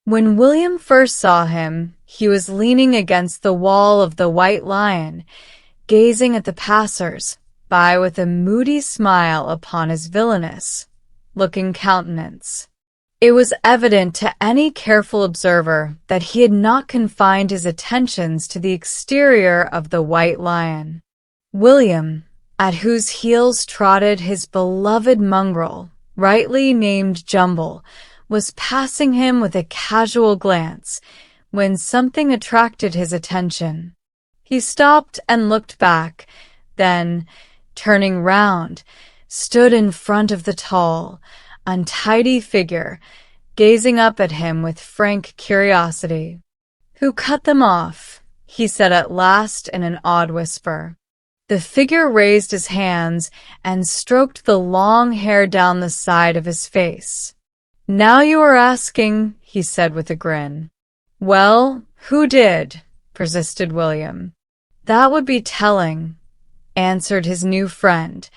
When William first saw him, he was leaning against the wall of the White Lion, gazing at the passers-by with a moody smile upon his villainous-looking countenance. It was evident to any careful observer that he had not confined his attentions to the exterior of the White Lion. William, at whose heels trotted his beloved mongrel, rightly named Jumble, was passing him with a casual glance when something attracted his attention. He stopped and looked back, then, turning round, stood in front of the tall, untidy figure, gazing up at him with frank curiosity. "Who cut them off?" he said at last in an awed whisper. The figure raised his hands and stroked the long hair down the side of his face. "Now you are asking," he said with a grin. "Well, who did?" persisted William. "That would be telling," answered his new friend,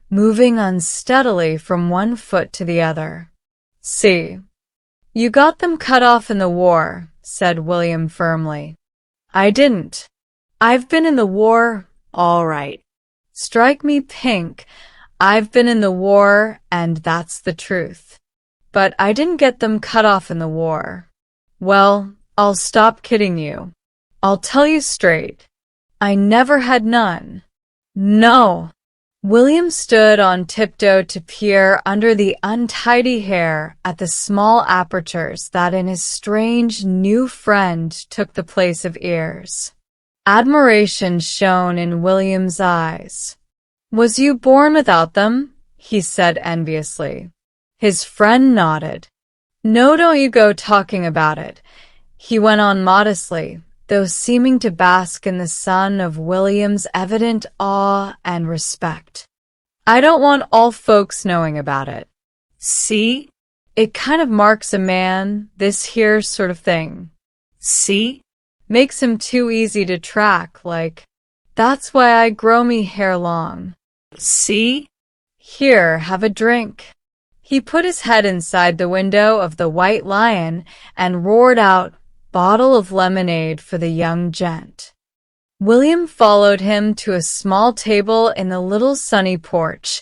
moving unsteadily from one foot to the other. "See, you got them cut off in the war," said William firmly. "I didn't. I've been in the war, all right. Strike me pink, I've been in the war, and that's the truth. But I didn't get them cut off in the war. Well, I'll stop kidding you. I'll tell you straight. I never had none. No." William stood on tiptoe to peer under the untidy hair at the small apertures that in his strange new friend took the place of ears. Admiration shone in William's eyes. "Was you born without them?" he said enviously. His friend nodded. "No, don't you go talking about it," he went on modestly, though seeming to bask in the sun of William's evident awe and respect. "I don't want all folks knowing about it. See? It kind of marks a man, this here sort of thing. See? Makes him too easy to track, like. That's why I grow me hair long. See? Here, have a drink." He put his head inside the window of the White Lion and roared out, "Bottle of lemonade for the young gent." William followed him to a small table in the little sunny porch,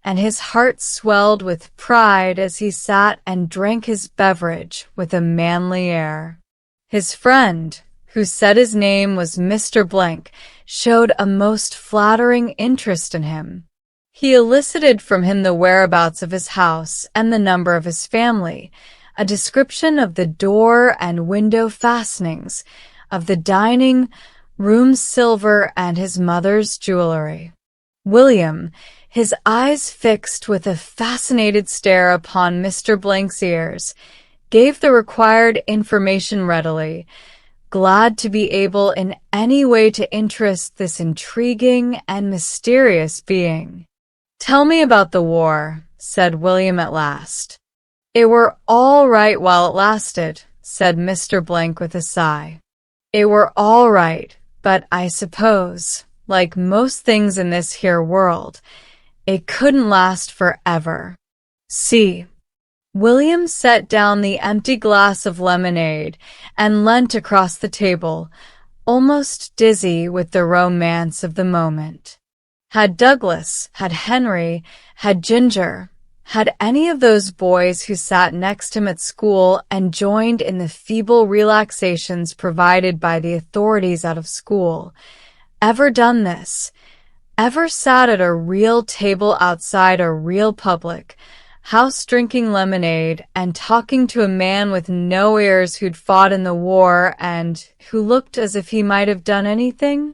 and his heart swelled with pride as he sat and drank his beverage with a manly air. His friend, who said his name was Mr. Blank, showed a most flattering interest in him. He elicited from him the whereabouts of his house and the number of his family, a description of the door and window fastenings, of the dining room silver and his mother's jewelry. William, his eyes fixed with a fascinated stare upon Mr. Blank's ears, gave the required information readily, glad to be able in any way to interest this intriguing and mysterious being. "Tell me about the war," said William at last. "It were all right while it lasted," said Mr. Blank with a sigh. "It were all right, but I suppose, like most things in this here world, it couldn't last forever. See." William set down the empty glass of lemonade and leant across the table, almost dizzy with the romance of the moment. Had Douglas, had Henry, had Ginger, had any of those boys who sat next him at school and joined in the feeble relaxations provided by the authorities out of school, ever done this, ever sat at a real table outside a real public house drinking lemonade and talking to a man with no ears who'd fought in the war and who looked as if he might have done anything?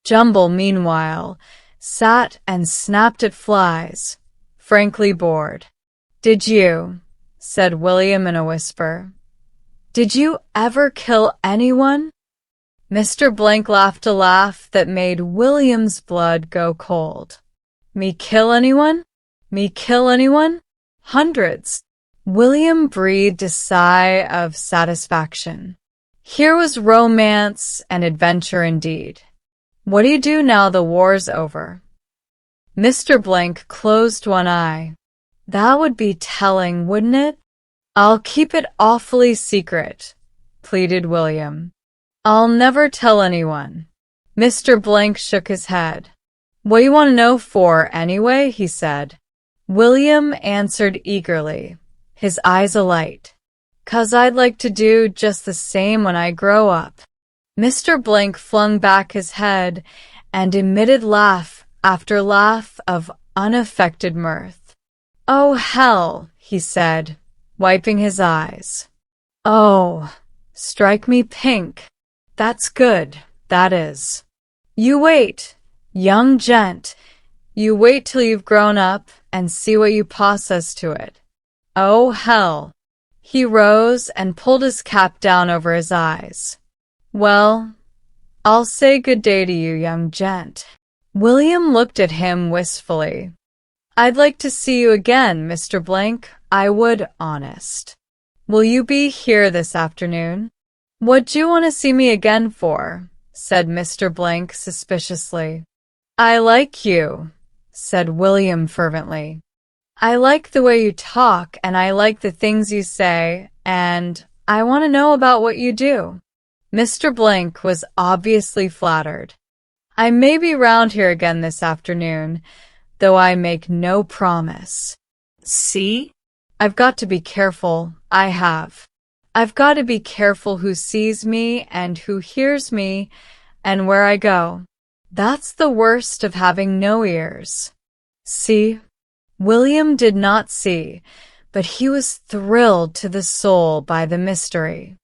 Jumble, meanwhile, sat and snapped at flies, frankly bored. "Did you," said William in a whisper, "did you ever kill anyone?" Mr. Blank laughed a laugh that made William's blood go cold. "Me kill anyone? Me kill anyone? Hundreds." William breathed a sigh of satisfaction. Here was romance and adventure indeed. "What do you do now the war's over?" Mr. Blank closed one eye. "That would be telling, wouldn't it?" I'll keep it awfully secret, pleaded William. I'll never tell anyone. Mr. Blank shook his head. What do you want to know for, anyway? He said. William answered eagerly, his eyes alight. 'Cause I'd like to do just the same when I grow up. Mr. Blank flung back his head and emitted laugh after laugh of unaffected mirth. Oh, hell, he said, wiping his eyes. Oh, strike me pink. That's good, that is. You wait, young gent. You wait till you've grown up and see what you possess to it. Oh, hell. He rose and pulled his cap down over his eyes. Well, I'll say good day to you, young gent. William looked at him wistfully. I'd like to see you again, Mr. Blank. I would, honest. Will you be here this afternoon? What'd you want to see me again for? Said Mr. Blank suspiciously. I like you, said William fervently. I like the way you talk, and I like the things you say, and I want to know about what you do. Mr. Blank was obviously flattered. I may be round here again this afternoon, though I make no promise. See? I've got to be careful, I have. I've got to be careful who sees me and who hears me and where I go. That's the worst of having no ears. See? William did not see, but he was thrilled to the soul by the mystery.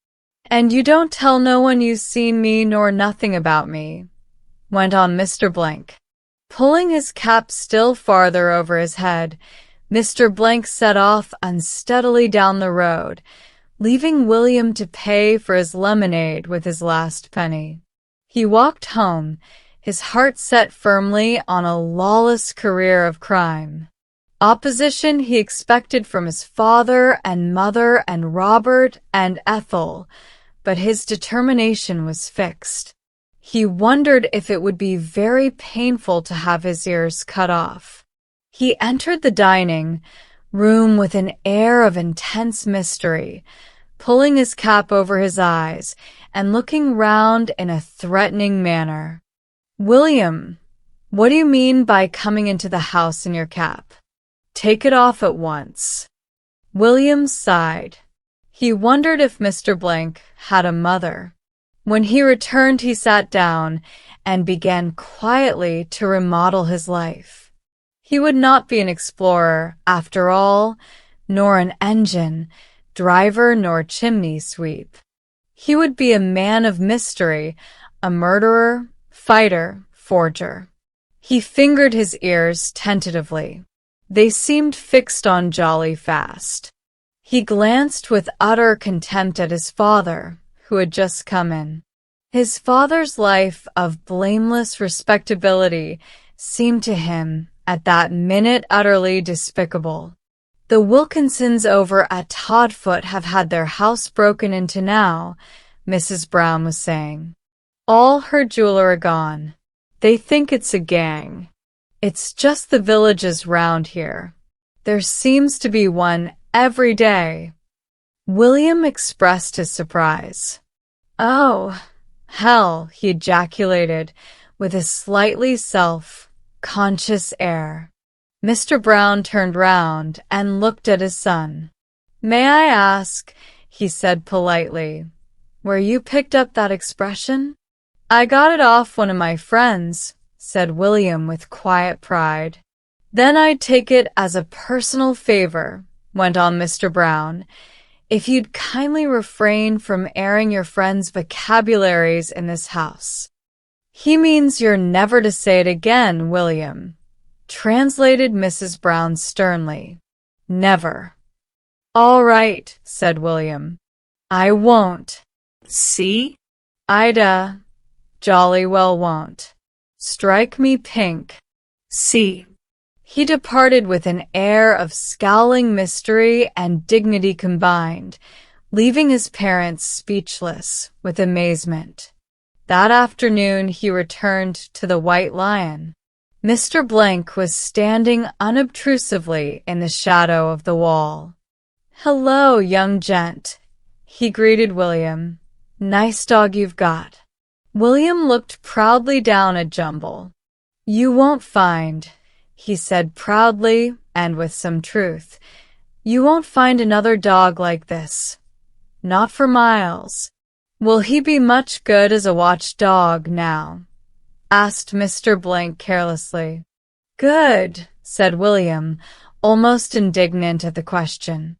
And you don't tell no one you've seen me nor nothing about me, went on Mr. Blank. Pulling his cap still farther over his head, Mr. Blank set off unsteadily down the road, leaving William to pay for his lemonade with his last penny. He walked home, his heart set firmly on a lawless career of crime. Opposition he expected from his father and mother and Robert and Ethel, but his determination was fixed. He wondered if it would be very painful to have his ears cut off. He entered the dining room with an air of intense mystery, pulling his cap over his eyes and looking round in a threatening manner. William, what do you mean by coming into the house in your cap? Take it off at once. William sighed. He wondered if Mr. Blank had a mother. When he returned, he sat down and began quietly to remodel his life. He would not be an explorer, after all, nor an engine, driver, nor chimney sweep. He would be a man of mystery, a murderer, fighter, forger. He fingered his ears tentatively. They seemed fixed on jolly fast. He glanced with utter contempt at his father, who had just come in. His father's life of blameless respectability seemed to him, at that minute, utterly despicable. The Wilkinsons over at Todfoot have had their house broken into now, Mrs. Brown was saying. All her jewelry gone. They think it's a gang. It's just the villages round here. There seems to be one every day. William expressed his surprise. Oh, hell, he ejaculated with a slightly self-conscious air. Mr. Brown turned round and looked at his son. May I ask, he said politely, where you picked up that expression? I got it off one of my friends, said William with quiet pride. Then I'd take it as a personal favor, went on Mr. Brown, if you'd kindly refrain from airing your friend's vocabularies in this house. He means you're never to say it again, William, translated Mrs. Brown sternly. Never. All right, said William. I won't. See? I'd, jolly well won't. Strike me pink. See. He departed with an air of scowling mystery and dignity combined, leaving his parents speechless with amazement. That afternoon he returned to the White Lion. Mr. Blank was standing unobtrusively in the shadow of the wall. "Hello, young gent," he greeted William. "Nice dog you've got." William looked proudly down at Jumble. "You won't find," he said proudly and with some truth, "you won't find another dog like this. Not for miles." "Will he be much good as a watchdog now?" asked Mr. Blank carelessly. "Good," said William, almost indignant at the question.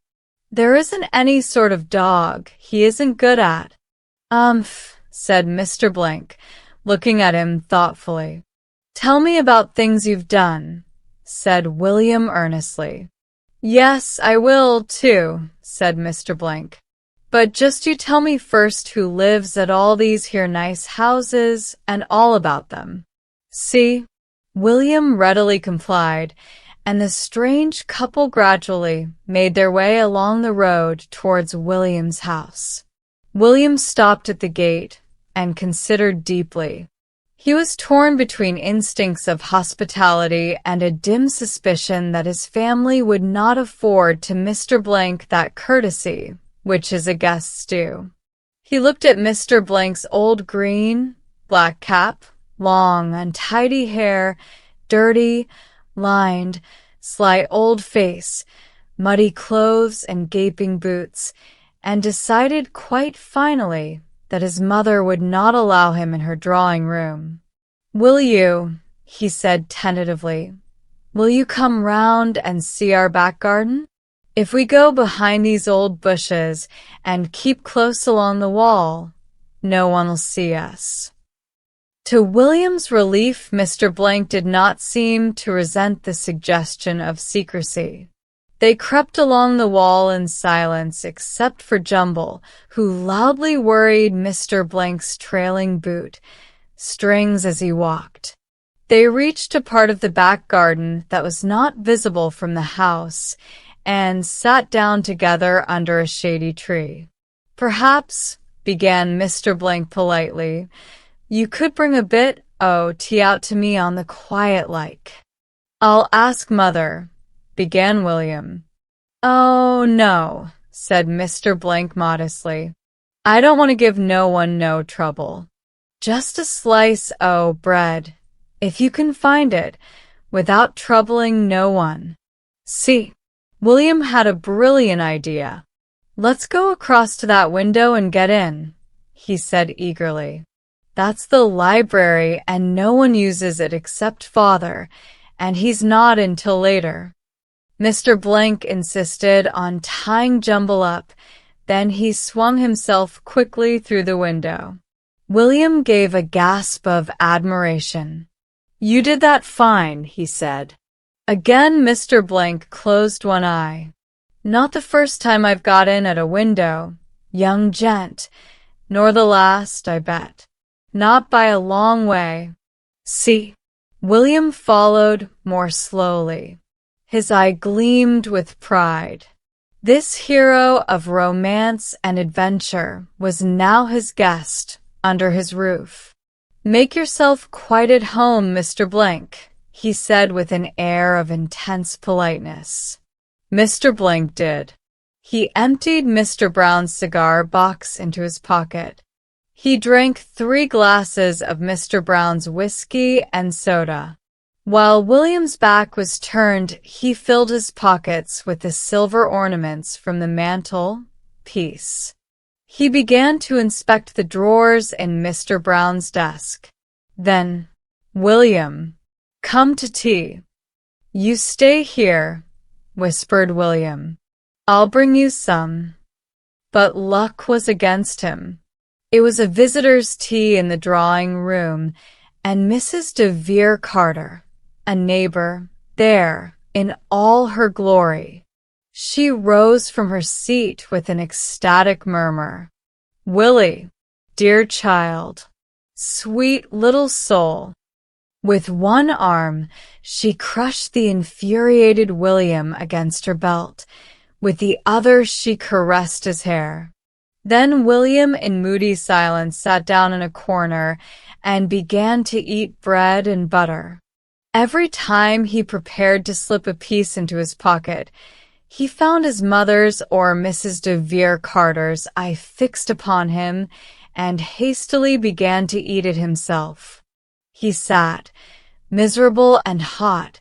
"There isn't any sort of dog he isn't good at." Said Mr. Blank, looking at him thoughtfully. "Tell me about things you've done," said William earnestly. "Yes, I will, too," said Mr. Blank. "But just you tell me first who lives at all these here nice houses and all about them." "See?" William readily complied, and the strange couple gradually made their way along the road towards William's house. William stopped at the gate and considered deeply. He was torn between instincts of hospitality and a dim suspicion that his family would not afford to Mr. Blank that courtesy which is a guest's due. He looked at Mr. Blank's old green, black cap, long, untidy hair, dirty, lined, sly old face, muddy clothes and gaping boots, and decided quite finally that his mother would not allow him in her drawing room. "Will you," he said tentatively, "will you come round and see our back garden? If we go behind these old bushes and keep close along the wall, no one'll see us." To William's relief, Mr. Blank did not seem to resent the suggestion of secrecy. They crept along the wall in silence except for Jumble, who loudly worried Mr. Blank's trailing boot strings as he walked. They reached a part of the back garden that was not visible from the house and sat down together under a shady tree. "Perhaps," began Mr. Blank politely, "you could bring a bit o' tea out to me on the quiet like." "I'll ask Mother," began William. "Oh, no," said Mr. Blank modestly. "I don't want to give no one no trouble. Just a slice o' bread, if you can find it, without troubling no one." See? William had a brilliant idea. "Let's go across to that window and get in," he said eagerly. "That's the library and no one uses it except Father, and he's not until later." Mr. Blank insisted on tying Jumble up, then he swung himself quickly through the window. William gave a gasp of admiration. "You did that fine," he said. Again Mr. Blank closed one eye. "Not the first time I've got in at a window, young gent, nor the last, I bet. Not by a long way." See? William followed more slowly. His eye gleamed with pride. This hero of romance and adventure was now his guest under his roof. "Make yourself quite at home, Mr. Blank," he said with an air of intense politeness. Mr. Blank did. He emptied Mr. Brown's cigar box into his pocket. He drank 3 glasses of Mr. Brown's whiskey and soda. While William's back was turned, he filled his pockets with the silver ornaments from the mantel piece. He began to inspect the drawers in Mr. Brown's desk. Then, "William, come to tea." "You stay here," whispered William. "I'll bring you some." But luck was against him. It was a visitor's tea in the drawing room, and Mrs. de Vere Carter, a neighbor, there in all her glory. She rose from her seat with an ecstatic murmur. "Willie, dear child, sweet little soul." With one arm, she crushed the infuriated William against her belt. With the other, she caressed his hair. Then William, in moody silence, sat down in a corner and began to eat bread and butter. Every time he prepared to slip a piece into his pocket, He found his mother's or Mrs. de Vere Carter's eye fixed upon him and hastily began to eat it himself. He sat, miserable and hot,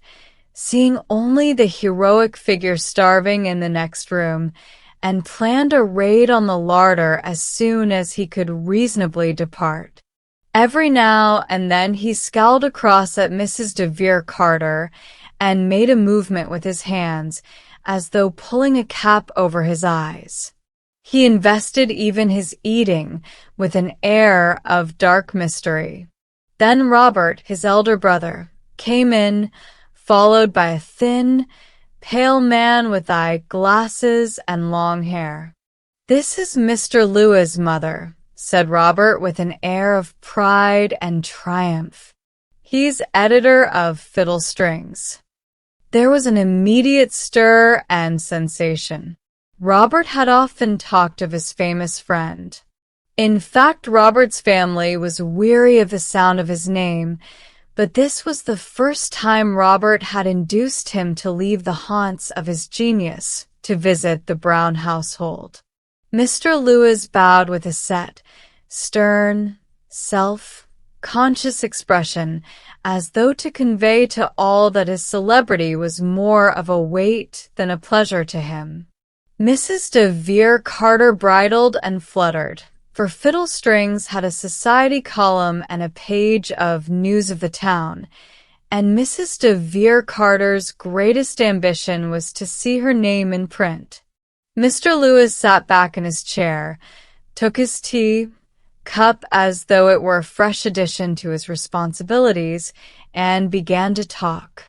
seeing only the heroic figure starving in the next room, and planned a raid on the larder as soon as he could reasonably depart. Every now and then he scowled across at Mrs. de Vere Carter and made a movement with his hands, as though pulling a cap over his eyes. He invested even his eating with an air of dark mystery. Then Robert, his elder brother, came in, followed by a thin, pale man with eye-glasses and long hair. "This is Mr. Lewis, mother," said Robert with an air of pride and triumph. "He's editor of Fiddle Strings." There was an immediate stir and sensation. Robert had often talked of his famous friend. In fact, Robert's family was weary of the sound of his name, but this was the first time Robert had induced him to leave the haunts of his genius to visit the Brown household. Mr. Lewis bowed with a set, stern, self-conscious expression, as though to convey to all that his celebrity was more of a weight than a pleasure to him. Mrs. de Vere Carter bridled and fluttered, for Fiddle Strings had a society column and a page of news of the town, and Mrs. de Vere Carter's greatest ambition was to see her name in print. Mr. Lewis sat back in his chair, took his tea cup as though it were a fresh addition to his responsibilities, and began to talk.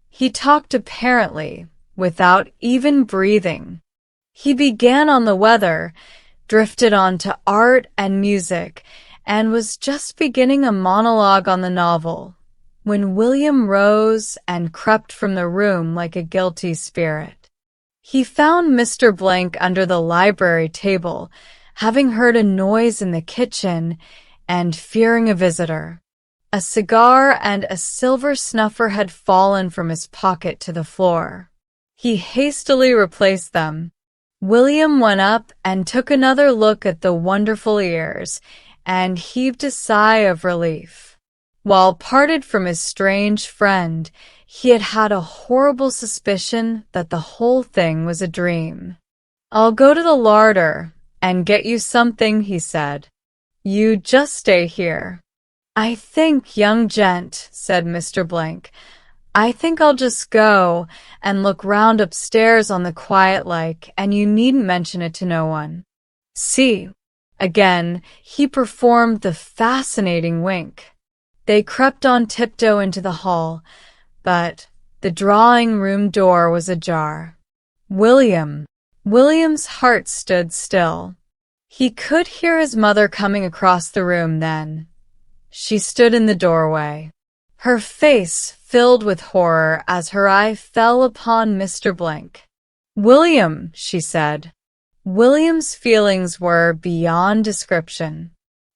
He talked apparently without even breathing. He began on the weather, drifted on to art and music, and was just beginning a monologue on the novel, when William rose and crept from the room like a guilty spirit. He found Mr. Blank under the library table, having heard a noise in the kitchen and fearing a visitor. A cigar and a silver snuffer had fallen from his pocket to the floor. He hastily replaced them. William went up and took another look at the wonderful ears, and heaved a sigh of relief. While parted from his strange friend, he had had a horrible suspicion that the whole thing was a dream. "I'll go to the larder and get you something," he said. "You just stay here." "I think, young gent," said Mr. Blank, "I think I'll just go and look round upstairs on the quiet like, and you needn't mention it to no one. See." Again, he performed the fascinating wink. They crept on tiptoe into the hall, but the drawing-room door was ajar. William's heart stood still. He could hear his mother coming across the room then. She stood in the doorway, her face filled with horror as her eye fell upon Mr. Blank. "William," she said. William's feelings were beyond description.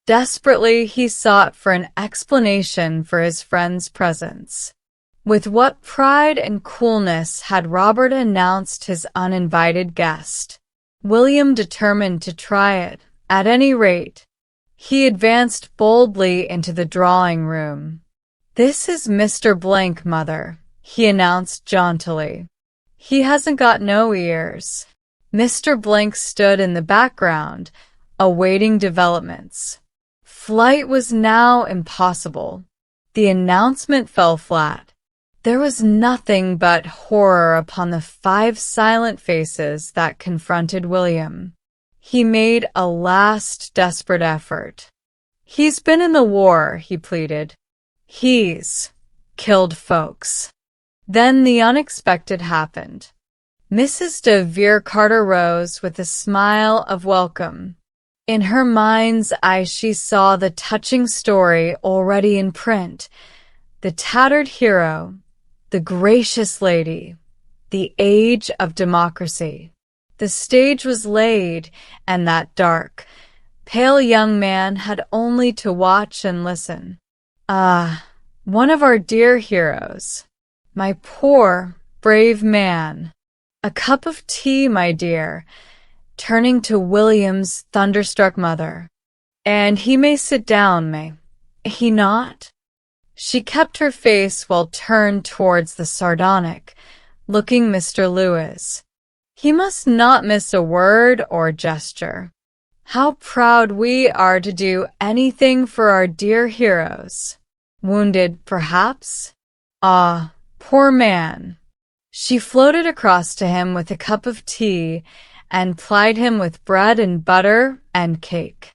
Desperately, he sought for an explanation for his friend's presence. With what pride and coolness had Robert announced his uninvited guest. William determined to try it, at any rate. He advanced boldly into the drawing-room. "This is Mr. Blank, mother," he announced jauntily. "He hasn't got no ears." Mr. Blank stood in the background, awaiting developments. Flight was now impossible. The announcement fell flat. There was nothing but horror upon the 5 silent faces that confronted William. He made a last desperate effort. "He's been in the war," he pleaded. "He's killed folks." Then the unexpected happened. Mrs. de Vere Carter rose with a smile of welcome. In her mind's eye she saw the touching story already in print. The tattered hero, the gracious lady, the age of democracy. The stage was laid, and that dark, pale young man had only to watch and listen. "Ah, one of our dear heroes. My poor, brave man." A cup of tea, my dear, turning to William's thunderstruck mother. And he may sit down, may he not? She kept her face well turned towards the sardonic, looking Mr. Lewis. He must not miss a word or gesture. How proud we are to do anything for our dear heroes. Wounded, perhaps? Ah, poor man. She floated across to him with a cup of tea and plied him with bread and butter and cake.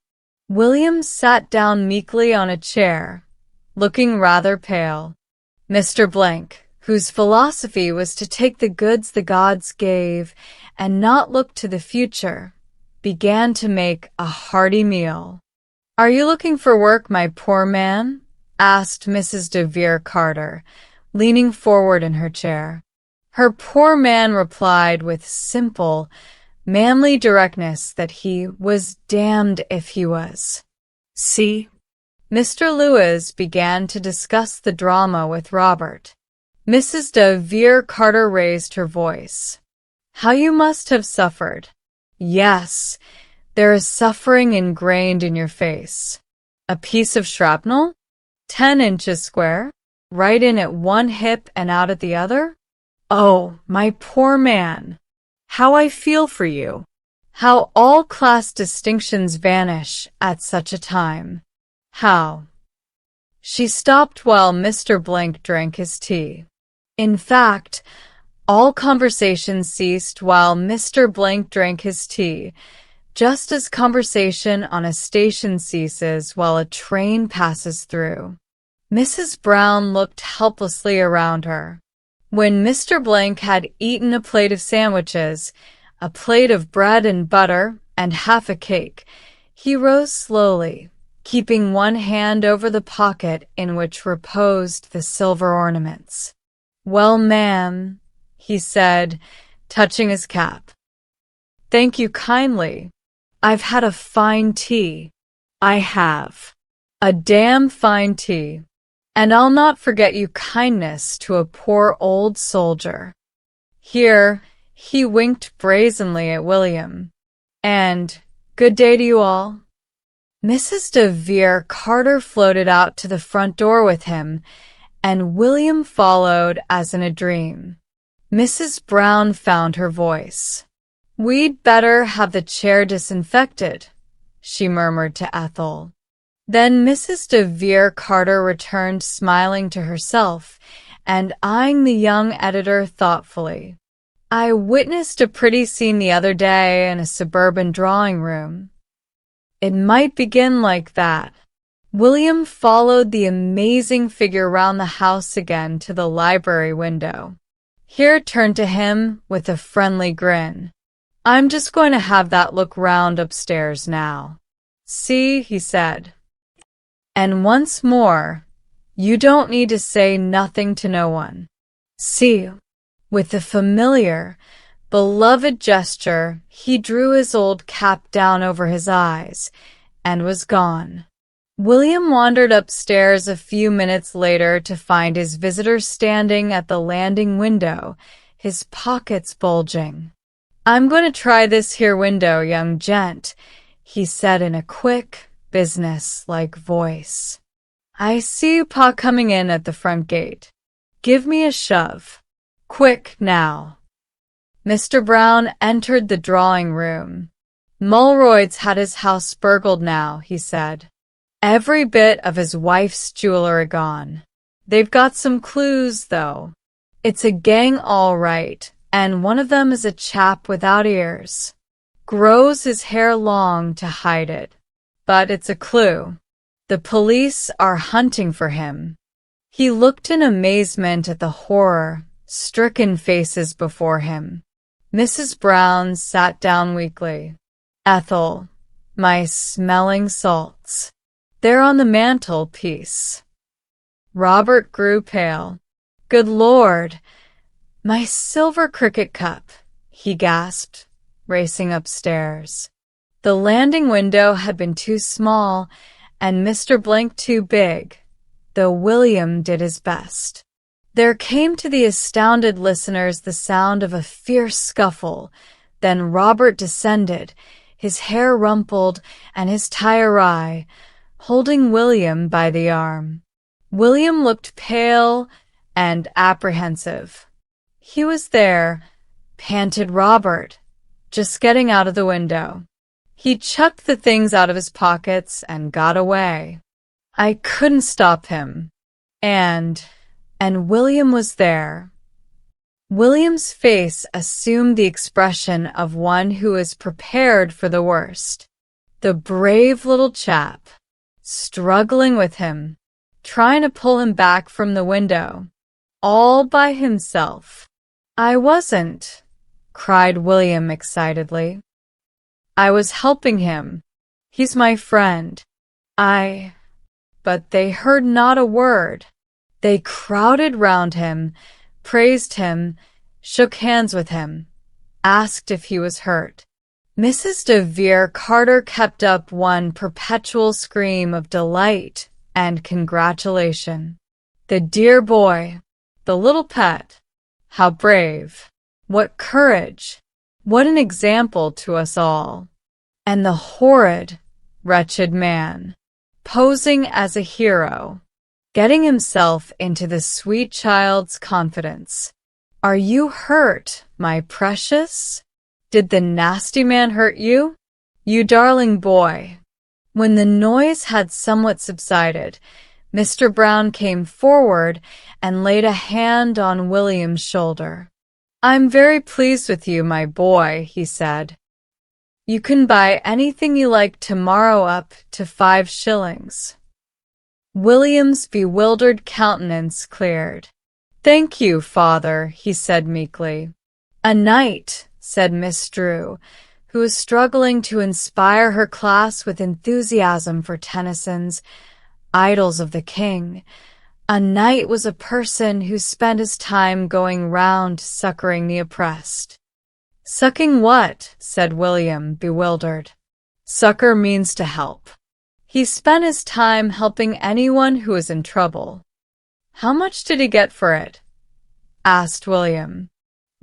William sat down meekly on a chair, looking rather pale. Mr. Blank, whose philosophy was to take the goods the gods gave and not look to the future, began to make a hearty meal. "Are you looking for work, my poor man?" asked Mrs. de Vere Carter, leaning forward in her chair. Her poor man replied with simple, manly directness that he was damned if he was. See? Mr. Lewis began to discuss the drama with Robert. Mrs. de Vere Carter raised her voice. "How you must have suffered. Yes, there is suffering ingrained in your face. A piece of shrapnel? 10 inches square? Right in at one hip and out at the other? Oh, my poor man! How I feel for you! How all class distinctions vanish at such a time! How—" She stopped while Mr. Blank drank his tea. In fact, all conversation ceased while Mr. Blank drank his tea, just as conversation on a station ceases while a train passes through. Mrs. Brown looked helplessly around her. When Mr. Blank had eaten a plate of sandwiches, a plate of bread and butter, and half a cake, he rose slowly, keeping one hand over the pocket in which reposed the silver ornaments. "Well, ma'am," he said, touching his cap. "Thank you kindly. I've had a fine tea. I have. A damn fine tea. And I'll not forget you kindness to a poor old soldier." Here he winked brazenly at William. "And good day to you all." Mrs. de Vere Carter floated out to the front door with him, and William followed as in a dream. Mrs. Brown found her voice. "We'd better have the chair disinfected," she murmured to Ethel. Then Mrs. de Vere Carter returned smiling to herself and eyeing the young editor thoughtfully. "I witnessed a pretty scene the other day in a suburban drawing room. It might begin like that." William followed the amazing figure round the house again to the library window. Here turned to him with a friendly grin. "I'm just going to have that look round upstairs now. See," he said. "And once more, you don't need to say nothing to no one. See." With a familiar, beloved gesture, he drew his old cap down over his eyes and was gone. William wandered upstairs a few minutes later to find his visitor standing at the landing window, his pockets bulging. "I'm going to try this here window, young gent," he said in a quick, business-like voice. "I see Pa coming in at the front gate. Give me a shove. Quick, now." Mr. Brown entered the drawing room. "Mulroyd's had his house burgled now," he said. "Every bit of his wife's jewelry gone. They've got some clues, though. It's a gang all right, and one of them is a chap without ears. Grows his hair long to hide it. But it's a clue. The police are hunting for him." He looked in amazement at the horror-stricken faces before him. Mrs. Brown sat down weakly. "Ethel, my smelling salts. They're on the mantelpiece." Robert grew pale. "Good Lord! My silver cricket cup," he gasped, racing upstairs. The landing window had been too small and Mr. Blank too big, though William did his best. There came to the astounded listeners the sound of a fierce scuffle. Then Robert descended, his hair rumpled and his tie awry, holding William by the arm. William looked pale and apprehensive. "He was there," panted Robert, "just getting out of the window. He chucked the things out of his pockets and got away. I couldn't stop him. And William was there." William's face assumed the expression of one who is prepared for the worst. The brave little chap, struggling with him, trying to pull him back from the window, all by himself. "I wasn't," cried William excitedly. "I was helping him. He's my friend. But they heard not a word. They crowded round him, praised him, shook hands with him, asked if he was hurt. Mrs. de Vere Carter kept up one perpetual scream of delight and congratulation. The dear boy, the little pet, how brave, what courage, what an example to us all. And the horrid, wretched man, posing as a hero, getting himself into the sweet child's confidence. Are you hurt, my precious? Did the nasty man hurt you? You darling boy." When the noise had somewhat subsided, Mr. Brown came forward and laid a hand on William's shoulder. "I'm very pleased with you, my boy," he said. "You can buy anything you like tomorrow up to 5 shillings. William's bewildered countenance cleared. "Thank you, father," he said meekly. "A night," said Miss Drew, who was struggling to inspire her class with enthusiasm for Tennyson's Idylls of the King. "A knight was a person who spent his time going round succoring the oppressed." "Sucking what?" said William, bewildered. "Succor means to help. He spent his time helping anyone who was in trouble." "How much did he get for it?" asked William.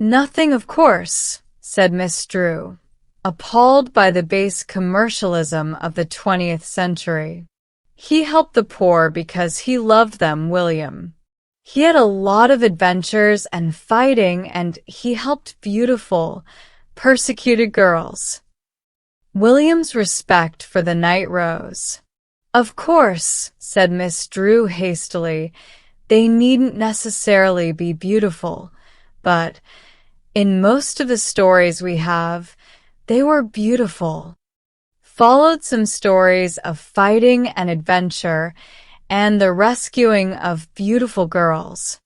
"Nothing, of course," said Miss Drew, appalled by the base commercialism of the 20th century. "He helped the poor because he loved them, William. He had a lot of adventures and fighting, and he helped beautiful, persecuted girls." William's respect for the knight rose. "Of course," said Miss Drew hastily, "they needn't necessarily be beautiful, but in most of the stories we have, they were beautiful." Followed some stories of fighting and adventure and the rescuing of beautiful girls.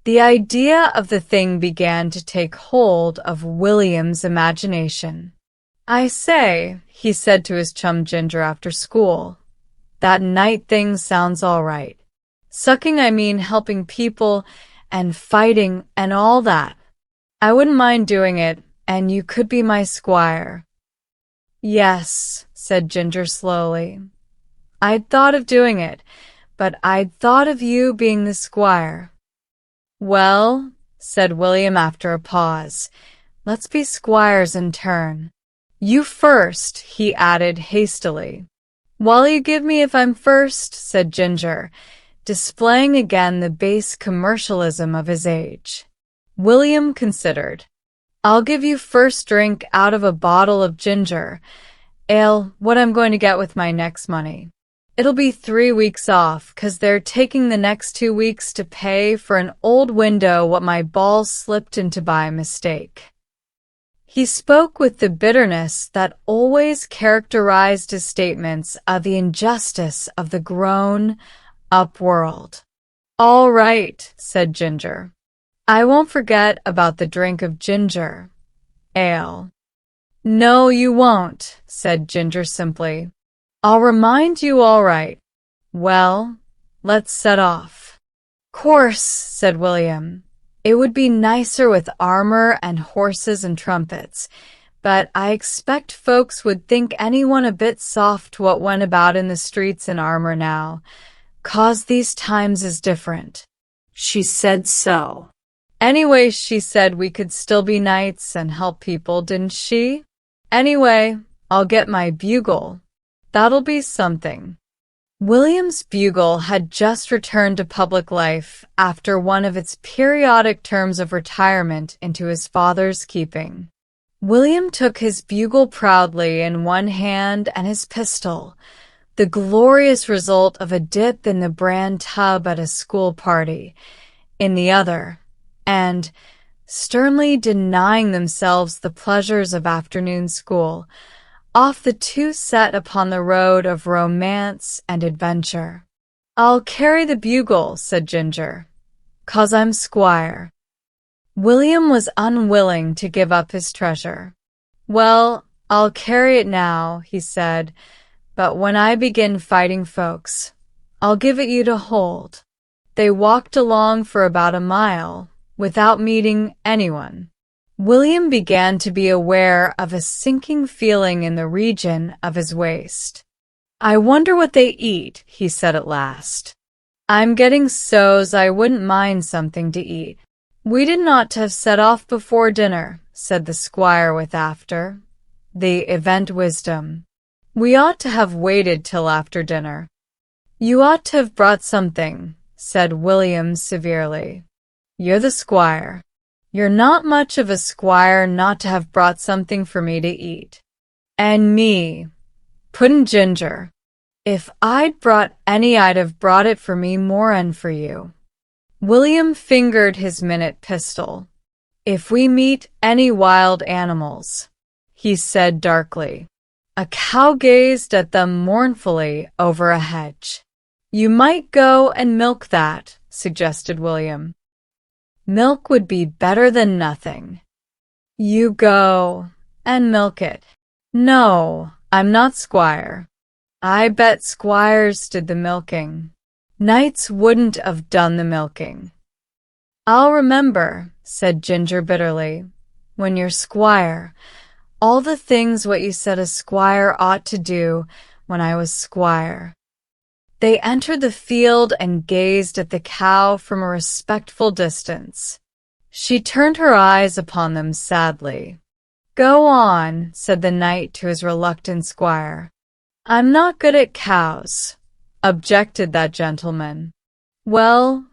The idea of the thing began to take hold of William's imagination. "I say," he said to his chum Ginger after school, "that knight thing sounds all right. Sucking, I mean helping people and fighting and all that. I wouldn't mind doing it, and you could be my squire." "Yes," said Ginger slowly. "I'd thought of doing it, but I'd thought of you being the squire." "Well," said William after a pause, "let's be squires in turn. You first," he added hastily. "What'll you give me if I'm first?" said Ginger, displaying again the base commercialism of his age. William considered. "I'll give you first drink out of a bottle of ginger ale, what I'm going to get with my next money. It'll be 3 weeks off, 'cause they're taking the next 2 weeks to pay for an old window what my ball slipped into by mistake." He spoke with the bitterness that always characterized his statements of the injustice of the grown-up world. "All right," said Ginger. "I won't forget about the drink of ginger ale." "No, you won't," said Ginger simply. "I'll remind you all right. Well, let's set off." "Course," said William. "It would be nicer with armor and horses and trumpets, but I expect folks would think anyone a bit soft what went about in the streets in armor now, 'cause these times is different." She said so. Anyway, she said we could still be knights and help people, didn't she? Anyway, I'll get my bugle. That'll be something. William's bugle had just returned to public life after one of its periodic terms of retirement into his father's keeping. William took his bugle proudly in one hand and his pistol, the glorious result of a dip in the bran tub at a school party, in the other, and, sternly denying themselves the pleasures of afternoon school, off the two set upon the road of romance and adventure. "I'll carry the bugle," said Ginger, "'cause I'm squire." William was unwilling to give up his treasure. "Well, I'll carry it now," he said, "but when I begin fighting folks, I'll give it you to hold." They walked along for about a mile, without meeting anyone. William began to be aware of a sinking feeling in the region of his waist. "I wonder what they eat," he said at last. "I'm getting so's I wouldn't mind something to eat." "We didn't ought to have set off before dinner," said the squire with the event wisdom. "We ought to have waited till after dinner." "You ought to have brought something," said William severely. "You're the squire. You're not much of a squire not to have brought something for me to eat." "And me," put in Ginger. "If I'd brought any, I'd have brought it for me more'n for you." William fingered his minute pistol. "If we meet any wild animals," he said darkly. A cow gazed at them mournfully over a hedge. "You might go and milk that," suggested William. "Milk would be better than nothing." "You go and milk it." "No, I'm not squire." "I bet squires did the milking. Knights wouldn't have done the milking." "I'll remember," said Ginger bitterly, "when you're squire, all the things what you said a squire ought to do when I was squire." They entered the field and gazed at the cow from a respectful distance. She turned her eyes upon them sadly. "Go on," said the knight to his reluctant squire. "I'm not good at cows," objected that gentleman. "Well,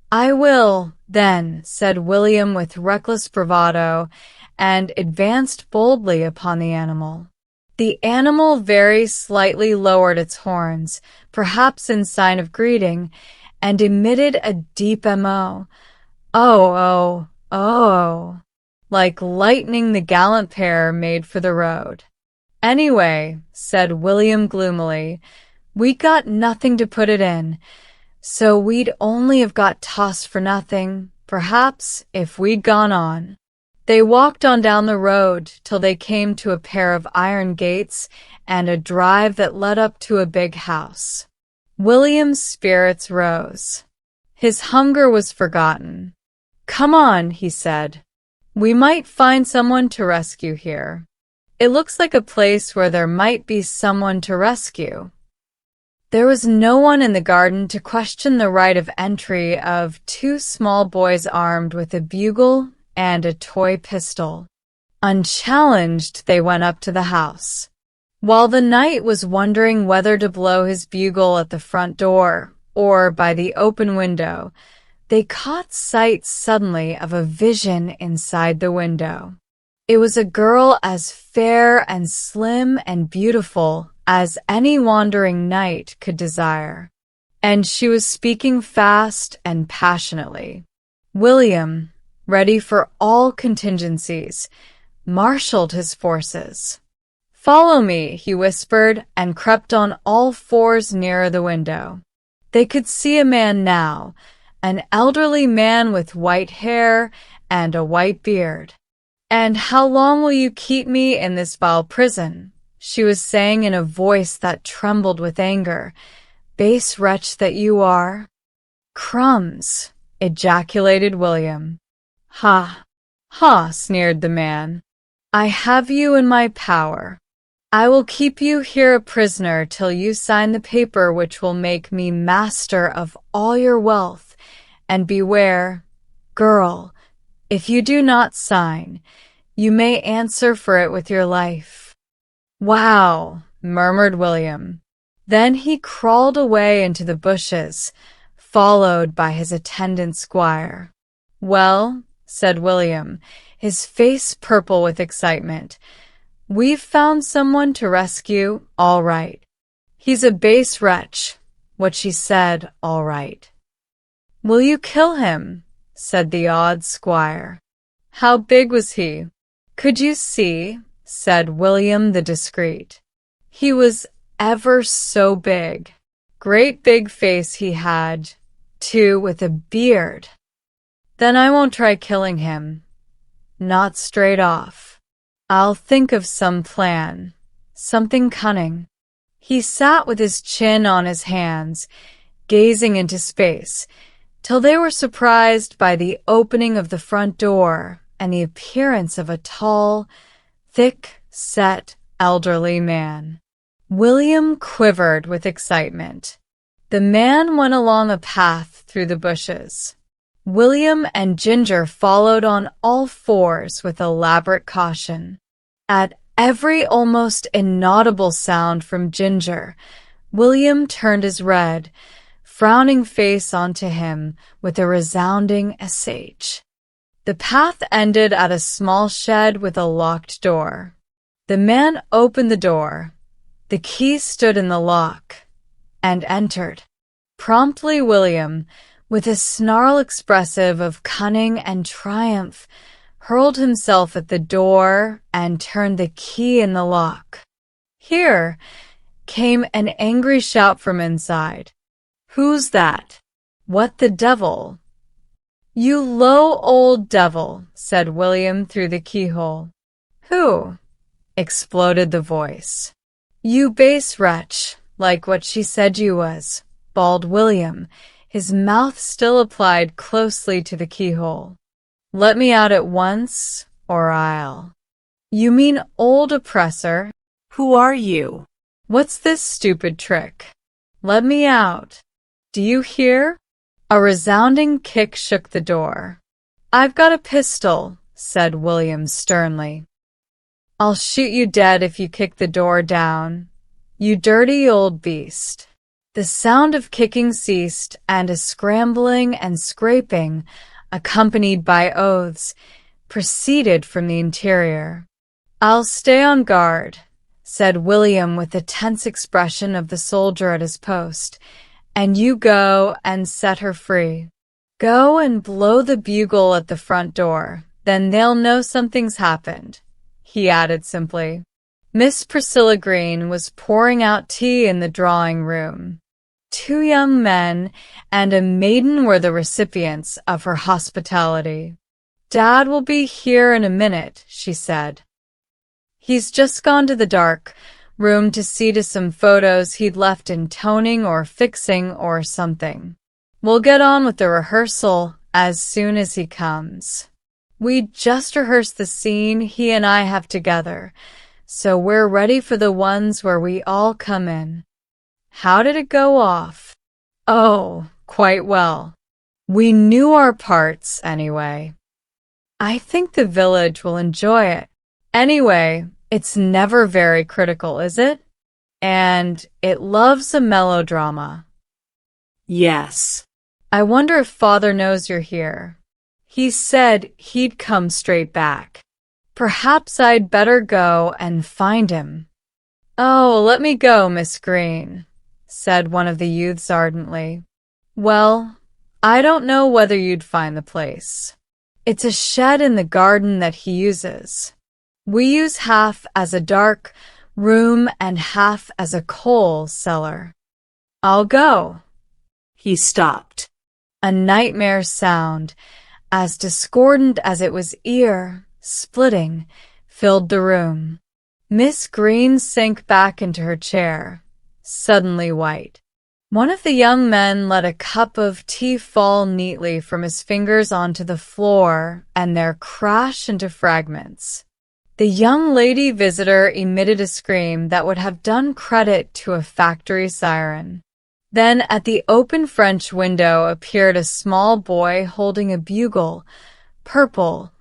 I will, then," said William with reckless bravado, and advanced boldly upon the animal. The animal very slightly lowered its horns, perhaps in sign of greeting, and emitted a deep "mo." "Oh, oh, oh," like lightning. The gallant pair made for the road. "Anyway," said William gloomily, "we got nothing to put it in, so we'd only have got tossed for nothing, perhaps, if we'd gone on." They walked on down the road till they came to a pair of iron gates and a drive that led up to a big house. William's spirits rose. His hunger was forgotten. "Come on," he said. "We might find someone to rescue here. It looks like a place where there might be someone to rescue." There was no one in the garden to question the right of entry of two small boys armed with a bugle and a toy pistol. Unchallenged, they went up to the house. While the knight was wondering whether to blow his bugle at the front door or by the open window, they caught sight suddenly of a vision inside the window. It was a girl as fair and slim and beautiful as any wandering knight could desire, and she was speaking fast and passionately. William, ready for all contingencies, marshaled his forces. "Follow me," he whispered, and crept on all fours nearer the window. They could see a man now, an elderly man with white hair and a white beard. "And how long will you keep me in this vile prison?" she was saying in a voice that trembled with anger. "Base wretch that you are." "Crumbs!" ejaculated William. "Ha! Ha!" sneered the man. "I have you in my power. I will keep you here a prisoner till you sign the paper which will make me master of all your wealth And beware, girl, if you do not sign, you may answer for it with your life." "Wow," murmured William. Then he crawled away into the bushes, followed by his attendant squire. "Well," said William, his face purple with excitement, "we've found someone to rescue, all right. He's a base wretch," what she said, all right. "Will you kill him?" said the odd squire. "How big was he?" "Could you see?" said William the discreet. "He was ever so big. Great big face he had, too, with a beard." "Then I won't try killing him. Not straight off. I'll think of some plan, something cunning." He sat with his chin on his hands, gazing into space, till they were surprised by the opening of the front door and the appearance of a tall, thick-set, elderly man. William quivered with excitement. The man went along a path through the bushes. William and Ginger followed on all fours with elaborate caution. At every almost inaudible sound from Ginger, William turned his red, frowning face onto him with a resounding sh. The path ended at a small shed with a locked door. The man opened the door. The key stood in the lock, and entered. Promptly William, with a snarl expressive of cunning and triumph, hurled himself at the door and turned the key in the lock. Here came an angry shout from inside. "Who's that? What the devil?" "You low old devil," said William through the keyhole. "Who?" exploded the voice. "You base wretch, like what she said you was," bawled William, his mouth still applied closely to the keyhole. "Let me out at once, or I'll—" "You mean old oppressor? Who are you? What's this stupid trick? Let me out. Do you hear?" A resounding kick shook the door. "I've got a pistol," said William sternly. "I'll shoot you dead if you kick the door down, you dirty old beast." The sound of kicking ceased, and a scrambling and scraping, accompanied by oaths, proceeded from the interior. "I'll stay on guard," said William with the tense expression of the soldier at his post, "and you go and set her free. Go and blow the bugle at the front door, then they'll know something's happened," he added simply. Miss Priscilla Green was pouring out tea in the drawing room. 2 young men and a maiden were the recipients of her hospitality. "Dad will be here in a minute," she said. "He's just gone to the dark room to see to some photos he'd left in toning or fixing or something. We'll get on with the rehearsal as soon as he comes. We just rehearsed the scene he and I have together, so we're ready for the ones where we all come in." "How did it go off?" "Oh, quite well. We knew our parts, anyway. I think the village will enjoy it. Anyway, it's never very critical, is it? And it loves a melodrama." "Yes. I wonder if Father knows you're here. He said he'd come straight back. Perhaps I'd better go and find him." "Oh, let me go, Miss Green," said one of the youths ardently. "Well, I don't know whether you'd find the place. It's a shed in the garden that he uses. We use half as a dark room and half as a coal cellar. I'll go." He stopped. A nightmare sound, as discordant as it was ear-splitting, filled the room. Miss Green sank back into her chair, suddenly white. One of the young men let a cup of tea fall neatly from his fingers onto the floor and there crash into fragments. The young lady visitor emitted a scream that would have done credit to a factory siren. Then at the open French window appeared a small boy holding a bugle, purple,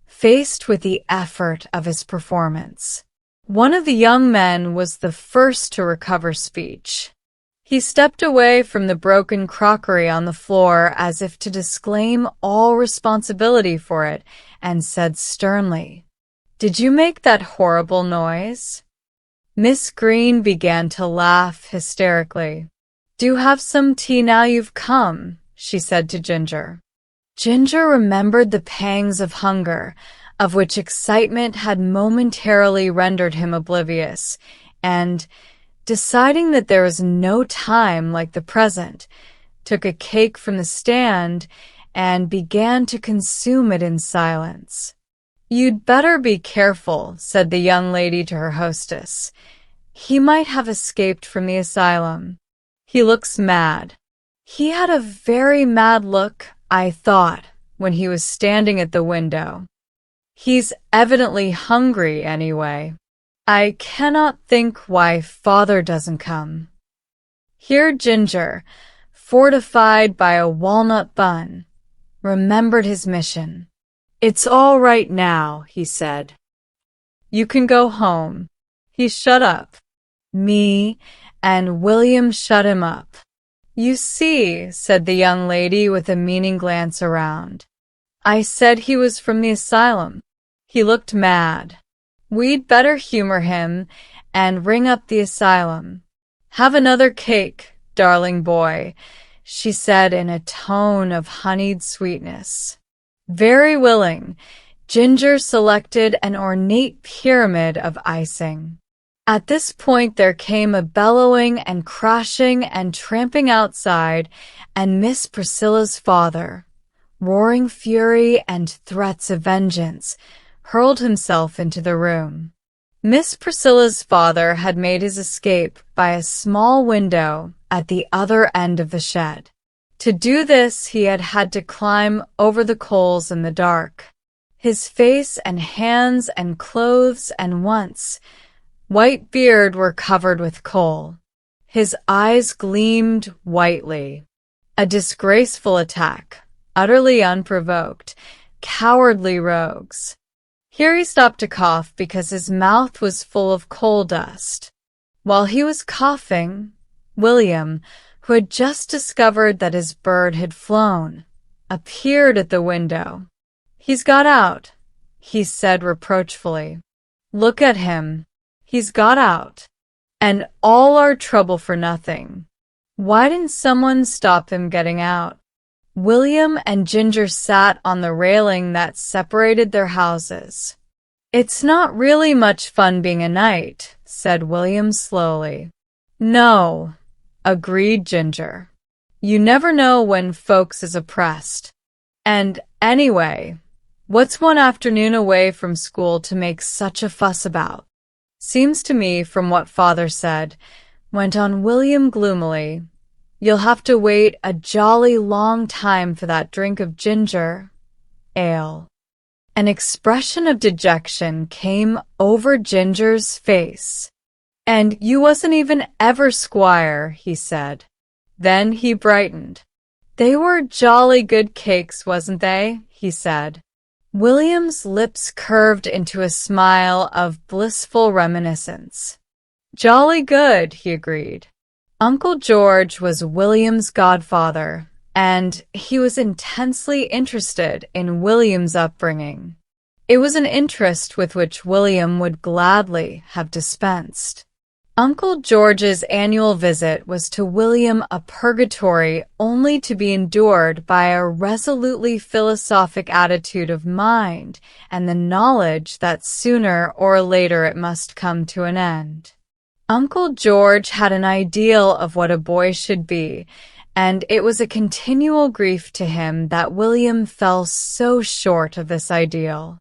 faced with the effort of his performance. One of the young men was the first to recover speech. He stepped away from the broken crockery on the floor as if to disclaim all responsibility for it and said sternly, "Did you make that horrible noise?" Miss Green began to laugh hysterically. "Do have some tea now you've come," she said to Ginger. Ginger remembered the pangs of hunger, of which excitement had momentarily rendered him oblivious, and, deciding that there was no time like the present, took a cake from the stand and began to consume it in silence. "You'd better be careful," said the young lady to her hostess. "He might have escaped from the asylum. He looks mad. He had a very mad look, I thought, when he was standing at the window. He's evidently hungry anyway. I cannot think why father doesn't come." Here Ginger, fortified by a walnut bun, remembered his mission. "It's all right now," he said. "You can go home." He shut up. Me and William shut him up. "You see," said the young lady with a meaning glance around. "I said he was from the asylum. He looked mad. We'd better humor him and ring up the asylum. Have another cake, darling boy," she said in a tone of honeyed sweetness. Very willing, Ginger selected an ornate pyramid of icing. At this point there came a bellowing and crashing and tramping outside, and Miss Priscilla's father, roaring fury and threats of vengeance, hurled himself into the room. Miss Priscilla's father had made his escape by a small window at the other end of the shed. To do this, he had had to climb over the coals in the dark. His face and hands and clothes and once white beard were covered with coal. His eyes gleamed whitely. A disgraceful attack, utterly unprovoked, cowardly rogues. Here he stopped to cough because his mouth was full of coal dust. While he was coughing, William, who had just discovered that his bird had flown, appeared at the window. "He's got out," he said reproachfully. "Look at him. He's got out. And all our trouble for nothing. Why didn't someone stop him getting out?" William and Ginger sat on the railing that separated their houses. "It's not really much fun being a knight," said William slowly. "No," agreed Ginger. "You never know when folks is oppressed. And anyway, what's one afternoon away from school to make such a fuss about? Seems to me, from what father said," went on William gloomily, "you'll have to wait a jolly long time for that drink of ginger ale." An expression of dejection came over Ginger's face. "And you wasn't even ever squire," he said. Then he brightened. "They were jolly good cakes, wasn't they?" he said. William's lips curved into a smile of blissful reminiscence. "Jolly good," he agreed. Uncle George was William's godfather, and he was intensely interested in William's upbringing. It was an interest with which William would gladly have dispensed. Uncle George's annual visit was to William a purgatory only to be endured by a resolutely philosophic attitude of mind and the knowledge that sooner or later it must come to an end. Uncle George had an ideal of what a boy should be, and it was a continual grief to him that William fell so short of this ideal.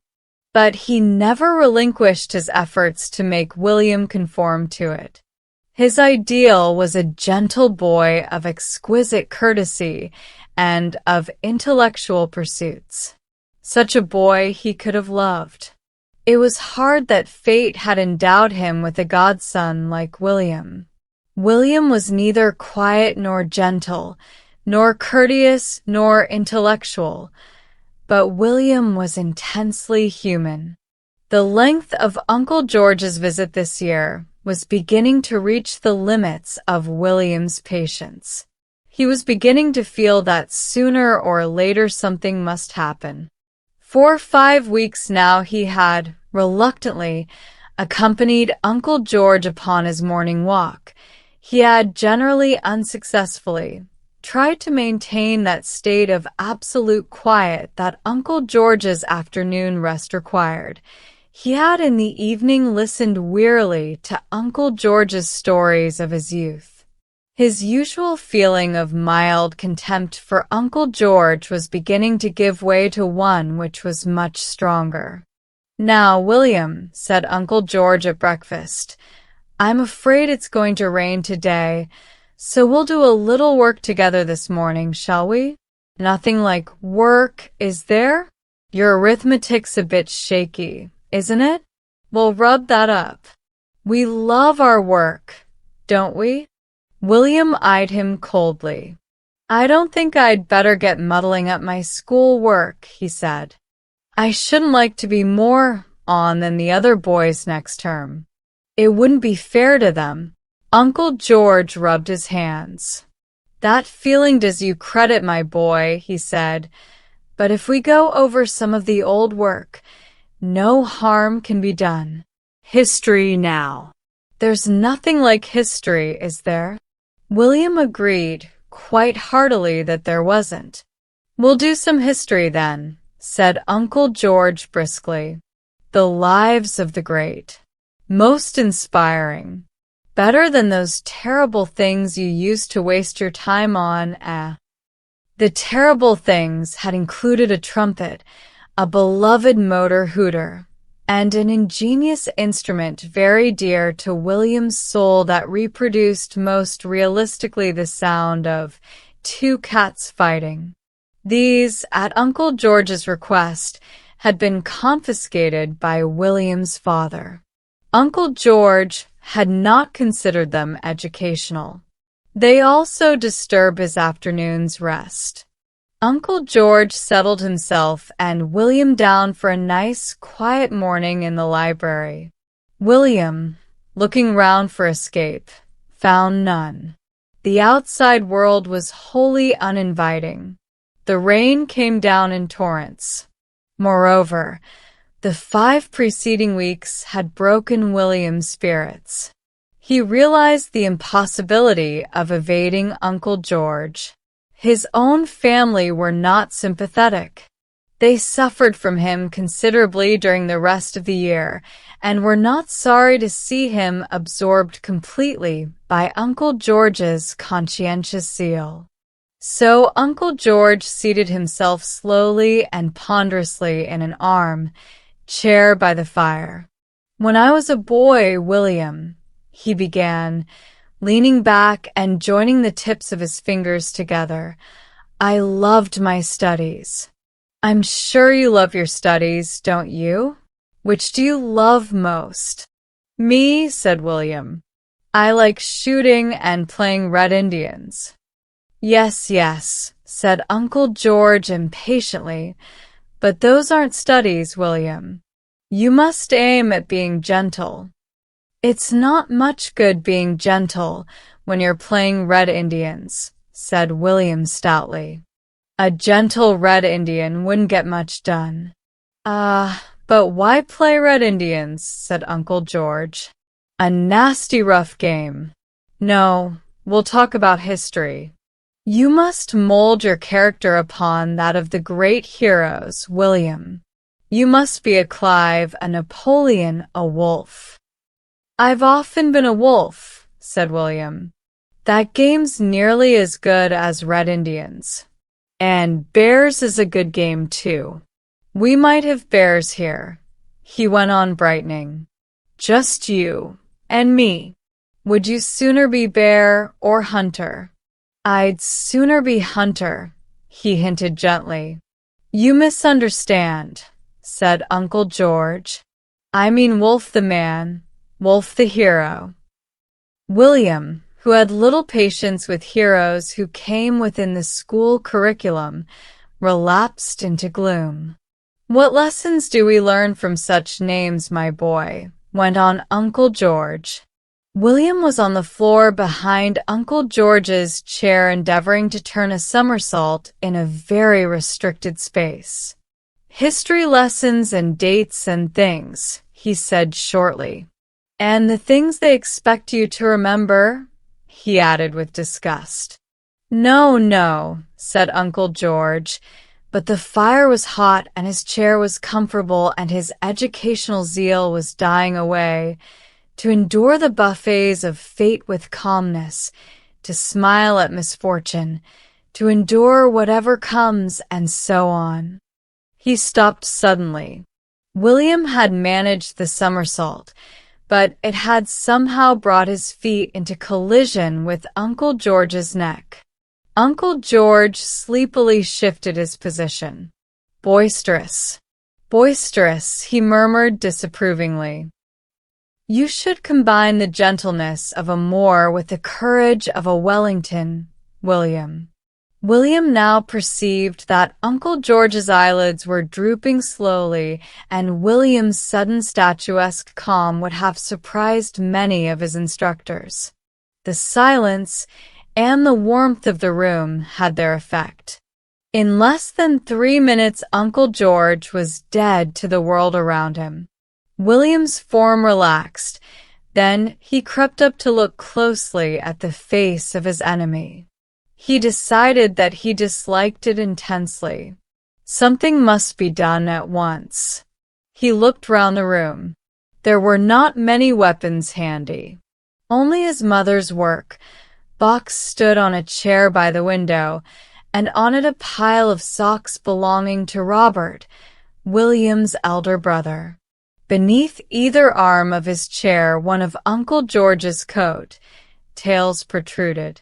But he never relinquished his efforts to make William conform to it. His ideal was a gentle boy of exquisite courtesy and of intellectual pursuits. Such a boy he could have loved. It was hard that fate had endowed him with a godson like William. William was neither quiet nor gentle, nor courteous nor intellectual, but William was intensely human. The length of Uncle George's visit this year was beginning to reach the limits of William's patience. He was beginning to feel that sooner or later something must happen. For 5 weeks now he had, reluctantly, accompanied Uncle George upon his morning walk. He had, generally unsuccessfully, tried to maintain that state of absolute quiet that Uncle George's afternoon rest required. He had in the evening listened wearily to Uncle George's stories of his youth. His usual feeling of mild contempt for Uncle George was beginning to give way to one which was much stronger. "Now, William," said Uncle George at breakfast, "I'm afraid it's going to rain today, so we'll do a little work together this morning, shall we?" "Nothing like work, is there? Your arithmetic's a bit shaky, isn't it? We'll rub that up. We love our work, don't we?" William eyed him coldly. "I don't think I'd better get muddling up my school work," he said. "I shouldn't like to be more on than the other boys next term. It wouldn't be fair to them." Uncle George rubbed his hands. "That feeling does you credit, my boy," he said. "But if we go over some of the old work, no harm can be done. History now. There's nothing like history, is there?" William agreed quite heartily that there wasn't. "We'll do some history then," said Uncle George briskly. "The lives of the great. Most inspiring. Better than those terrible things you used to waste your time on, The terrible things had included a trumpet, a beloved motor hooter, and an ingenious instrument very dear to William's soul that reproduced most realistically the sound of 2 cats fighting. These, at Uncle George's request, had been confiscated by William's father. Uncle George had not considered them educational. They also disturbed his afternoon's rest. Uncle George settled himself and William down for a nice, quiet morning in the library. William, looking round for escape, found none. The outside world was wholly uninviting. The rain came down in torrents. Moreover, the 5 preceding weeks had broken William's spirits. He realized the impossibility of evading Uncle George. His own family were not sympathetic. They suffered from him considerably during the rest of the year, and were not sorry to see him absorbed completely by Uncle George's conscientious zeal. So Uncle George seated himself slowly and ponderously in an arm-chair by the fire. "When I was a boy, William," he began, leaning back and joining the tips of his fingers together, "I loved my studies." "I'm sure you love your studies, don't you? Which do you love most?" "Me," said William. "I like shooting and playing Red Indians." "Yes, yes," said Uncle George impatiently, "but those aren't studies, William. You must aim at being gentle." "It's not much good being gentle when you're playing Red Indians," said William stoutly. "A gentle Red Indian wouldn't get much done." But why play Red Indians?" said Uncle George. "A nasty rough game. No, we'll talk about history. You must mold your character upon that of the great heroes, William. You must be a Clive, a Napoleon, a Wolfe." "I've often been a wolf," said William. "That game's nearly as good as Red Indians. And bears is a good game, too. We might have bears here," he went on brightening. "Just you and me. Would you sooner be bear or hunter?" "I'd sooner be hunter," he hinted gently. "You misunderstand," said Uncle George. "I mean Wolfe the man, Wolfe the hero." William, who had little patience with heroes who came within the school curriculum, relapsed into gloom. "What lessons do we learn from such names, my boy?" went on Uncle George. William was on the floor behind Uncle George's chair, endeavoring to turn a somersault in a very restricted space. "History lessons and dates and things," he said shortly. "And the things they expect you to remember?" he added with disgust. "No, no," said Uncle George, but the fire was hot and his chair was comfortable and his educational zeal was dying away. "To endure the buffets of fate with calmness, to smile at misfortune, to endure whatever comes, and so on." He stopped suddenly. William had managed the somersault, but it had somehow brought his feet into collision with Uncle George's neck. Uncle George sleepily shifted his position. "Boisterous, boisterous," he murmured disapprovingly. "You should combine the gentleness of a Moor with the courage of a Wellington, William." William now perceived that Uncle George's eyelids were drooping slowly, and William's sudden statuesque calm would have surprised many of his instructors. The silence and the warmth of the room had their effect. In less than 3 minutes, Uncle George was dead to the world around him. William's form relaxed. Then he crept up to look closely at the face of his enemy. He decided that he disliked it intensely. Something must be done at once. He looked round the room. There were not many weapons handy. Only his mother's work box stood on a chair by the window, and on it a pile of socks belonging to Robert, William's elder brother. Beneath either arm of his chair, one of Uncle George's coat tails protruded.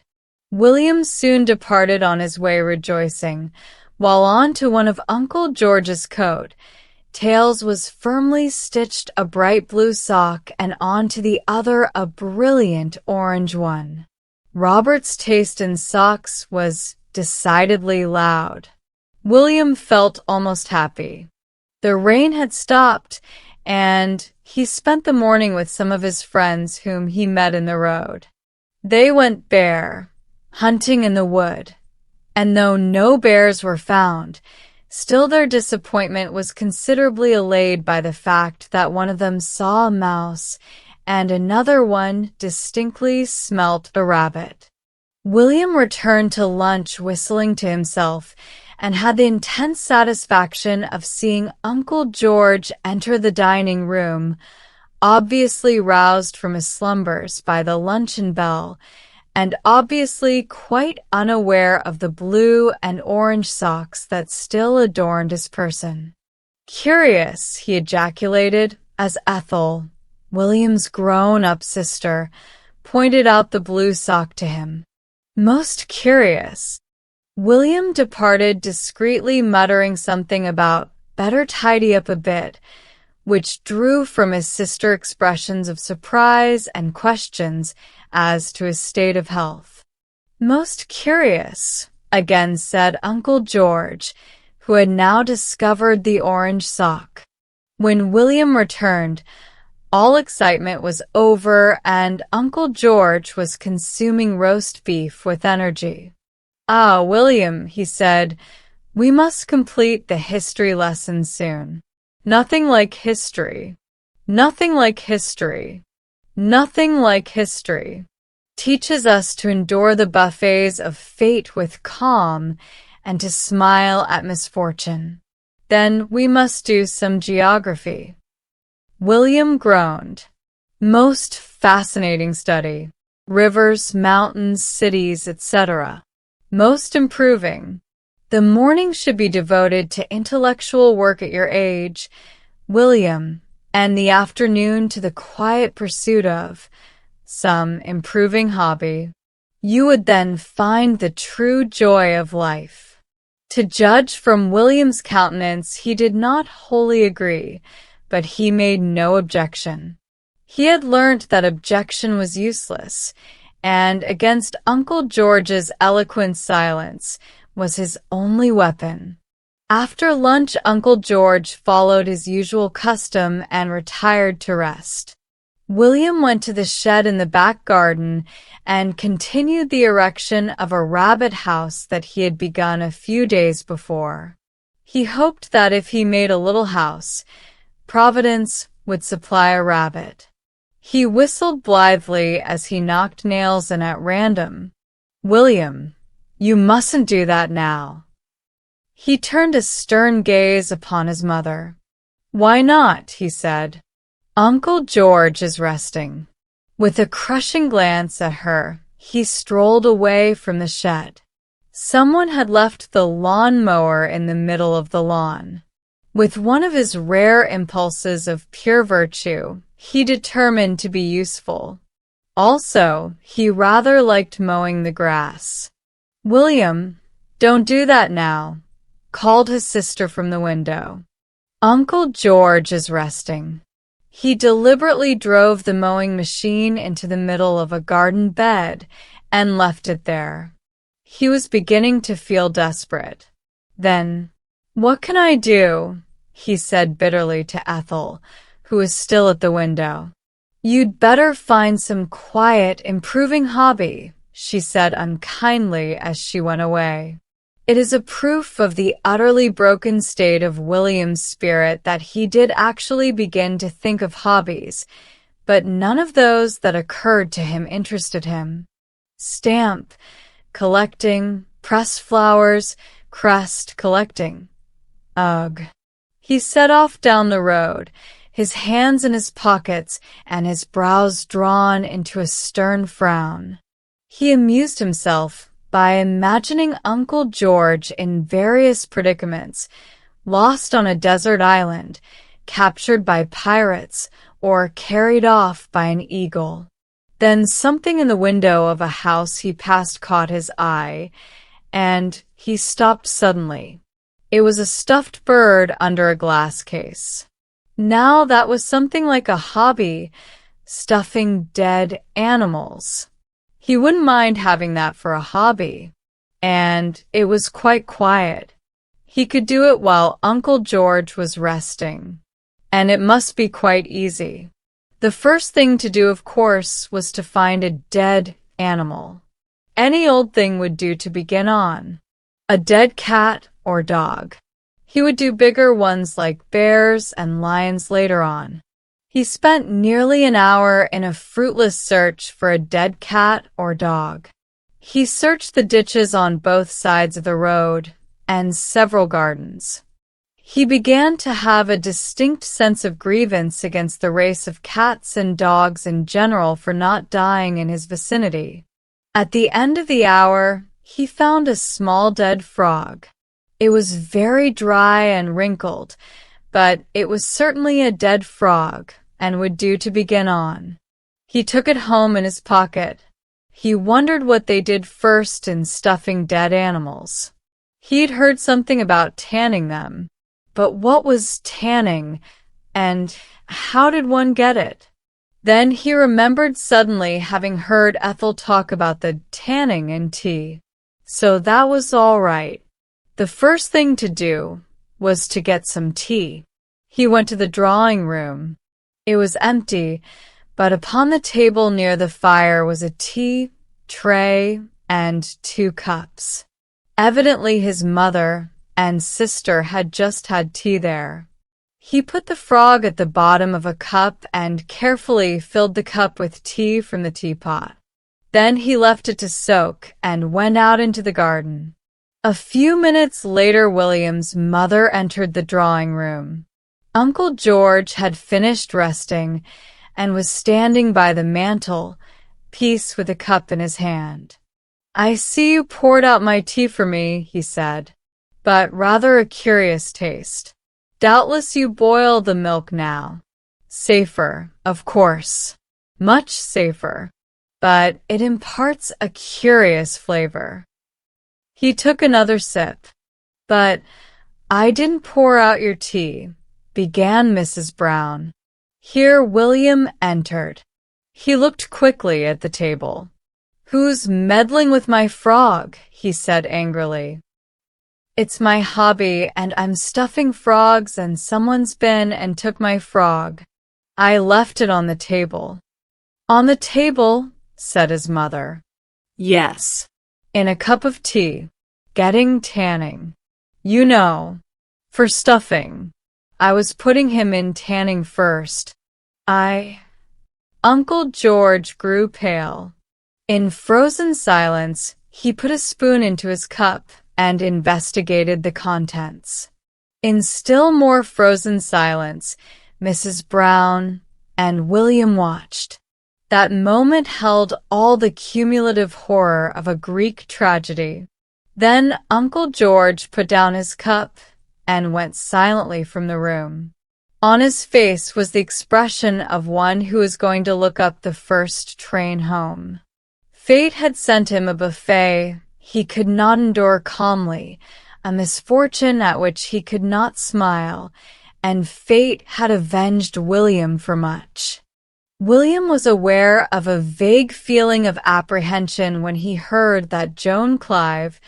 William soon departed on his way rejoicing, while on to one of Uncle George's coat tails was firmly stitched a bright blue sock, and onto the other a brilliant orange one. Robert's taste in socks was decidedly loud. William felt almost happy. The rain had stopped, and he spent the morning with some of his friends whom he met in the road. They went bear hunting in the wood, and though no bears were found, still their disappointment was considerably allayed by the fact that one of them saw a mouse and another one distinctly smelt a rabbit. William returned to lunch whistling to himself and had the intense satisfaction of seeing Uncle George enter the dining room, obviously roused from his slumbers by the luncheon bell, and obviously quite unaware of the blue and orange socks that still adorned his person. "Curious," he ejaculated, as Ethel, William's grown-up sister, pointed out the blue sock to him. "Most curious." William departed discreetly, muttering something about "better tidy up a bit," which drew from his sister expressions of surprise and questions as to his state of health. "Most curious," again said Uncle George, who had now discovered the orange sock. When William returned, all excitement was over, and Uncle George was consuming roast beef with energy. "Ah, William," he said, "we must complete the history lesson soon. Nothing like history. Nothing like history. Nothing like history. Teaches us to endure the buffets of fate with calm and to smile at misfortune. Then we must do some geography." William groaned. "Most fascinating study. Rivers, mountains, cities, etc. Most improving. The morning should be devoted to intellectual work at your age, William, and the afternoon to the quiet pursuit of some improving hobby. You would then find the true joy of life." To judge from William's countenance, he did not wholly agree, but he made no objection. He had learnt that objection was useless, and against Uncle George's eloquent silence was his only weapon. After lunch, Uncle George followed his usual custom and retired to rest. William went to the shed in the back garden and continued the erection of a rabbit house that he had begun a few days before. He hoped that if he made a little house, Providence would supply a rabbit. He whistled blithely as he knocked nails in at random. "William, you mustn't do that now." He turned a stern gaze upon his mother. "Why not?" he said. "Uncle George is resting." With a crushing glance at her, he strolled away from the shed. Someone had left the lawn-mower in the middle of the lawn. With one of his rare impulses of pure virtue, he determined to be useful. Also, he rather liked mowing the grass. "William, don't do that now," called his sister from the window. "Uncle George is resting." He deliberately drove the mowing machine into the middle of a garden bed and left it there. He was beginning to feel desperate. Then, "What can I do?" he said bitterly to Ethel, who was still at the window. "You'd better find some quiet, improving hobby," she said unkindly as she went away. It is a proof of the utterly broken state of William's spirit that he did actually begin to think of hobbies, but none of those that occurred to him interested him. Stamp collecting, pressed flowers, crest collecting. Ugh. He set off down the road, his hands in his pockets and his brows drawn into a stern frown. He amused himself by imagining Uncle George in various predicaments, lost on a desert island, captured by pirates, or carried off by an eagle. Then something in the window of a house he passed caught his eye, and he stopped suddenly. It was a stuffed bird under a glass case. Now that was something like a hobby, stuffing dead animals. He wouldn't mind having that for a hobby. And it was quite quiet. He could do it while Uncle George was resting. And it must be quite easy. The first thing to do, of course, was to find a dead animal. Any old thing would do to begin on. A dead cat or dog. He would do bigger ones like bears and lions later on. He spent nearly an hour in a fruitless search for a dead cat or dog. He searched the ditches on both sides of the road and several gardens. He began to have a distinct sense of grievance against the race of cats and dogs in general for not dying in his vicinity. At the end of the hour, he found a small dead frog. It was very dry and wrinkled, but it was certainly a dead frog and would do to begin on. He took it home in his pocket. He wondered what they did first in stuffing dead animals. He'd heard something about tanning them, but what was tanning, and how did one get it? Then he remembered suddenly having heard Ethel talk about the tanning in tea. So that was all right. The first thing to do was to get some tea. He went to the drawing room. It was empty, but upon the table near the fire was a tea tray and 2 cups. Evidently his mother and sister had just had tea there. He put the frog at the bottom of a cup and carefully filled the cup with tea from the teapot. Then he left it to soak and went out into the garden. A few minutes later, William's mother entered the drawing room. Uncle George had finished resting and was standing by the mantel, piece with a cup in his hand. "I see you poured out my tea for me," he said, "but rather a curious taste. Doubtless you boil the milk now. Safer, of course. Much safer. But it imparts a curious flavor." He took another sip. "But I didn't pour out your tea," began Mrs. Brown. Here William entered. He looked quickly at the table. "Who's meddling with my frog?" he said angrily. "It's my hobby, and I'm stuffing frogs, and someone's been and took my frog. I left it on the table." "On the table?" said his mother. "Yes. In a cup of tea. Getting tanning. You know. For stuffing. I was putting him in tanning first. Uncle George grew pale. In frozen silence, he put a spoon into his cup and investigated the contents. In still more frozen silence, Mrs. Brown and William watched. That moment held all the cumulative horror of a Greek tragedy. Then Uncle George put down his cup and went silently from the room. On his face was the expression of one who is going to look up the first train home. Fate had sent him a buffet he could not endure calmly, a misfortune at which he could not smile, and fate had avenged William for much. William was aware of a vague feeling of apprehension when he heard that Joan Clive,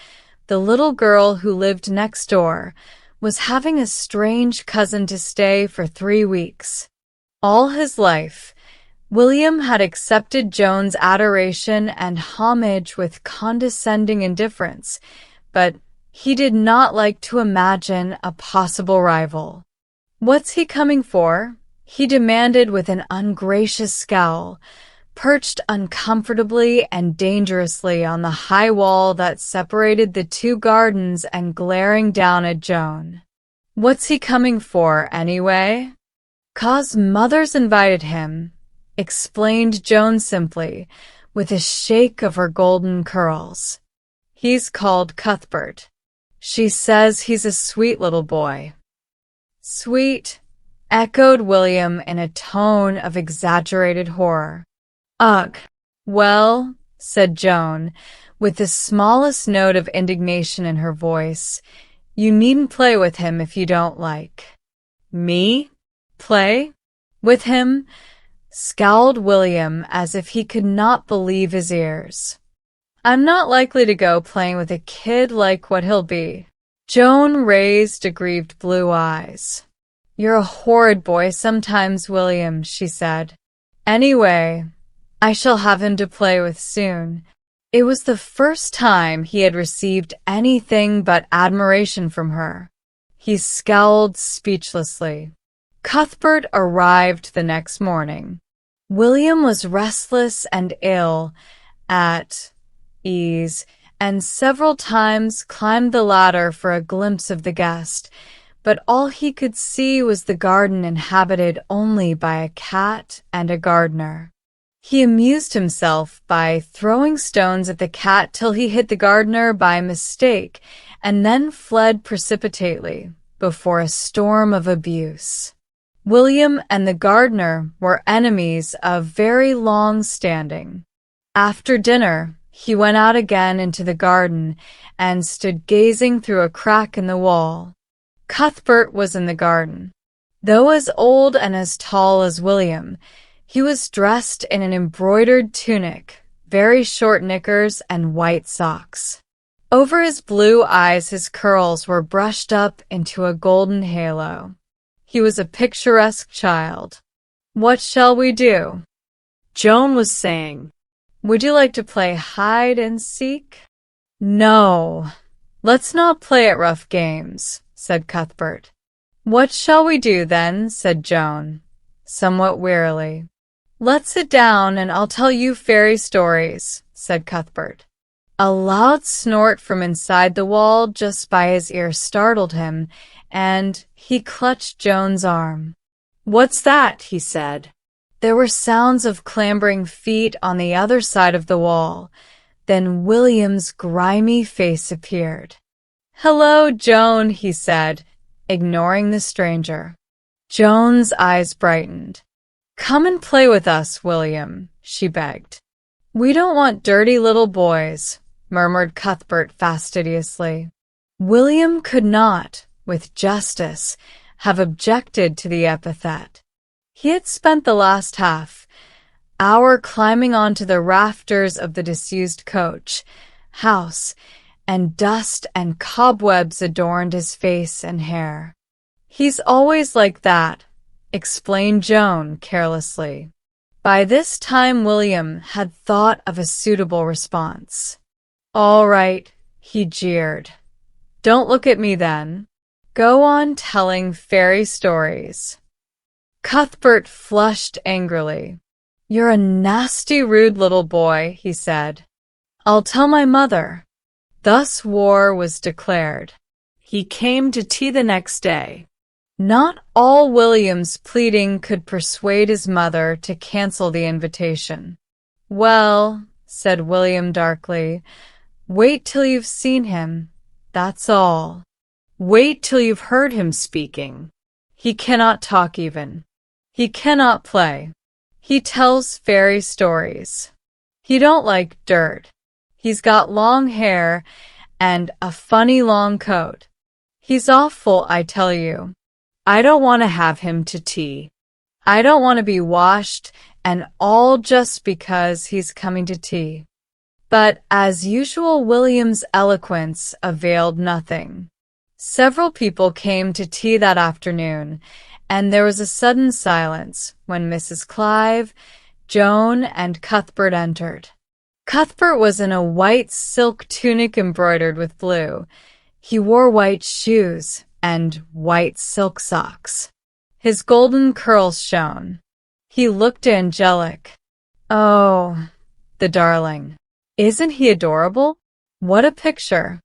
the little girl who lived next door, was having a strange cousin to stay for 3 weeks. All his life, William had accepted Joan's adoration and homage with condescending indifference, but he did not like to imagine a possible rival. "What's he coming for?" he demanded with an ungracious scowl, perched uncomfortably and dangerously on the high wall that separated the two gardens and glaring down at Joan. "What's he coming for, anyway?" "'Cause Mother's invited him," explained Joan simply, with a shake of her golden curls. "He's called Cuthbert. She says he's a sweet little boy." "Sweet?" echoed William in a tone of exaggerated horror. "Ugh! Well," said Joan, with the smallest note of indignation in her voice, "you needn't play with him if you don't like." "Me? Play? With him?" scowled William as if he could not believe his ears. "I'm not likely to go playing with a kid like what he'll be." Joan raised aggrieved blue eyes. "You're a horrid boy sometimes, William," she said. "Anyway, I shall have him to play with soon." It was the first time he had received anything but admiration from her. He scowled speechlessly. Cuthbert arrived the next morning. William was restless and ill, at ease, and several times climbed the ladder for a glimpse of the guest, but all he could see was the garden inhabited only by a cat and a gardener. He amused himself by throwing stones at the cat till he hit the gardener by mistake, and then fled precipitately before a storm of abuse. William and the gardener were enemies of very long standing. After dinner, he went out again into the garden and stood gazing through a crack in the wall. Cuthbert was in the garden. Though as old and as tall as William, he was dressed in an embroidered tunic, very short knickers, and white socks. Over his blue eyes his curls were brushed up into a golden halo. He was a picturesque child. "What shall we do?" Joan was saying. "Would you like to play hide and seek?" "No, let's not play at rough games," said Cuthbert. "What shall we do then?" said Joan, somewhat wearily. "Let's sit down and I'll tell you fairy stories," said Cuthbert. A loud snort from inside the wall just by his ear startled him, and he clutched Joan's arm. "What's that?" he said. There were sounds of clambering feet on the other side of the wall. Then William's grimy face appeared. "Hello, Joan," he said, ignoring the stranger. Joan's eyes brightened. "Come and play with us, William," she begged. "We don't want dirty little boys," murmured Cuthbert fastidiously. William could not, with justice, have objected to the epithet. He had spent the last half hour climbing onto the rafters of the disused coach, house, and dust and cobwebs adorned his face and hair. "He's always like that," explained Joan carelessly. By this time William had thought of a suitable response. "All right," he jeered. "Don't look at me then. Go on telling fairy stories." Cuthbert flushed angrily. "You're a nasty, rude little boy," he said. "I'll tell my mother." Thus war was declared. He came to tea the next day. Not all William's pleading could persuade his mother to cancel the invitation. "Well," said William darkly, "wait till you've seen him, that's all. Wait till you've heard him speaking. He cannot talk even. He cannot play. He tells fairy stories. He don't like dirt. He's got long hair and a funny long coat. He's awful, I tell you. I don't want to have him to tea. I don't want to be washed, and all just because he's coming to tea." But as usual, William's eloquence availed nothing. Several people came to tea that afternoon, and there was a sudden silence when Mrs. Clive, Joan, and Cuthbert entered. Cuthbert was in a white silk tunic embroidered with blue. He wore white shoes and white silk socks. His golden curls shone. He looked angelic. "Oh, the darling. Isn't he adorable? What a picture.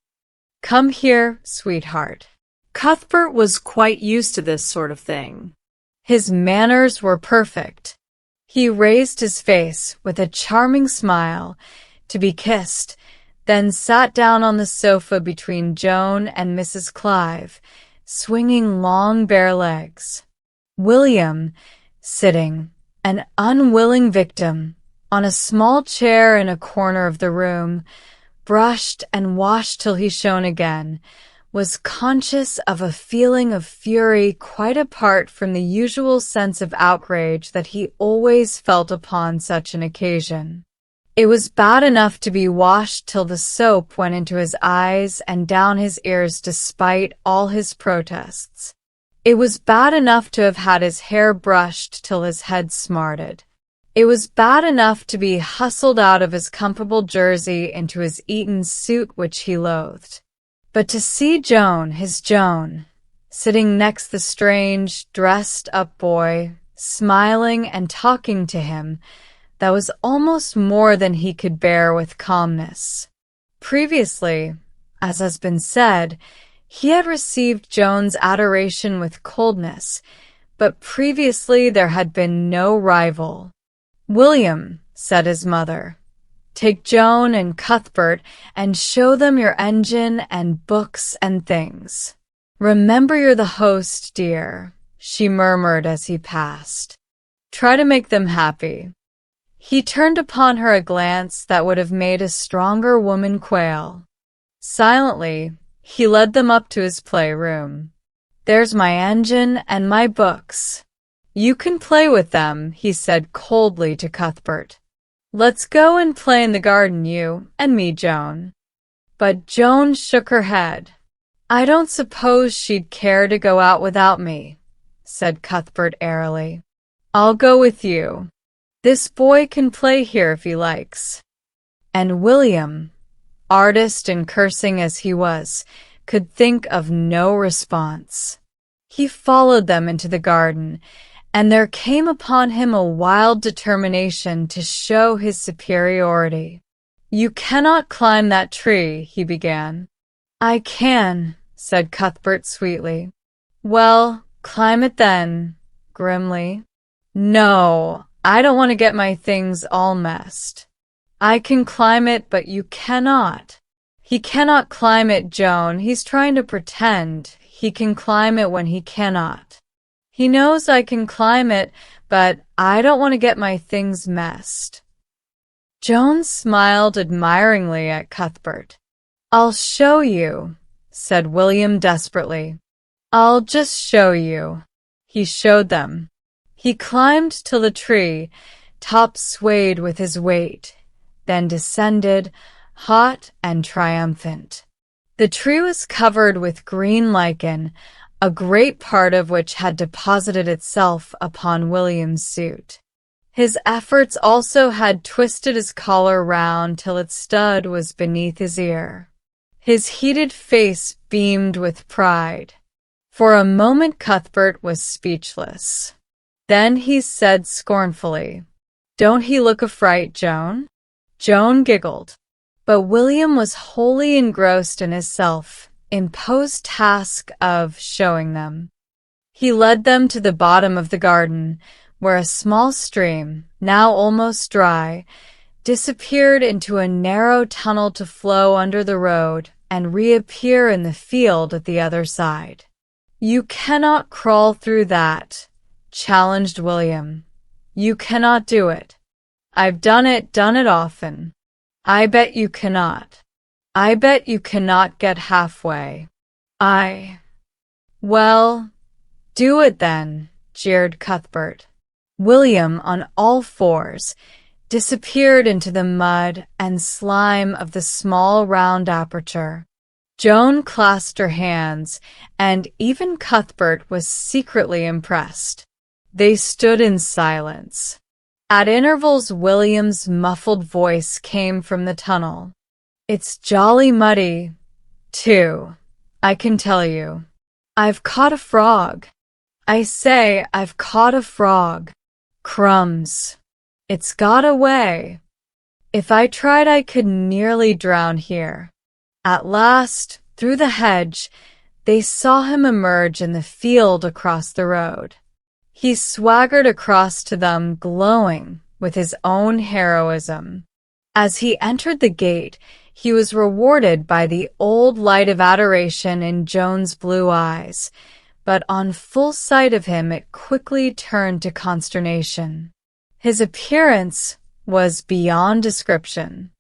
Come here, sweetheart." Cuthbert was quite used to this sort of thing. His manners were perfect. He raised his face with a charming smile to be kissed, then sat down on the sofa between Joan and Mrs. Clive, swinging long bare legs. William, sitting, an unwilling victim, on a small chair in a corner of the room, brushed and washed till he shone again, was conscious of a feeling of fury quite apart from the usual sense of outrage that he always felt upon such an occasion. It was bad enough to be washed till the soap went into his eyes and down his ears despite all his protests. It was bad enough to have had his hair brushed till his head smarted. It was bad enough to be hustled out of his comfortable jersey into his Eton suit which he loathed. But to see Joan, his Joan, sitting next the strange, dressed-up boy, smiling and talking to him, that was almost more than he could bear with calmness. Previously, as has been said, he had received Joan's adoration with coldness, but previously there had been no rival. "William," said his mother, "take Joan and Cuthbert and show them your engine and books and things. Remember you're the host, dear," she murmured as he passed. "Try to make them happy." He turned upon her a glance that would have made a stronger woman quail. Silently, he led them up to his playroom. "There's my engine and my books. You can play with them," he said coldly to Cuthbert. "Let's go and play in the garden, you and me, Joan." But Joan shook her head. "I don't suppose she'd care to go out without me," said Cuthbert airily. "I'll go with you. This boy can play here if he likes." And William, artist in cursing as he was, could think of no response. He followed them into the garden, and there came upon him a wild determination to show his superiority. "You cannot climb that tree," he began. "I can," said Cuthbert sweetly. "Well, climb it then," grimly. "No, I don't want to get my things all messed." "I can climb it, but you cannot." "He cannot climb it, Joan. He's trying to pretend. He can climb it when he cannot." "He knows I can climb it, but I don't want to get my things messed." Joan smiled admiringly at Cuthbert. "I'll show you," said William desperately. "I'll just show you." He showed them. He climbed to the tree, top swayed with his weight, then descended, hot and triumphant. The tree was covered with green lichen, a great part of which had deposited itself upon William's suit. His efforts also had twisted his collar round till its stud was beneath his ear. His heated face beamed with pride. For a moment Cuthbert was speechless. Then he said scornfully, "Don't he look a fright, Joan?" Joan giggled. But William was wholly engrossed in his self-imposed task of showing them. He led them to the bottom of the garden, where a small stream, now almost dry, disappeared into a narrow tunnel to flow under the road and reappear in the field at the other side. "You cannot crawl through that," challenged William. "You cannot do it. I've done it often. I bet you cannot. I bet you cannot get halfway." "Well, do it then," jeered Cuthbert. William, on all fours, disappeared into the mud and slime of the small round aperture. Joan clasped her hands, and even Cuthbert was secretly impressed. They stood in silence. At intervals, William's muffled voice came from the tunnel. "It's jolly muddy, too, I can tell you. I've caught a frog. I say, I've caught a frog. Crumbs. It's got away. If I tried, I could nearly drown here." At last, through the hedge, they saw him emerge in the field across the road. He swaggered across to them, glowing with his own heroism. As he entered the gate, he was rewarded by the old light of adoration in Joan's blue eyes, but on full sight of him it quickly turned to consternation. His appearance was beyond description.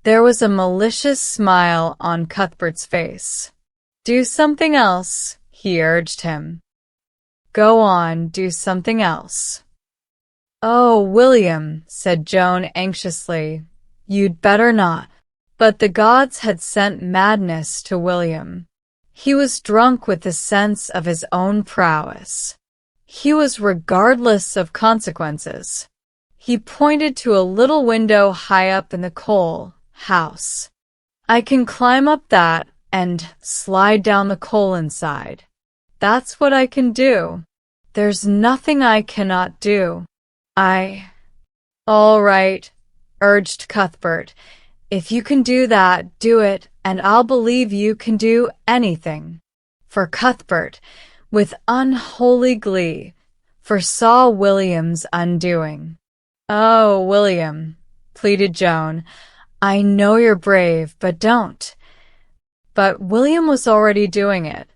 There was a malicious smile on Cuthbert's face. "Do something else," he urged him. "Go on, do something else." "Oh, William," said Joan anxiously, "you'd better not." But the gods had sent madness to William. He was drunk with the sense of his own prowess. He was regardless of consequences. He pointed to a little window high up in the coal house. "I can climb up that and slide down the coal inside. That's what I can do. There's nothing I cannot do. "All right," urged Cuthbert. "If you can do that, do it, and I'll believe you can do anything." For Cuthbert, with unholy glee, foresaw William's undoing. "Oh, William," pleaded Joan, "I know you're brave, but don't." But William was already doing it.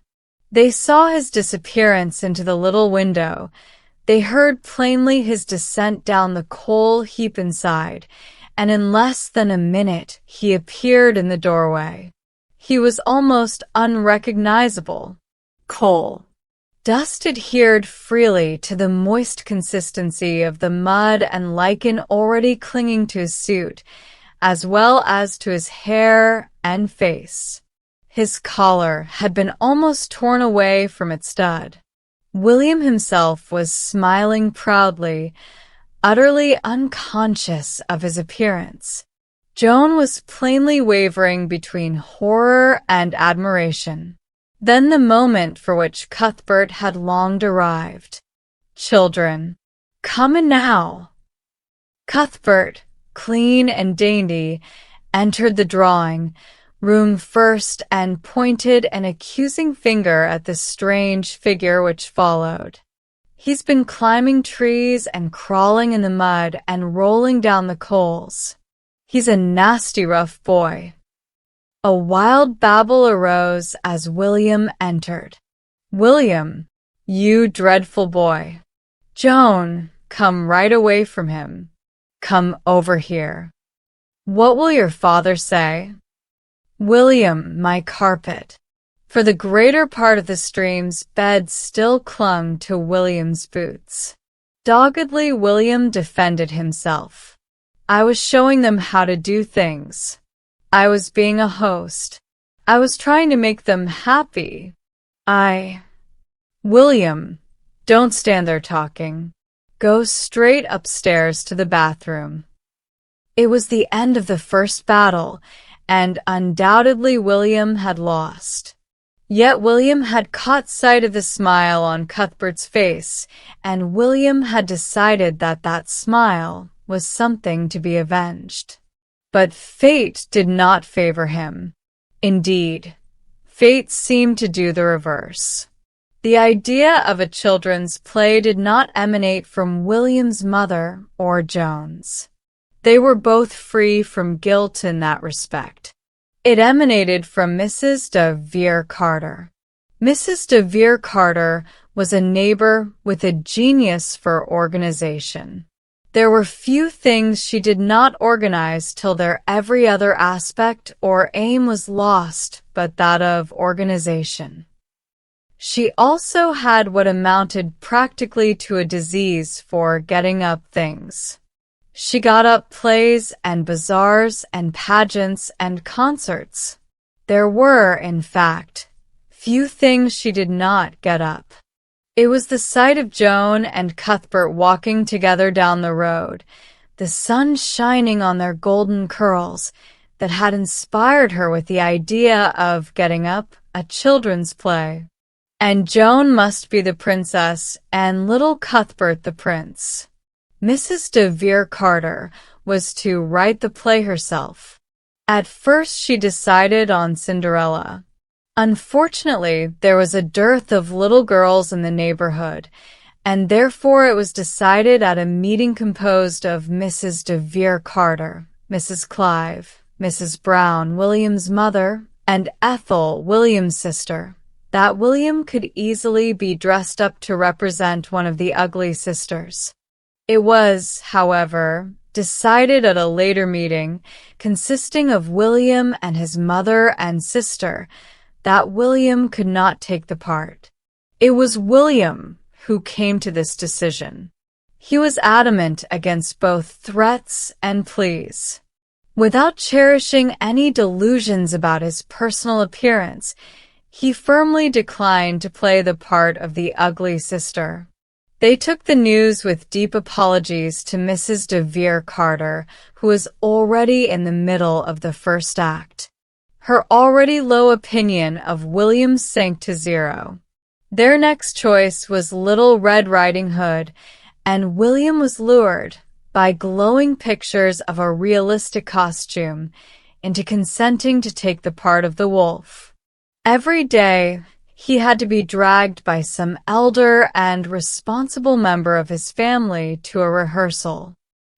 They saw his disappearance into the little window. They heard plainly his descent down the coal heap inside, and in less than a minute he appeared in the doorway. He was almost unrecognizable. Coal. Dust adhered freely to the moist consistency of the mud and lichen already clinging to his suit, as well as to his hair and face. His collar had been almost torn away from its stud. William himself was smiling proudly, utterly unconscious of his appearance. Joan was plainly wavering between horror and admiration. Then the moment for which Cuthbert had longed arrived. "Children, come in now." Cuthbert, clean and dainty, entered the drawing room first and pointed an accusing finger at the strange figure which followed. "He's been climbing trees and crawling in the mud and rolling down the coals. He's a nasty rough boy." A wild babble arose as William entered. "William, you dreadful boy. Joan, come right away from him. Come over here. What will your father say? William, my carpet." For the greater part of the stream's bed still clung to William's boots. Doggedly, William defended himself. I was showing them how to do things. I was being a host. I was trying to make them happy. William, don't stand there talking. Go straight upstairs to the bathroom. It was the end of the first battle, and undoubtedly William had lost. Yet William had caught sight of the smile on Cuthbert's face, and William had decided that that smile was something to be avenged. But fate did not favor him. Indeed, fate seemed to do the reverse. The idea of a children's play did not emanate from William's mother or Joan's. They were both free from guilt in that respect. It emanated from Mrs. de Vere Carter. Mrs. de Vere Carter was a neighbor with a genius for organization. There were few things she did not organize till their every other aspect or aim was lost but that of organization. She also had what amounted practically to a disease for getting up things. She got up plays and bazaars and pageants and concerts. There were, in fact, few things she did not get up. It was the sight of Joan and Cuthbert walking together down the road, the sun shining on their golden curls, that had inspired her with the idea of getting up a children's play. And Joan must be the princess and little Cuthbert the prince. Mrs. de Vere Carter was to write the play herself. At first she decided on Cinderella. Unfortunately, there was a dearth of little girls in the neighborhood, and therefore it was decided at a meeting composed of Mrs. de Vere Carter, Mrs. Clive, Mrs. Brown, William's mother, and Ethel, William's sister, that William could easily be dressed up to represent one of the ugly sisters. It was, however, decided at a later meeting, consisting of William and his mother and sister, that William could not take the part. It was William who came to this decision. He was adamant against both threats and pleas. Without cherishing any delusions about his personal appearance, he firmly declined to play the part of the ugly sister. They took the news with deep apologies to Mrs. de Vere Carter, who was already in the middle of the first act. Her already low opinion of William sank to zero. Their next choice was Little Red Riding Hood, and William was lured, by glowing pictures of a realistic costume, into consenting to take the part of the wolf. Every day, he had to be dragged by some elder and responsible member of his family to a rehearsal.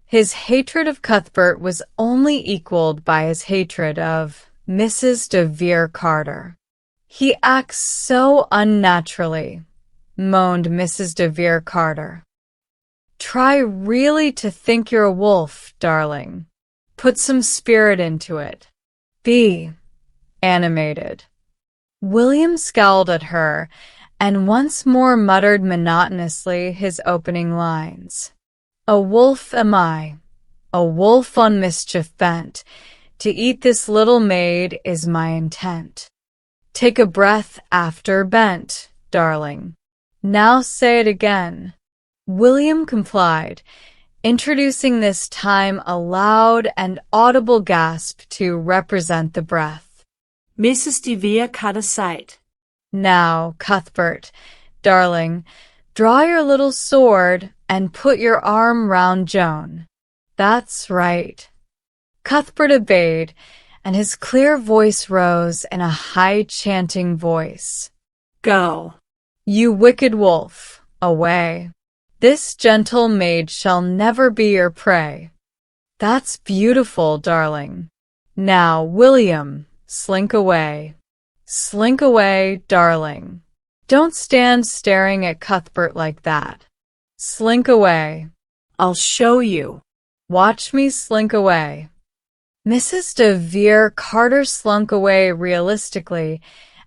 His hatred of Cuthbert was only equaled by his hatred of Mrs. de Vere Carter. "He acts so unnaturally," moaned Mrs. de Vere Carter. "Try really to think you're a wolf, darling. Put some spirit into it. Be animated." William scowled at her, and once more muttered monotonously his opening lines. "A wolf am I, a wolf on mischief bent. To eat this little maid is my intent. Take a breath after bent, darling. Now say it again." William complied, introducing this time a loud and audible gasp to represent the breath. Mrs. de Vere cut aside. "Now, Cuthbert, darling, draw your little sword and put your arm round Joan. That's right." Cuthbert obeyed, and his clear voice rose in a high chanting voice. "Go. You wicked wolf, away. This gentle maid shall never be your prey." "That's beautiful, darling. Now, William, slink away. Slink away, darling. Don't stand staring at Cuthbert like that. Slink away." "I'll show you." "Watch me slink away." Mrs. de Vere Carter slunk away realistically,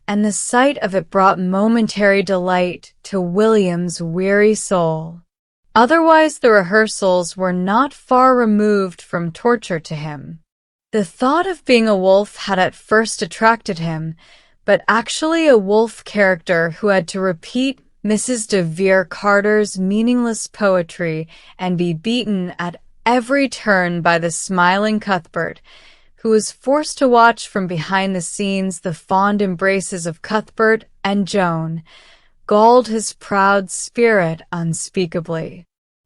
and the sight of it brought momentary delight to William's weary soul. Otherwise, the rehearsals were not far removed from torture to him. The thought of being a wolf had at first attracted him, but actually a wolf character who had to repeat Mrs. de Vere Carter's meaningless poetry and be beaten at every turn by the smiling Cuthbert, who was forced to watch from behind the scenes the fond embraces of Cuthbert and Joan, galled his proud spirit unspeakably.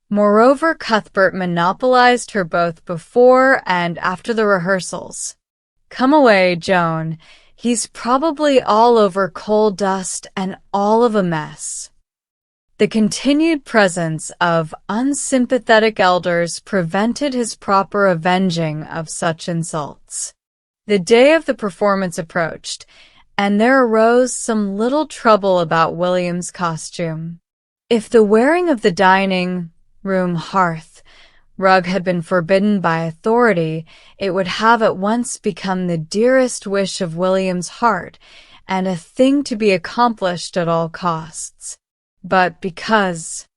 Moreover, Cuthbert monopolized her both before and after the rehearsals. "Come away, Joan. He's probably all over coal dust and all of a mess." The continued presence of unsympathetic elders prevented his proper avenging of such insults. The day of the performance approached, and there arose some little trouble about William's costume. If the wearing of the dining room hearth rug had been forbidden by authority, it would have at once become the dearest wish of William's heart, and a thing to be accomplished at all costs. But because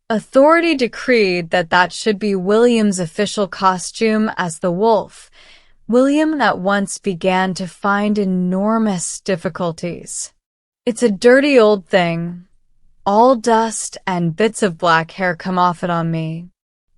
authority decreed that that should be William's official costume as the wolf, William at once began to find enormous difficulties. "It's a dirty old thing. All dust and bits of black hair come off it on me.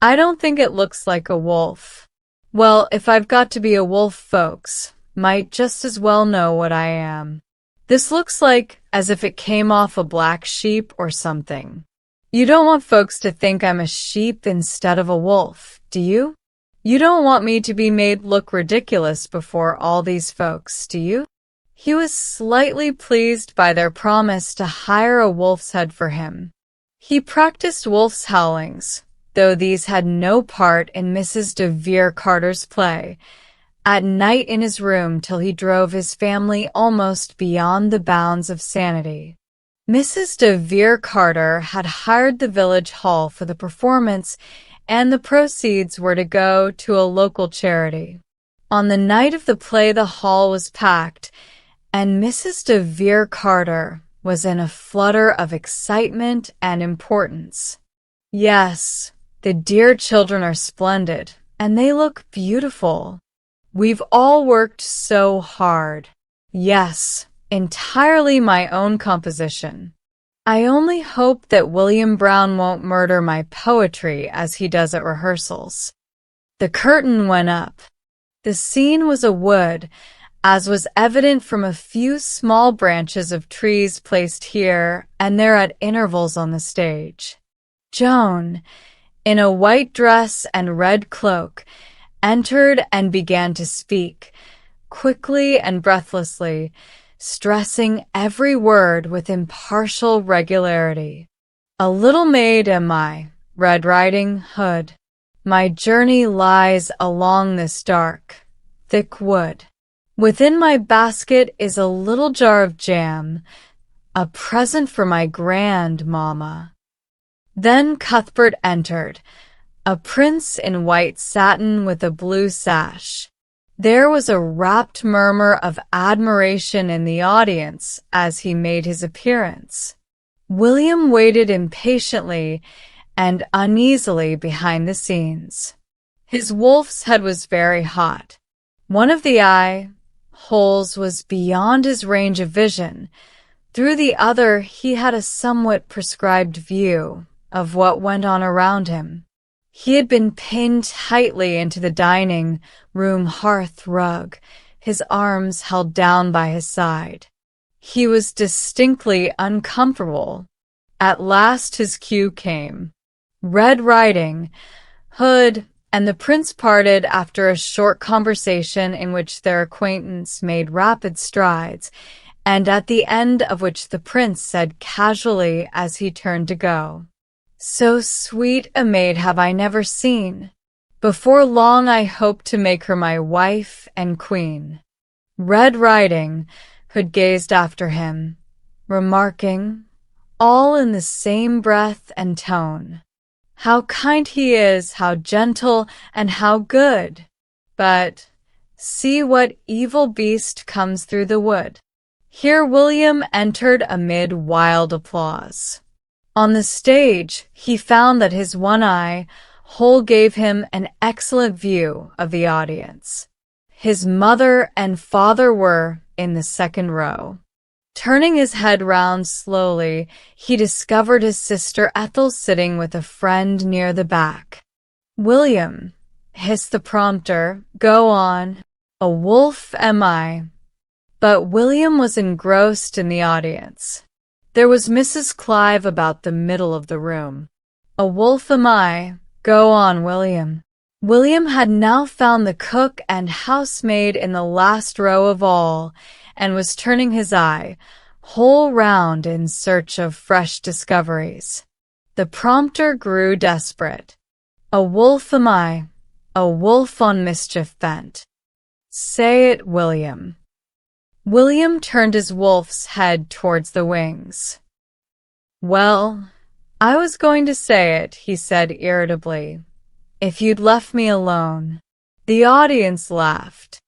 I don't think it looks like a wolf. Well, if I've got to be a wolf, folks might just as well know what I am. This looks like as if it came off a black sheep or something. You don't want folks to think I'm a sheep instead of a wolf, do you? You don't want me to be made look ridiculous before all these folks, do you?" He was slightly pleased by their promise to hire a wolf's head for him. He practiced wolf's howlings, though these had no part in Mrs. de Vere Carter's play, at night in his room till he drove his family almost beyond the bounds of sanity. Mrs. de Vere Carter had hired the village hall for the performance, and the proceeds were to go to a local charity. On the night of the play, the hall was packed, and Mrs. de Vere Carter was in a flutter of excitement and importance. "Yes, the dear children are splendid, and they look beautiful. We've all worked so hard. Yes, entirely my own composition. I only hope that William Brown won't murder my poetry as he does at rehearsals." The curtain went up. The scene was a wood, as was evident from a few small branches of trees placed here and there at intervals on the stage. Joan, in a white dress and red cloak, entered and began to speak, quickly and breathlessly, stressing every word with impartial regularity. "A little maid am I, Red Riding Hood. My journey lies along this dark, thick wood. Within my basket is a little jar of jam, a present for my grandmamma." Then Cuthbert entered, a prince in white satin with a blue sash. There was a rapt murmur of admiration in the audience as he made his appearance. William waited impatiently and uneasily behind the scenes. His wolf's head was very hot. One of the eye holes was beyond his range of vision. Through the other he had a somewhat prescribed view of what went on around him. He had been pinned tightly into the dining room hearth rug, his arms held down by his side. He was distinctly uncomfortable. At last his cue came. Red Riding Hood and the prince parted after a short conversation in which their acquaintance made rapid strides, and at the end of which the prince said casually as he turned to go, "So sweet a maid have I never seen. Before long I hope to make her my wife and queen." Red Riding Hood gazed after him, remarking, all in the same breath and tone, "How kind he is, how gentle, and how good! But see what evil beast comes through the wood." Here William entered amid wild applause. On the stage, he found that his one eye hole gave him an excellent view of the audience. His mother and father were in the second row. Turning his head round slowly, he discovered his sister Ethel sitting with a friend near the back. "William," hissed the prompter, "go on. A wolf am I." But William was engrossed in the audience. There was Mrs. Clive about the middle of the room. "A wolf am I. Go on, William." William had now found the cook and housemaid in the last row of all, and was turning his eye whole round in search of fresh discoveries. The prompter grew desperate. "A wolf am I, a wolf on mischief bent. Say it, William." William turned his wolf's head towards the wings. "Well, I was going to say it," he said irritably, "if you'd left me alone." The audience laughed.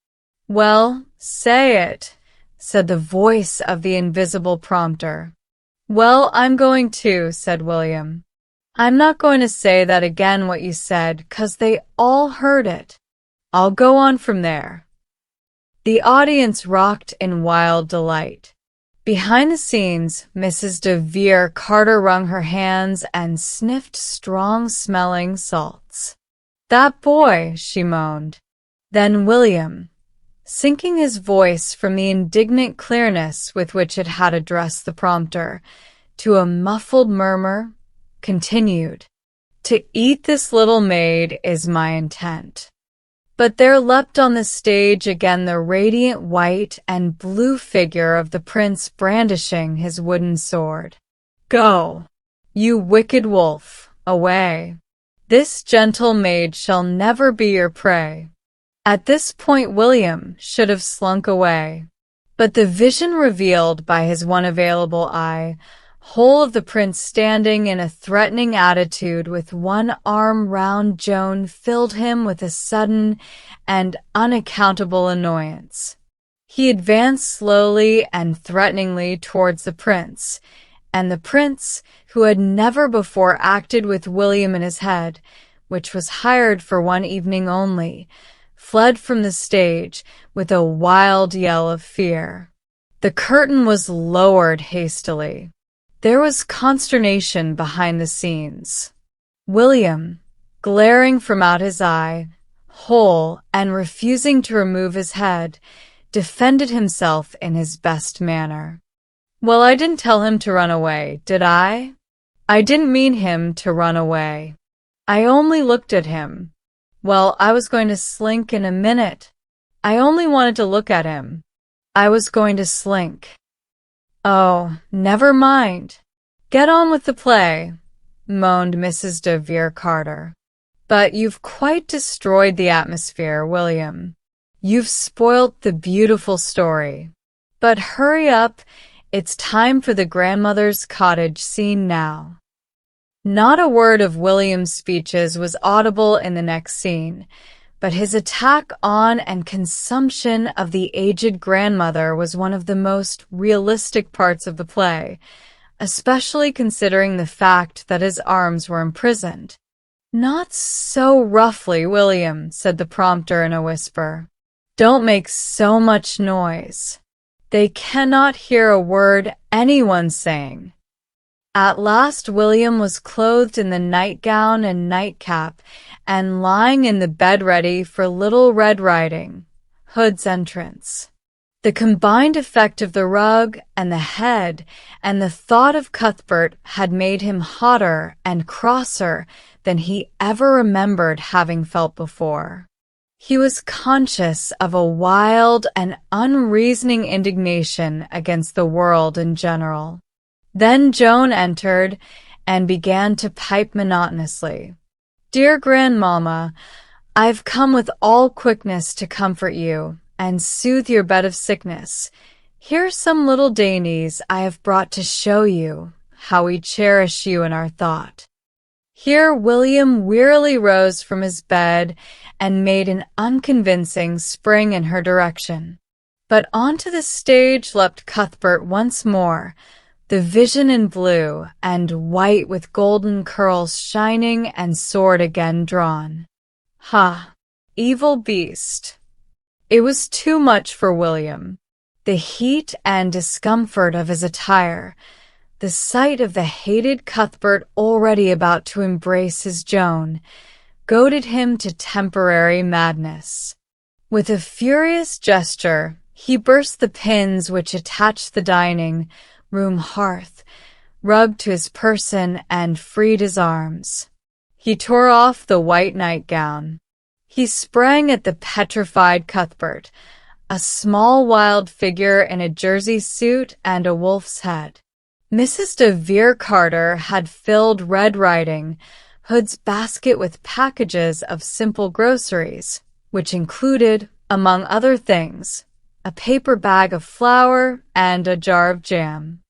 "Well, say it," said the voice of the invisible prompter. "Well, I'm going to," said William. "I'm not going to say that again what you said, 'cause they all heard it. I'll go on from there." The audience rocked in wild delight. Behind the scenes, Mrs. de Vere Carter wrung her hands and sniffed strong-smelling salts. "That boy," she moaned. Then William, sinking his voice from the indignant clearness with which it had addressed the prompter to a muffled murmur, continued, "To eat this little maid is my intent." But there leapt on the stage again the radiant white and blue figure of the prince brandishing his wooden sword. "Go, you wicked wolf, away. This gentle maid shall never be your prey." At this point William should have slunk away. But the vision revealed by his one available eye, whole of the prince standing in a threatening attitude with one arm round Joan, filled him with a sudden and unaccountable annoyance. He advanced slowly and threateningly towards the prince, and the prince, who had never before acted with William in his head, which was hired for one evening only, fled from the stage with a wild yell of fear. The curtain was lowered hastily. There was consternation behind the scenes. William, glaring from out his eye, whole and refusing to remove his head, defended himself in his best manner. "Well, I didn't tell him to run away, did I? I didn't mean him to run away. I only looked at him. Well, I was going to slink in a minute. I only wanted to look at him. I was going to slink." "Oh, never mind. Get on with the play," moaned Mrs. de Vere Carter. "But you've quite destroyed the atmosphere, William. You've spoilt the beautiful story. But hurry up, it's time for the grandmother's cottage scene now." Not a word of William's speeches was audible in the next scene, but his attack on and consumption of the aged grandmother was one of the most realistic parts of the play, especially considering the fact that his arms were imprisoned. "Not so roughly, William," said the prompter in a whisper. "Don't make so much noise. They cannot hear a word anyone's saying." At last William was clothed in the nightgown and nightcap and lying in the bed ready for Little Red Riding Hood's entrance. The combined effect of the rug and the head and the thought of Cuthbert had made him hotter and crosser than he ever remembered having felt before. He was conscious of a wild and unreasoning indignation against the world in general. Then Joan entered and began to pipe monotonously. "Dear Grandmamma, I've come with all quickness to comfort you and soothe your bed of sickness. Here's some little dainties I have brought to show you how we cherish you in our thought." Here William wearily rose from his bed and made an unconvincing spring in her direction. But onto the stage leapt Cuthbert once more, the vision in blue and white with golden curls shining and sword again drawn. Ha! Evil beast! It was too much for William. The heat and discomfort of his attire, the sight of the hated Cuthbert already about to embrace his Joan, goaded him to temporary madness. With a furious gesture, he burst the pins which attached the dining room hearth, rubbed to his person, and freed his arms. He tore off the white nightgown. He sprang at the petrified Cuthbert, a small wild figure in a jersey suit and a wolf's head. Mrs. de Vere Carter had filled Red Riding Hood's basket with packages of simple groceries, which included, among other things, a paper bag of flour and a jar of jam.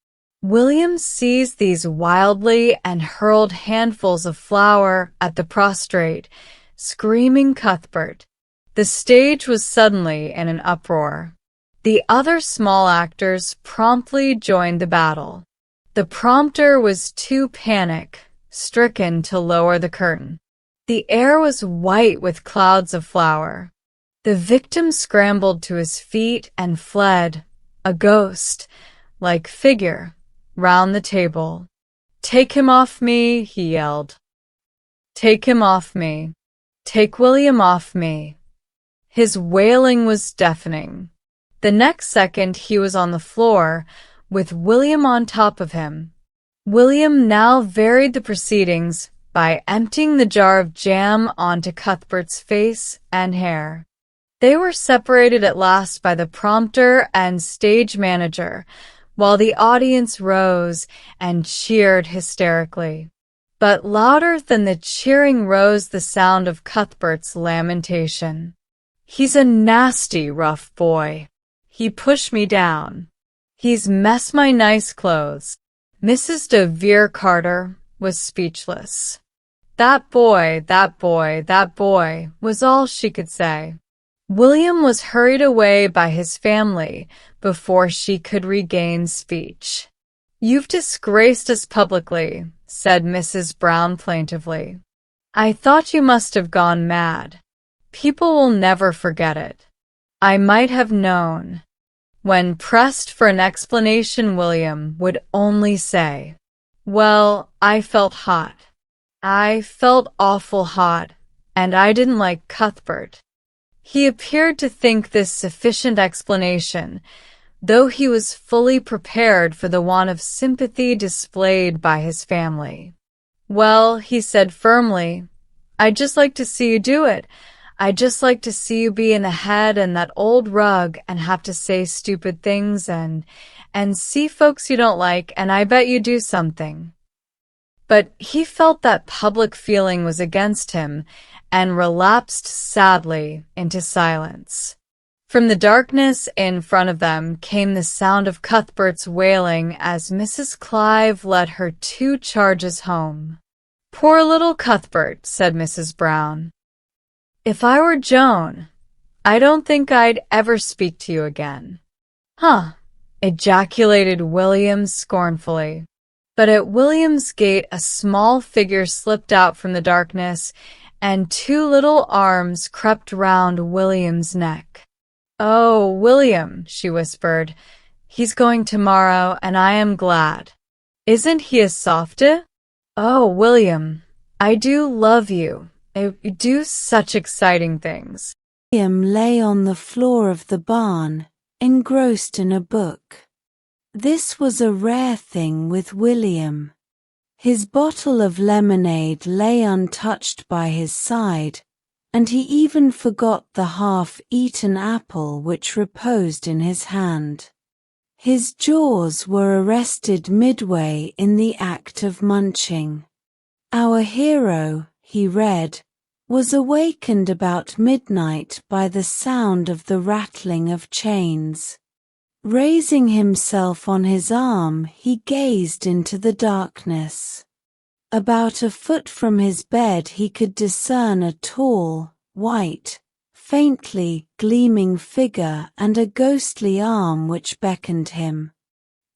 William seized these wildly and hurled handfuls of flour at the prostrate, screaming Cuthbert. The stage was suddenly in an uproar. The other small actors promptly joined the battle. The prompter was too panic-stricken to lower the curtain. The air was white with clouds of flour. The victim scrambled to his feet and fled, a ghost-like figure, round the table. "Take him off me," he yelled. "Take him off me. Take William off me." His wailing was deafening. The next second he was on the floor, with William on top of him. William now varied the proceedings by emptying the jar of jam onto Cuthbert's face and hair. They were separated at last by the prompter and stage manager, while the audience rose and cheered hysterically. But louder than the cheering rose the sound of Cuthbert's lamentation. "He's a nasty, rough boy. He pushed me down. He's messed my nice clothes." Mrs. de Vere Carter was speechless. "That boy, that boy, that boy," was all she could say. William was hurried away by his family before she could regain speech. "You've disgraced us publicly," said Mrs. Brown plaintively. "I thought you must have gone mad. People will never forget it. I might have known." When pressed for an explanation, William would only say, "Well, I felt hot. I felt awful hot, and I didn't like Cuthbert." He appeared to think this sufficient explanation, though he was fully prepared for the want of sympathy displayed by his family. "Well," he said firmly, "I'd just like to see you do it. I'd just like to see you be in the head and that old rug and have to say stupid things and see folks you don't like, and I bet you do something." But he felt that public feeling was against him and relapsed sadly into silence. From the darkness in front of them came the sound of Cuthbert's wailing as Mrs. Clive led her 2 charges home. "Poor little Cuthbert," said Mrs. Brown. "If I were Joan, I don't think I'd ever speak to you again." "Huh," ejaculated William scornfully. But at William's gate a small figure slipped out from the darkness, and 2 little arms crept round William's neck. "Oh, William," she whispered, "he's going tomorrow, and I am glad. Isn't he a softy? Oh, William, I do love you. You do such exciting things." William lay on the floor of the barn, engrossed in a book. This was a rare thing with William. His bottle of lemonade lay untouched by his side, and he even forgot the half-eaten apple which reposed in his hand. His jaws were arrested midway in the act of munching. "Our hero," he read, "was awakened about midnight by the sound of the rattling of chains. Raising himself on his arm, he gazed into the darkness. About a foot from his bed he could discern a tall, white, faintly gleaming figure and a ghostly arm which beckoned him.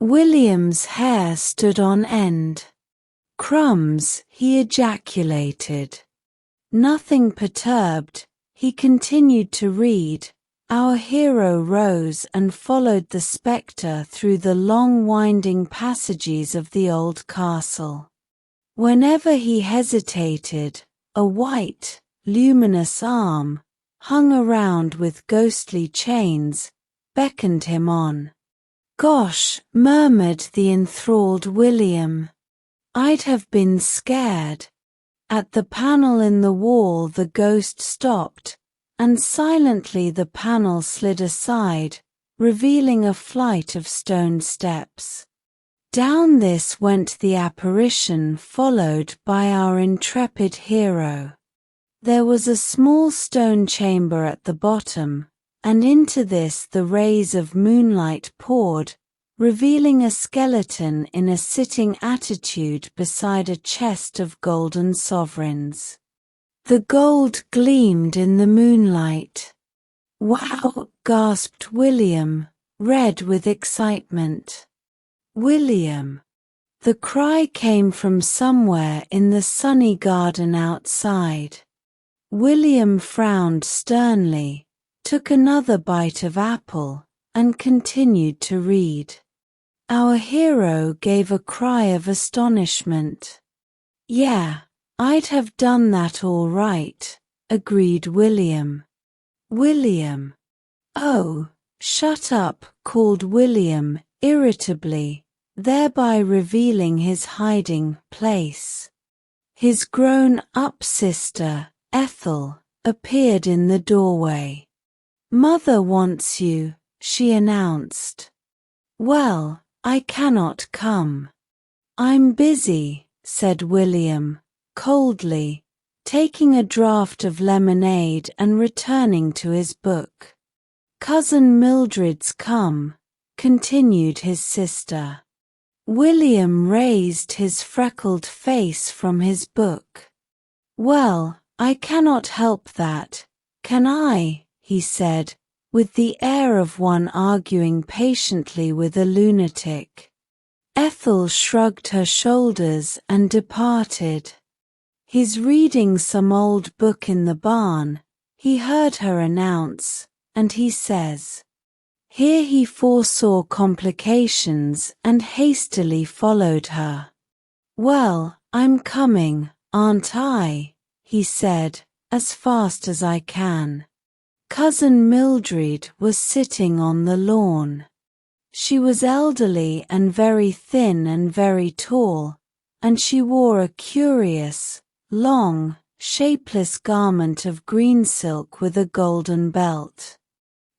William's hair stood on end. Crumbs, he ejaculated. Nothing perturbed, he continued to read. Our hero rose and followed the spectre through the long winding passages of the old castle. Whenever he hesitated, a white, luminous arm, hung around with ghostly chains, beckoned him on. "Gosh," murmured the enthralled William. "I'd have been scared." At the panel in the wall the ghost stopped, and silently the panel slid aside, revealing a flight of stone steps. Down this went the apparition, followed by our intrepid hero. There was a small stone chamber at the bottom, and into this the rays of moonlight poured, revealing a skeleton in a sitting attitude beside a chest of golden sovereigns. The gold gleamed in the moonlight. "Wow!" gasped William, red with excitement. "William!" The cry came from somewhere in the sunny garden outside. William frowned sternly, took another bite of apple, and continued to read. Our hero gave a cry of astonishment. "Yeah, I'd have done that all right," agreed William. "William." "Oh, shut up," called William irritably, thereby revealing his hiding place. His grown-up sister, Ethel, appeared in the doorway. "Mother wants you," she announced. "Well, I cannot come." "I'm busy," said William, coldly, taking a draught of lemonade and returning to his book. "Cousin Mildred's come," continued his sister. William raised his freckled face from his book. "Well, I cannot help that, can I?" he said, with the air of one arguing patiently with a lunatic. Ethel shrugged her shoulders and departed. "He's reading some old book in the barn," he heard her announce, and he says. Here he foresaw complications and hastily followed her. "Well, I'm coming, aren't I?" he said, "as fast as I can." Cousin Mildred was sitting on the lawn. She was elderly and very thin and very tall, and she wore a curious, long, shapeless garment of green silk with a golden belt.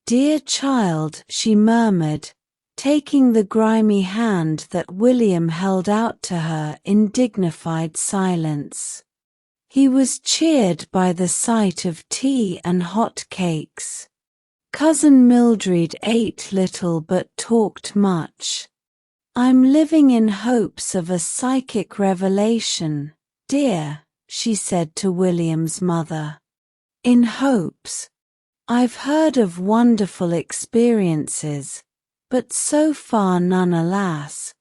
"Dear child," she murmured, taking the grimy hand that William held out to her in dignified silence. He was cheered by the sight of tea and hot cakes. Cousin Mildred ate little but talked much. "I'm living in hopes of a psychic revelation, dear," she said to William's mother. "In hopes? I've heard of wonderful experiences, but so far none, alas,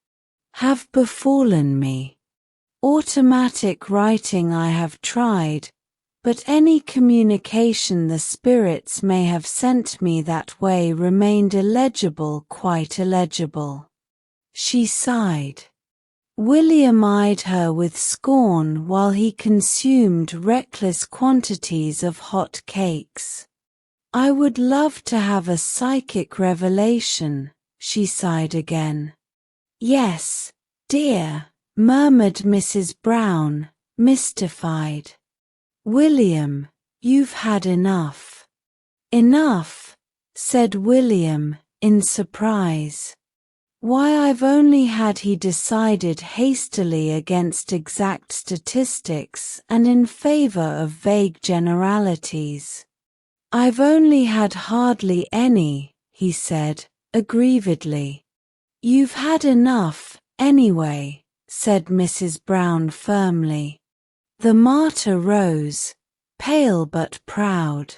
have befallen me. Automatic writing I have tried, but any communication the spirits may have sent me that way remained illegible, quite illegible." She sighed. William eyed her with scorn while he consumed reckless quantities of hot cakes. "I would love to have a psychic revelation," she sighed again. "Yes, dear," murmured Mrs. Brown, mystified. "William, you've had enough." "Enough?" said William, in surprise. "Why, I've only had," he decided hastily against exact statistics and in favor of vague generalities. "I've only had hardly any," he said, aggrievedly. "You've had enough, anyway," said Mrs. Brown firmly. The martyr rose, pale but proud.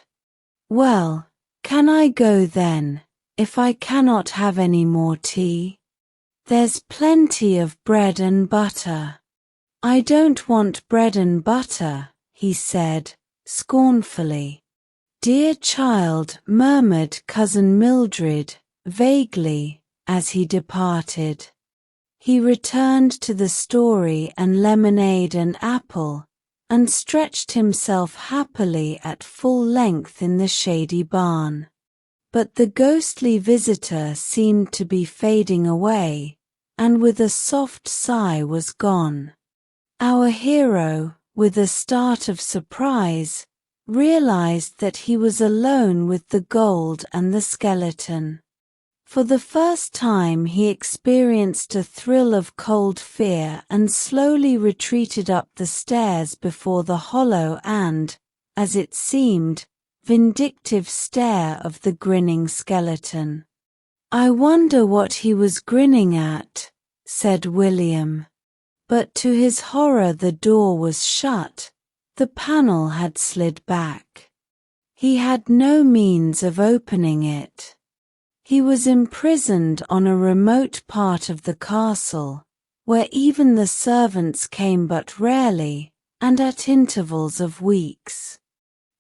"Well, can I go then, if I cannot have any more tea?" There's plenty of bread and butter. I don't want bread and butter, he said, scornfully. Dear child, murmured Cousin Mildred, vaguely, as he departed. He returned to the story and lemonade and apple, and stretched himself happily at full length in the shady barn. But the ghostly visitor seemed to be fading away, and with a soft sigh was gone. Our hero, with a start of surprise, realized that he was alone with the gold and the skeleton. For the first time he experienced a thrill of cold fear and slowly retreated up the stairs before the hollow and, as it seemed, vindictive stare of the grinning skeleton. I wonder what he was grinning at, said William. But to his horror the door was shut, the panel had slid back. He had no means of opening it. He was imprisoned on a remote part of the castle, where even the servants came but rarely, and at intervals of weeks.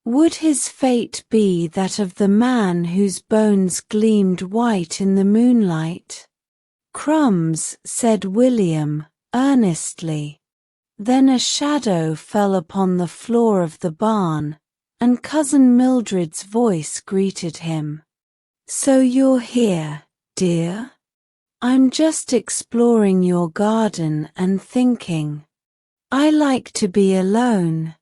Would his fate be that of the man whose bones gleamed white in the moonlight? Crumbs, said William, earnestly. Then a shadow fell upon the floor of the barn, and Cousin Mildred's voice greeted him. So you're here, dear? I'm just exploring your garden and thinking. I like to be alone.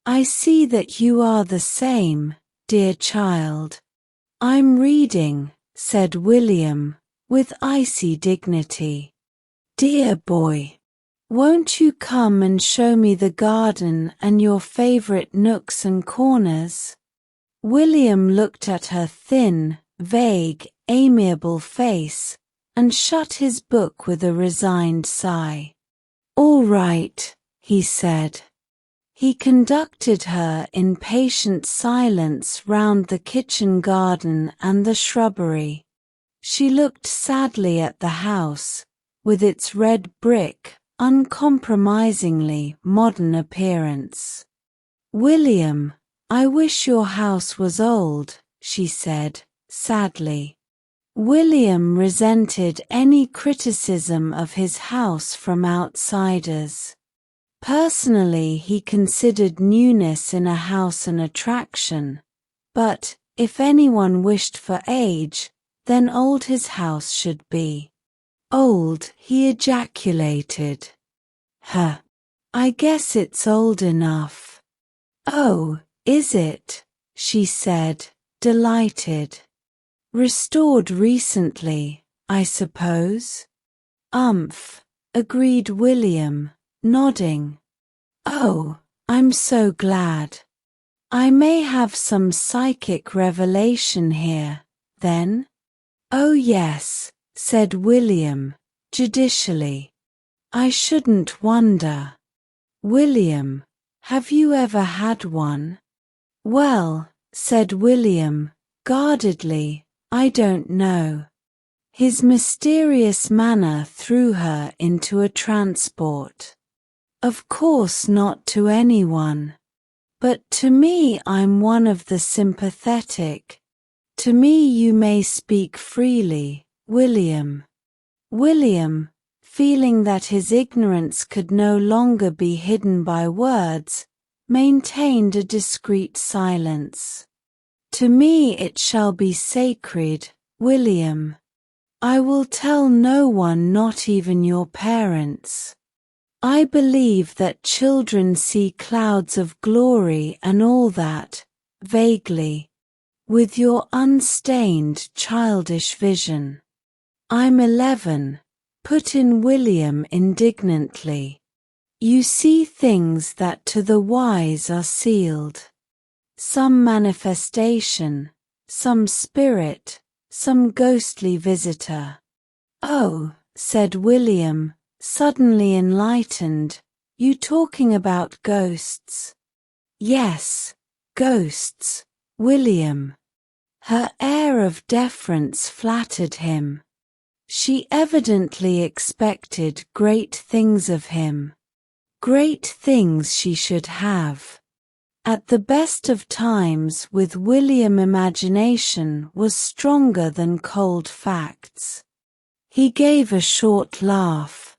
I see that you are the same, dear child. I'm reading, said William, with icy dignity. Dear boy, won't you come and show me the garden and your favorite nooks and corners? William looked at her thin, vague, amiable face, and shut his book with a resigned sigh. All right, he said. He conducted her in patient silence round the kitchen garden and the shrubbery. She looked sadly at the house, with its red brick, uncompromisingly modern appearance. William, I wish your house was old, she said, sadly. William resented any criticism of his house from outsiders. Personally, he considered newness in a house an attraction, but, if anyone wished for age, then old his house should be. Old, he ejaculated. Huh. I guess it's old enough. Oh, is it? She said, delighted. Restored recently, I suppose? Agreed William, nodding. Oh, I'm so glad. I may have some psychic revelation here, then? Oh yes, said William, judicially. I shouldn't wonder. William, have you ever had one? Well, said William, guardedly, I don't know. His mysterious manner threw her into a transport. Of course not to anyone. But to me I'm one of the sympathetic. To me you may speak freely, William. William, feeling that his ignorance could no longer be hidden by words, maintained a discreet silence. To me it shall be sacred, William. I will tell no one, not even your parents. I believe that children see clouds of glory and all that, vaguely, with your unstained childish vision. I'm 11, put in William indignantly. You see things that to the wise are sealed. Some manifestation, some spirit, some ghostly visitor. Oh, said William, suddenly enlightened, you talking about ghosts? Yes, ghosts, William. Her air of deference flattered him. She evidently expected great things of him. Great things she should have. At the best of times with William, imagination was stronger than cold facts. He gave a short laugh.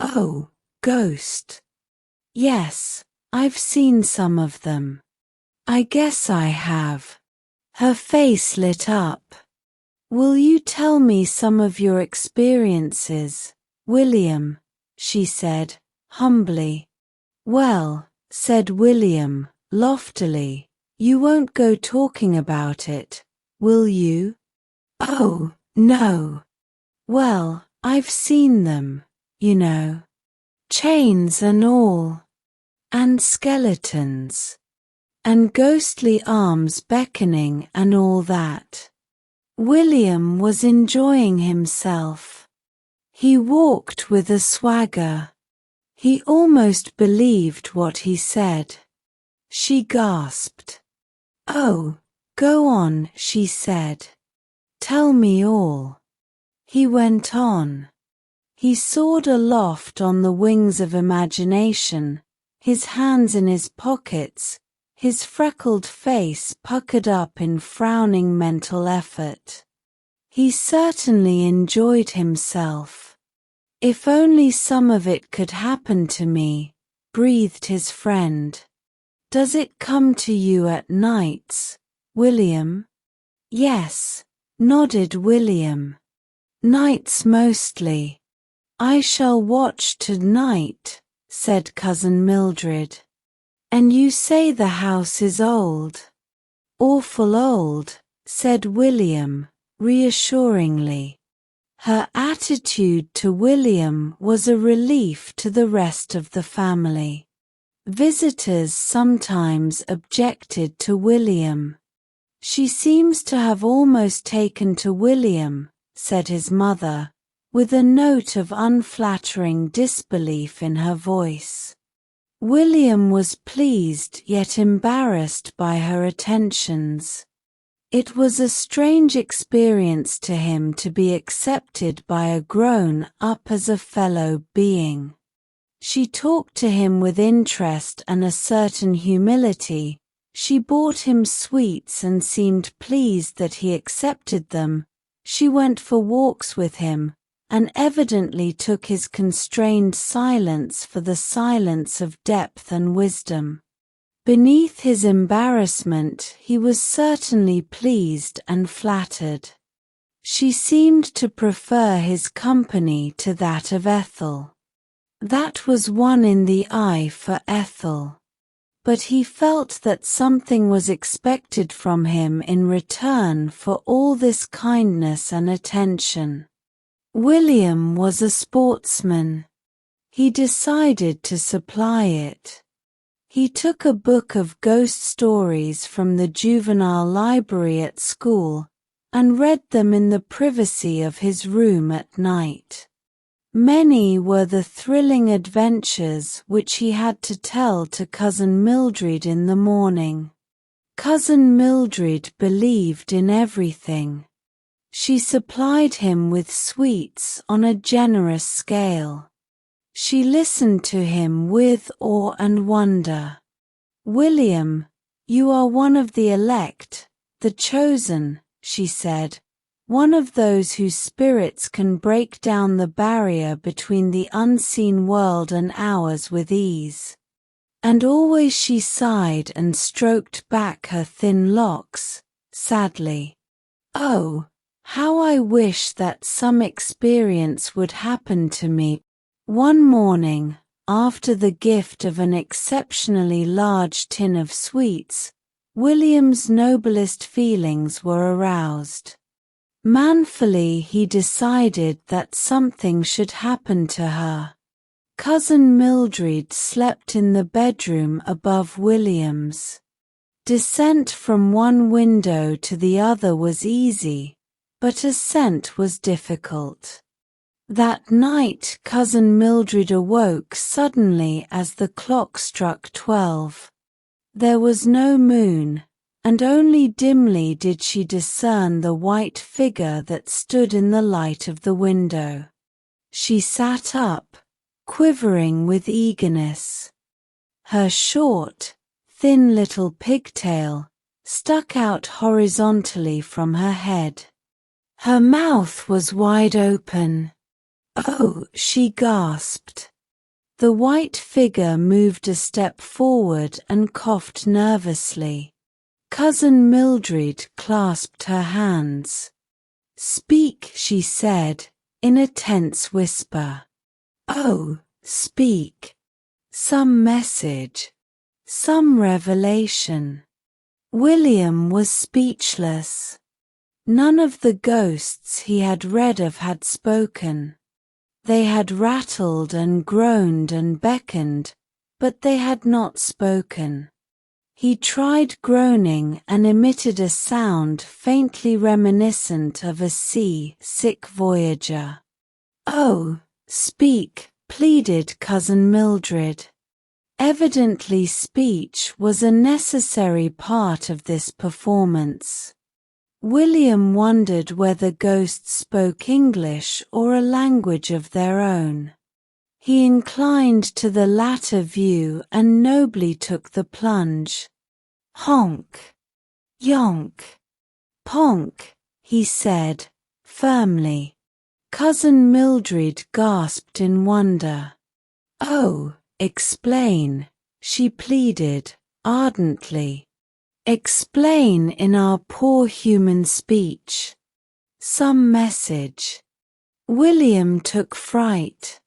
Oh, ghost. Yes, I've seen some of them. I guess I have. Her face lit up. Will you tell me some of your experiences, William? She said, humbly. Well, said William, loftily, you won't go talking about it, will you? Oh, no. Well, I've seen them, you know. Chains and all. And skeletons. And ghostly arms beckoning and all that. William was enjoying himself. He walked with a swagger. He almost believed what he said. She gasped. Oh, go on, she said. Tell me all. He went on. He soared aloft on the wings of imagination, his hands in his pockets, his freckled face puckered up in frowning mental effort. He certainly enjoyed himself. If only some of it could happen to me, breathed his friend. Does it come to you at nights, William? Yes, nodded William. Nights mostly. I shall watch tonight, said Cousin Mildred. And you say the house is old? Awful old, said William, reassuringly. Her attitude to William was a relief to the rest of the family. Visitors sometimes objected to William. She seems to have almost taken to William, said his mother, with a note of unflattering disbelief in her voice. William was pleased yet embarrassed by her attentions. It was a strange experience to him to be accepted by a grown-up as a fellow being. She talked to him with interest and a certain humility. She bought him sweets and seemed pleased that he accepted them. She went for walks with him, and evidently took his constrained silence for the silence of depth and wisdom. Beneath his embarrassment he was certainly pleased and flattered. She seemed to prefer his company to that of Ethel. That was one in the eye for Ethel. But he felt that something was expected from him in return for all this kindness and attention. William was a sportsman. He decided to supply it. He took a book of ghost stories from the juvenile library at school and read them in the privacy of his room at night. Many were the thrilling adventures which he had to tell to Cousin Mildred in the morning. Cousin Mildred believed in everything. She supplied him with sweets on a generous scale. She listened to him with awe and wonder. William, you are one of the elect, the chosen, she said, one of those whose spirits can break down the barrier between the unseen world and ours with ease. And always she sighed and stroked back her thin locks, sadly. Oh, how I wish that some experience would happen to me. One morning, after the gift of an exceptionally large tin of sweets, William's noblest feelings were aroused. Manfully he decided that something should happen to her. Cousin Mildred slept in the bedroom above William's. Descent from one window to the other was easy, but ascent was difficult. That night Cousin Mildred awoke suddenly as the clock struck 12. There was no moon, and only dimly did she discern the white figure that stood in the light of the window. She sat up, quivering with eagerness. Her short, thin little pigtail stuck out horizontally from her head. Her mouth was wide open. "Oh," she gasped. The white figure moved a step forward and coughed nervously. Cousin Mildred clasped her hands. "Speak," she said, in a tense whisper. "Oh, speak. Some message. Some revelation." William was speechless. None of the ghosts he had read of had spoken. They had rattled and groaned and beckoned, but they had not spoken. He tried groaning and emitted a sound faintly reminiscent of a sea-sick voyager. "Oh, speak," pleaded Cousin Mildred. Evidently speech was a necessary part of this performance. William wondered whether ghosts spoke English or a language of their own. He inclined to the latter view and nobly took the plunge. "Honk, yonk, ponk," he said, firmly. Cousin Mildred gasped in wonder. "Oh, explain," she pleaded, ardently. "Explain in our poor human speech. Some message." William took fright.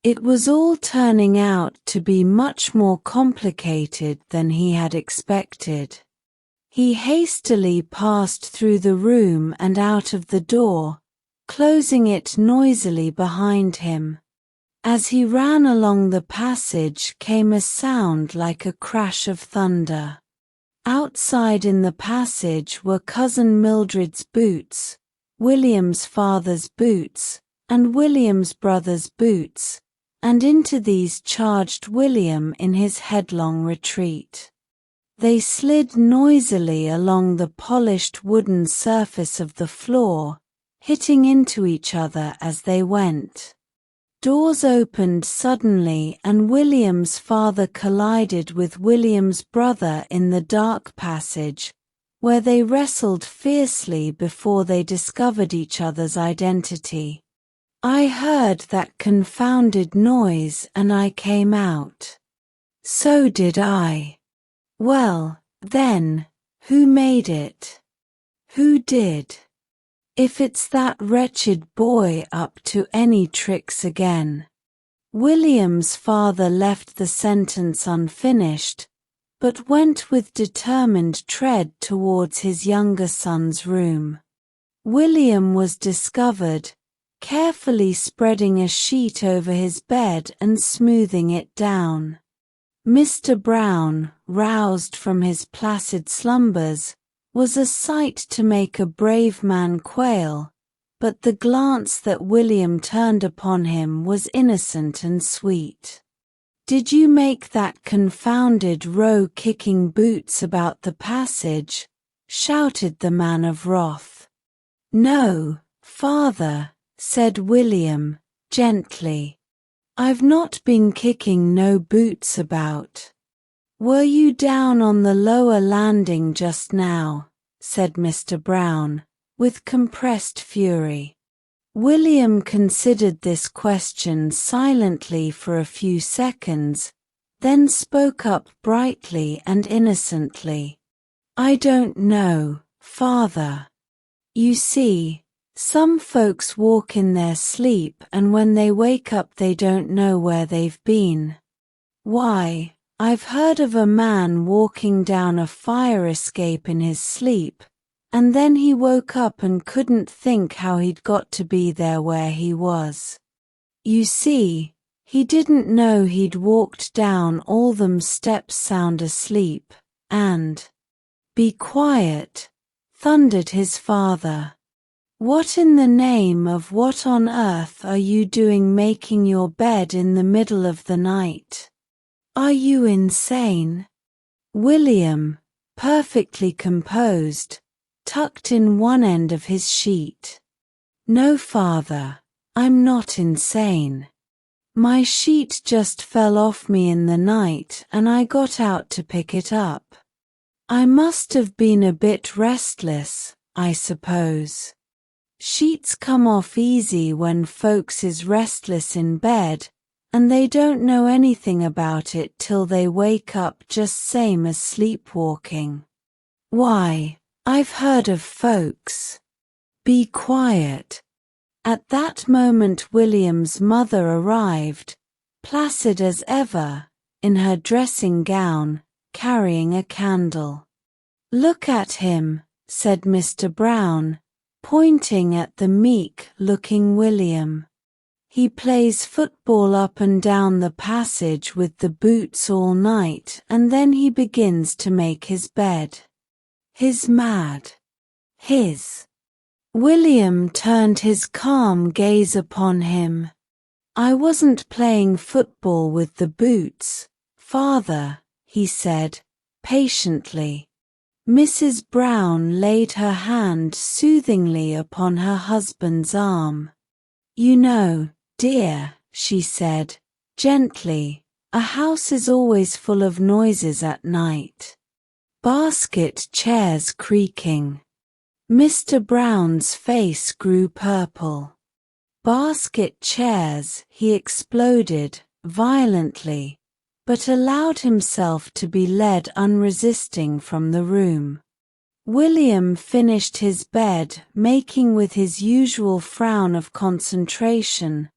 It was all turning out to be much more complicated than he had expected. He hastily passed through the room and out of the door, closing it noisily behind him. As he ran along the passage came a sound like a crash of thunder. Outside in the passage were Cousin Mildred's boots, William's father's boots, and William's brother's boots, and into these charged William in his headlong retreat. They slid noisily along the polished wooden surface of the floor, hitting into each other as they went. Doors opened suddenly and William's father collided with William's brother in the dark passage, where they wrestled fiercely before they discovered each other's identity. "I heard that confounded noise and I came out." "So did I." "Well, then, who made it? Who did? If it's that wretched boy up to any tricks again." William's father left the sentence unfinished, but went with determined tread towards his younger son's room. William was discovered, carefully spreading a sheet over his bed and smoothing it down. Mr. Brown, roused from his placid slumbers, was a sight to make a brave man quail, but the glance that William turned upon him was innocent and sweet. "Did you make that confounded row kicking boots about the passage?" shouted the man of wrath. "No, father," said William, gently. "I've not been kicking no boots about." "Were you down on the lower landing just now?" said Mr. Brown, with compressed fury. William considered this question silently for a few seconds, then spoke up brightly and innocently. "I don't know, father. You see, some folks walk in their sleep and when they wake up they don't know where they've been. Why, I've heard of a man walking down a fire escape in his sleep, and then he woke up and couldn't think how he'd got to be there where he was. You see, he didn't know he'd walked down all them steps sound asleep, and—" "Be quiet," thundered his father. "What in the name of what on earth are you doing making your bed in the middle of the night? Are you insane?" "William," perfectly composed, tucked in one end of his sheet. "No, father, I'm not insane. My sheet just fell off me in the night and I got out to pick it up. I must have been a bit restless, I suppose. Sheets come off easy when folks is restless in bed, and they don't know anything about it till they wake up, just same as sleepwalking. Why, I've heard of folks." "Be quiet." At that moment William's mother arrived, placid as ever, in her dressing gown, carrying a candle. "Look at him," said Mr. Brown, pointing at the meek-looking William. "He plays football up and down the passage with the boots all night, and then he begins to make his bed. He's mad. His." William turned his calm gaze upon him. "I wasn't playing football with the boots, father," he said, patiently. Mrs. Brown laid her hand soothingly upon her husband's arm. "You know, dear," she said, gently, "a house is always full of noises at night. Basket chairs creaking." Mr. Brown's face grew purple. "Basket chairs," he exploded, violently, but allowed himself to be led unresisting from the room. William finished his bed, making with his usual frown of concentration,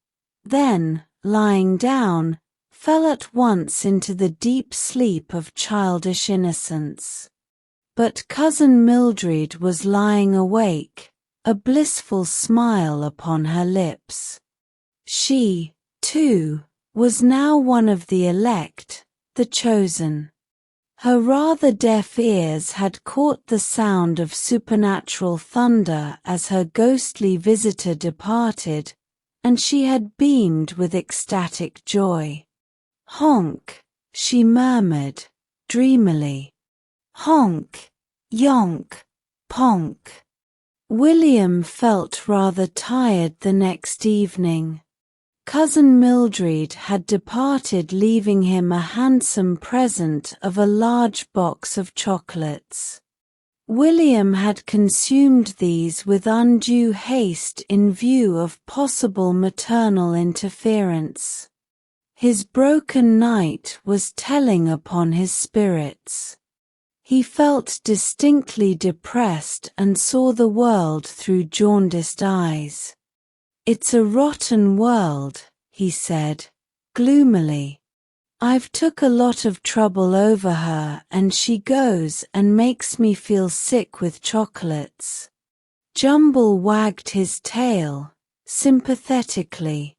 then, lying down, fell at once into the deep sleep of childish innocence. But Cousin Mildred was lying awake, a blissful smile upon her lips. She, too, was now one of the elect, the chosen. Her rather deaf ears had caught the sound of supernatural thunder as her ghostly visitor departed, and she had beamed with ecstatic joy. "Honk," she murmured, dreamily. "Honk, yonk, ponk." William felt rather tired the next evening. Cousin Mildred had departed, leaving him a handsome present of a large box of chocolates. William had consumed these with undue haste in view of possible maternal interference. His broken night was telling upon his spirits. He felt distinctly depressed and saw the world through jaundiced eyes. "It's a rotten world," he said, gloomily. "I've took a lot of trouble over her and she goes and makes me feel sick with chocolates." Jumble wagged his tail, sympathetically.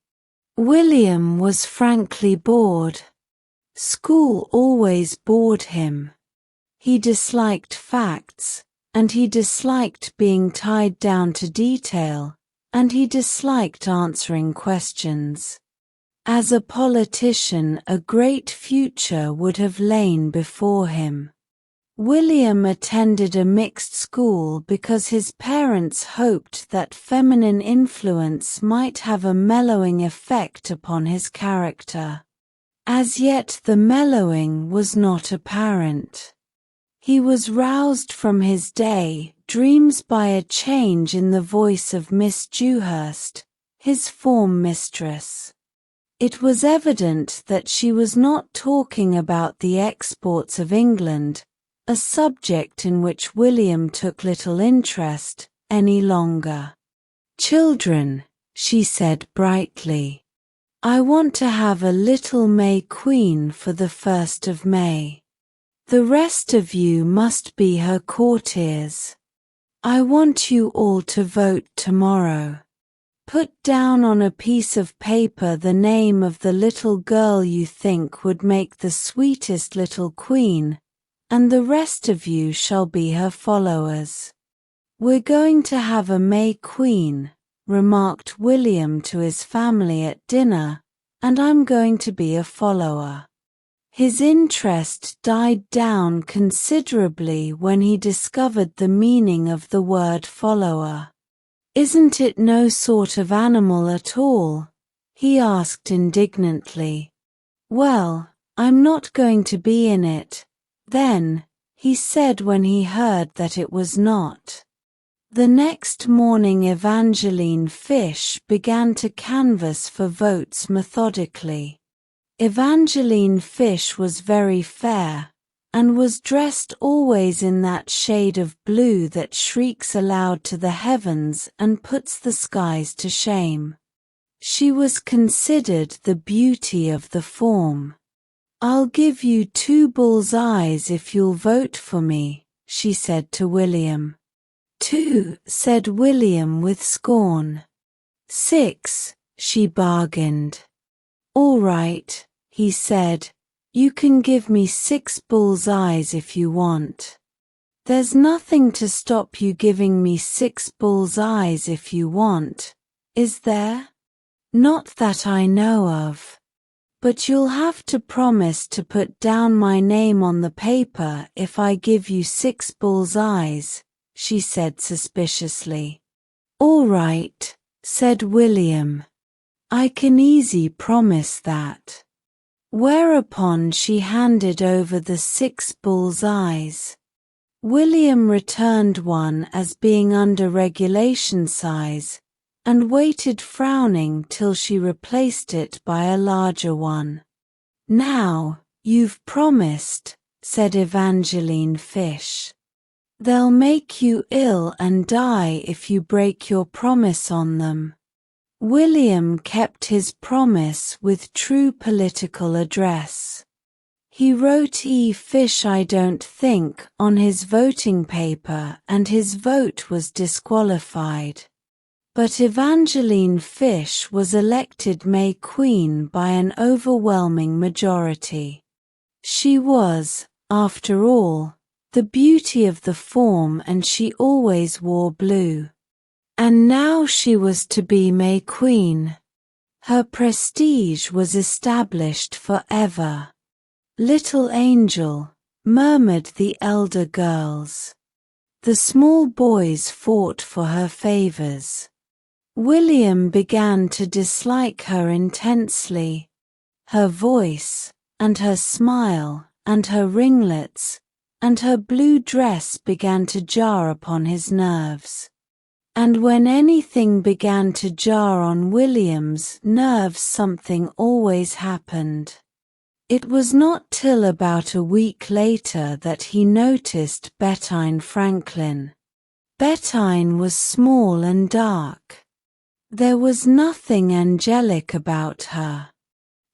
William was frankly bored. School always bored him. He disliked facts, and he disliked being tied down to detail, and he disliked answering questions. As a politician, a great future would have lain before him. William attended a mixed school because his parents hoped that feminine influence might have a mellowing effect upon his character. As yet the mellowing was not apparent. He was roused from his day dreams by a change in the voice of Miss Dewhurst, his form mistress. It was evident that she was not talking about the exports of England, a subject in which William took little interest, any longer. "Children," she said brightly, "I want to have a little May Queen for the 1st of May. The rest of you must be her courtiers. I want you all to vote tomorrow. Put down on a piece of paper the name of the little girl you think would make the sweetest little queen, and the rest of you shall be her followers." "We're going to have a May Queen," remarked William to his family at dinner, "and I'm going to be a follower." His interest died down considerably when he discovered the meaning of the word follower. "Isn't it no sort of animal at all?" he asked indignantly. "Well, I'm not going to be in it, then," he said when he heard that it was not. The next morning Evangeline Fish began to canvass for votes methodically. Evangeline Fish was very fair, and was dressed always in that shade of blue that shrieks aloud to the heavens and puts the skies to shame. She was considered the beauty of the form. "I'll give you 2 bull's eyes if you'll vote for me," she said to William. "2," said William with scorn. "6," she bargained. "All right," he said, "you can give me 6 bull's eyes if you want. There's nothing to stop you giving me 6 bull's eyes if you want, is there? Not that I know of. But you'll have to promise to put down my name on the paper if I give you 6 bull's eyes," she said suspiciously. "All right," said William. "I can easy promise that." Whereupon she handed over the 6 bull's eyes. William returned one as being under regulation size, and waited frowning till she replaced it by a larger one. "Now, you've promised," said Evangeline Fish. "They'll make you ill and die if you break your promise on them." William kept his promise with true political address. He wrote "E. Fish I don't think" on his voting paper and his vote was disqualified. But Evangeline Fish was elected May Queen by an overwhelming majority. She was, after all, the beauty of the form and she always wore blue. And now she was to be May Queen. Her prestige was established forever. "Little angel," murmured the elder girls. The small boys fought for her favors. William began to dislike her intensely. Her voice, and her smile, and her ringlets, and her blue dress began to jar upon his nerves. And when anything began to jar on William's nerves, something always happened. It was not till about a week later that he noticed Bettine Franklin. Bettine was small and dark. There was nothing angelic about her.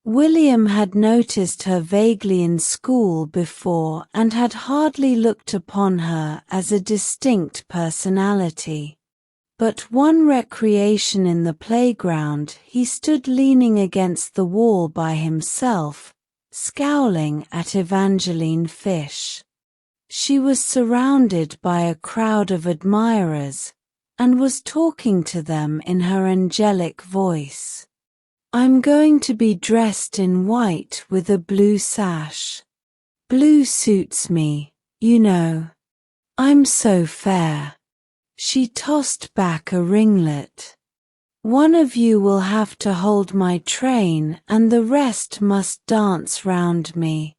William had noticed her vaguely in school before and had hardly looked upon her as a distinct personality. But one recreation in the playground he stood leaning against the wall by himself, scowling at Evangeline Fish. She was surrounded by a crowd of admirers, and was talking to them in her angelic voice. "I'm going to be dressed in white with a blue sash. Blue suits me, you know. I'm so fair." She tossed back a ringlet. "One of you will have to hold my train and the rest must dance round me.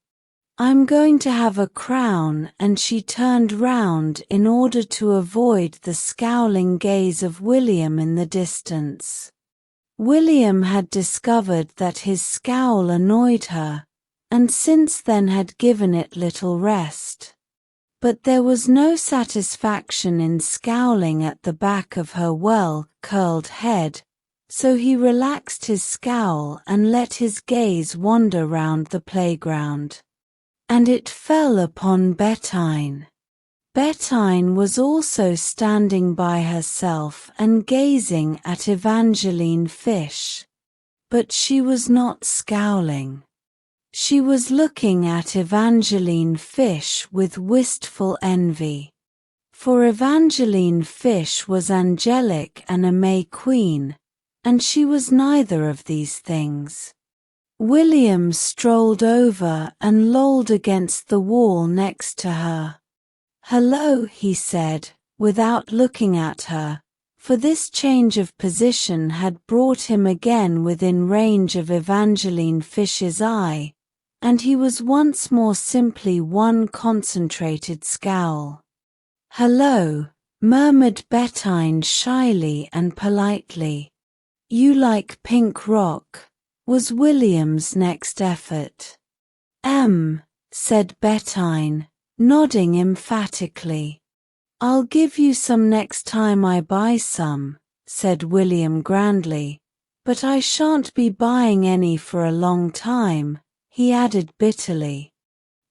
I'm going to have a crown," and she turned round in order to avoid the scowling gaze of William in the distance. William had discovered that his scowl annoyed her, and since then had given it little rest. But there was no satisfaction in scowling at the back of her well-curled head, so he relaxed his scowl and let his gaze wander round the playground. And it fell upon Bettine. Bettine was also standing by herself and gazing at Evangeline Fish. But she was not scowling. She was looking at Evangeline Fish with wistful envy. For Evangeline Fish was angelic and a May Queen, and she was neither of these things. William strolled over and lolled against the wall next to her. "Hello," he said, without looking at her, for this change of position had brought him again within range of Evangeline Fish's eye, and he was once more simply one concentrated scowl. "Hello," murmured Bettine shyly and politely. "You like pink rock," was William's next effort. Said Bettine, nodding emphatically. "I'll give you some next time I buy some," said William grandly, "but I shan't be buying any for a long time," he added bitterly.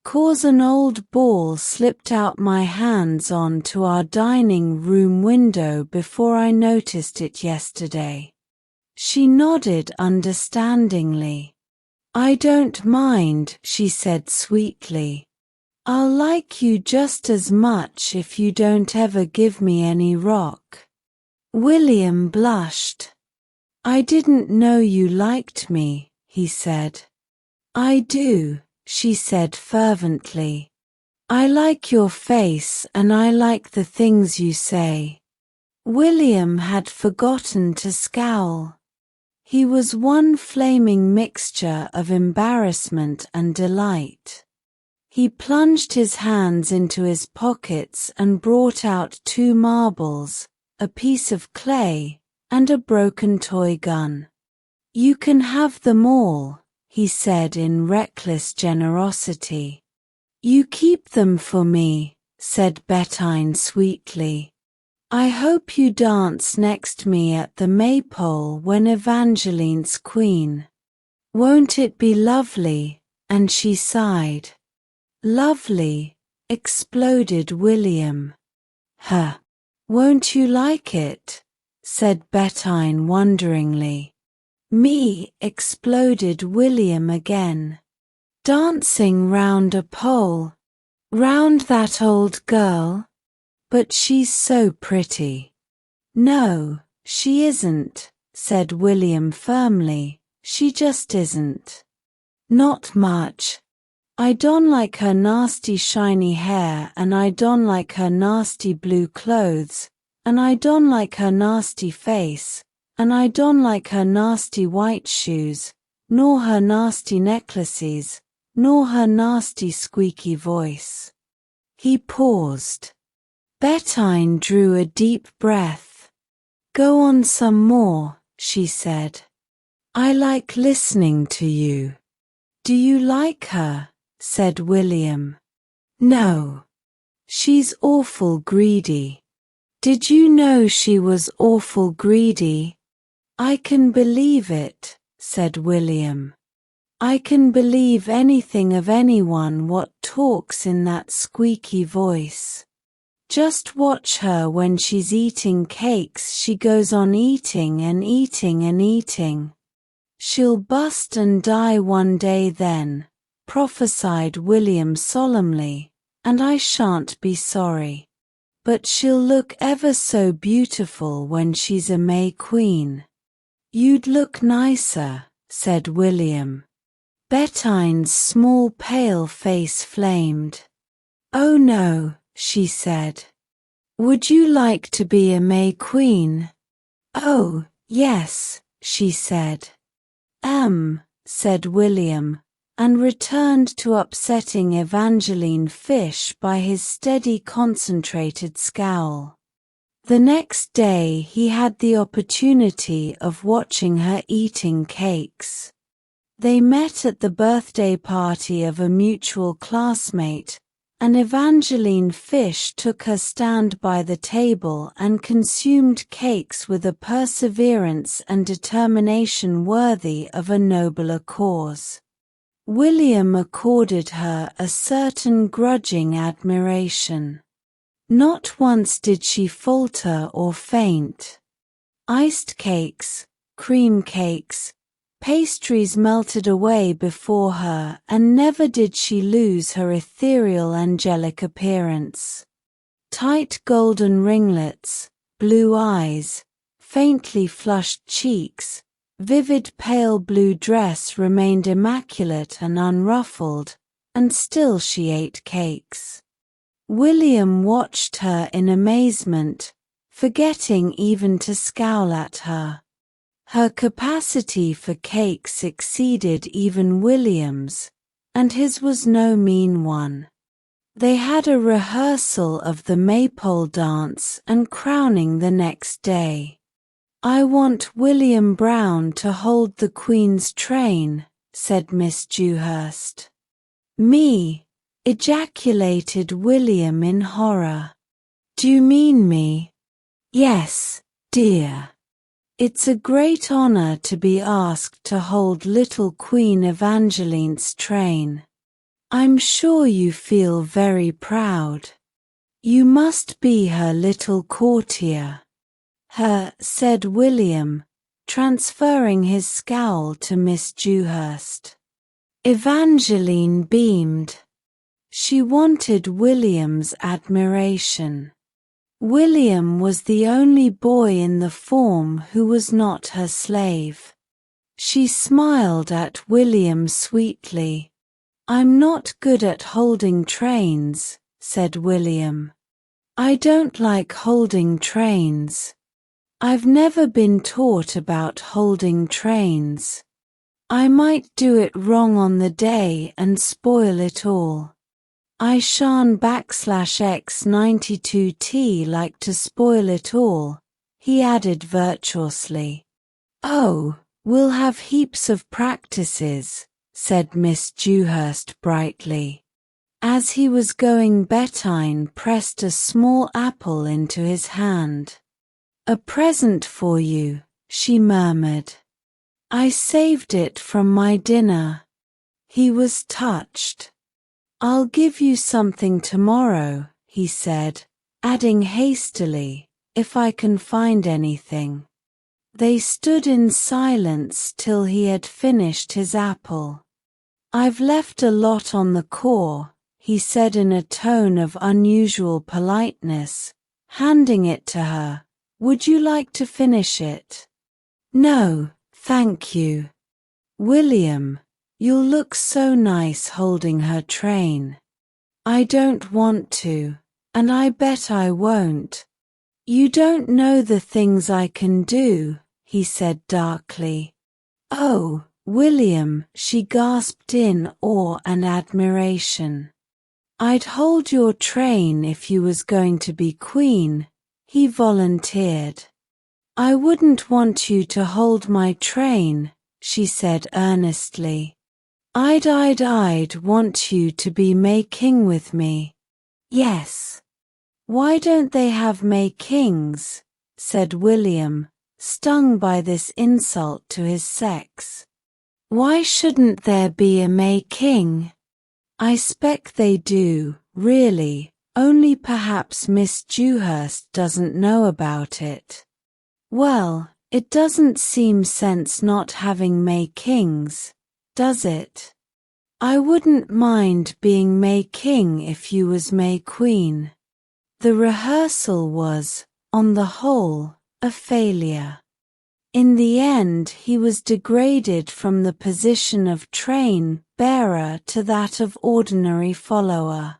"'Cause an old ball slipped out my hands on to our dining room window before I noticed it yesterday." She nodded understandingly. "I don't mind," she said sweetly. "I'll like you just as much if you don't ever give me any rock." William blushed. "I didn't know you liked me," he said. "I do," she said fervently. "I like your face and I like the things you say." William had forgotten to scowl. He was one flaming mixture of embarrassment and delight. He plunged his hands into his pockets and brought out 2 marbles, a piece of clay, and a broken toy gun. "You can have them all," he said in reckless generosity. "You keep them for me," said Bettine sweetly. "I hope you dance next me at the Maypole when Evangeline's queen. Won't it be lovely?" And she sighed. "Lovely," exploded William. "Huh. Won't you like it?" said Bettine wonderingly. "Me," exploded William again. "Dancing round a pole. Round that old girl? But she's so pretty." "No, she isn't," said William firmly. "She just isn't. Not much. I don't like her nasty shiny hair, and I don't like her nasty blue clothes, and I don't like her nasty face, and I don't like her nasty white shoes, nor her nasty necklaces, nor her nasty squeaky voice." He paused. Bettine drew a deep breath. "Go on some more," she said. "I like listening to you." "Do you like her?" said William. "No. She's awful greedy." "Did you know she was awful greedy?" "I can believe it," said William. "I can believe anything of anyone what talks in that squeaky voice. Just watch her when she's eating cakes. She goes on eating and eating and eating. She'll bust and die one day then," prophesied William solemnly, "and I shan't be sorry. But she'll look ever so beautiful when she's a May Queen." "You'd look nicer," said William. Bettine's small pale face flamed. "Oh no," she said. "Would you like to be a May Queen?" "Oh, yes," she said. Said William, and returned to upsetting Evangeline Fish by his steady concentrated scowl. The next day he had the opportunity of watching her eating cakes. They met at the birthday party of a mutual classmate, and Evangeline Fish took her stand by the table and consumed cakes with a perseverance and determination worthy of a nobler cause. William accorded her a certain grudging admiration. Not once did she falter or faint. Iced cakes, cream cakes, pastries melted away before her, and never did she lose her ethereal angelic appearance. Tight golden ringlets, blue eyes, faintly flushed cheeks, vivid pale blue dress remained immaculate and unruffled, and still she ate cakes. William watched her in amazement, forgetting even to scowl at her. Her capacity for cakes exceeded even William's, and his was no mean one. They had a rehearsal of the maypole dance and crowning the next day. "I want William Brown to hold the Queen's train," said Miss Dewhurst. "Me?" ejaculated William in horror. "Do you mean me?" "Yes, dear. It's a great honor to be asked to hold little Queen Evangeline's train. I'm sure you feel very proud. You must be her little courtier." Said William, transferring his scowl to Miss Dewhurst. Evangeline beamed. She wanted William's admiration. William was the only boy in the form who was not her slave. She smiled at William sweetly. "I'm not good at holding trains," said William. "I don't like holding trains. I've never been taught about holding trains. I might do it wrong on the day and spoil it all. I shan't /X92T like to spoil it all," he added virtuously. "Oh, we'll have heaps of practices," said Miss Dewhurst brightly. As he was going, Bettine pressed a small apple into his hand. "A present for you," she murmured. "I saved it from my dinner." He was touched. "I'll give you something tomorrow," he said, adding hastily, "if I can find anything." They stood in silence till he had finished his apple. "I've left a lot on the core," he said in a tone of unusual politeness, handing it to her. "Would you like to finish it?" "No, thank you." "William, you'll look so nice holding her train." "I don't want to, and I bet I won't." "You don't know the things I can do," he said darkly. "Oh, William," she gasped in awe and admiration. "I'd hold your train if you was going to be queen," he volunteered. "I wouldn't want you to hold my train," she said earnestly. I'd want you to be May King with me." "Yes." "Why don't they have May Kings?" said William, stung by this insult to his sex. "Why shouldn't there be a May King?" "I spec they do, really, only perhaps Miss Dewhurst doesn't know about it." "Well, it doesn't seem sense not having May Kings, does it? I wouldn't mind being May King if you was May Queen." The rehearsal was, on the whole, a failure. In the end he was degraded from the position of train bearer to that of ordinary follower.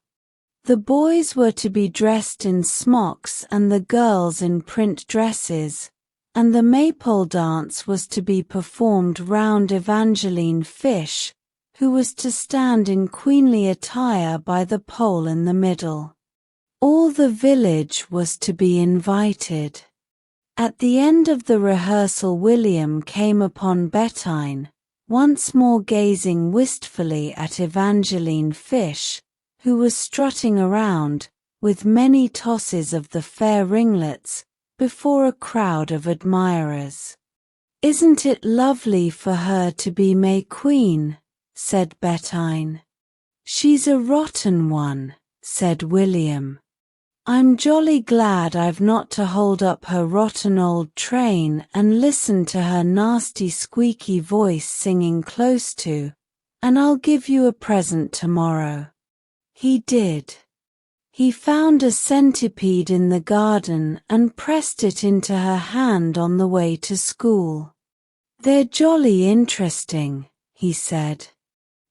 The boys were to be dressed in smocks and the girls in print dresses, and the maypole dance was to be performed round Evangeline Fish, who was to stand in queenly attire by the pole in the middle. All the village was to be invited. At the end of the rehearsal William came upon Bettine, once more gazing wistfully at Evangeline Fish, who was strutting around, with many tosses of the fair ringlets, before a crowd of admirers. "Isn't it lovely for her to be May Queen?" said Bettine. "She's a rotten one," said William. "I'm jolly glad I've not to hold up her rotten old train and listen to her nasty squeaky voice singing close to, and I'll give you a present tomorrow." He did. He found a centipede in the garden and pressed it into her hand on the way to school. "They're jolly interesting," he said.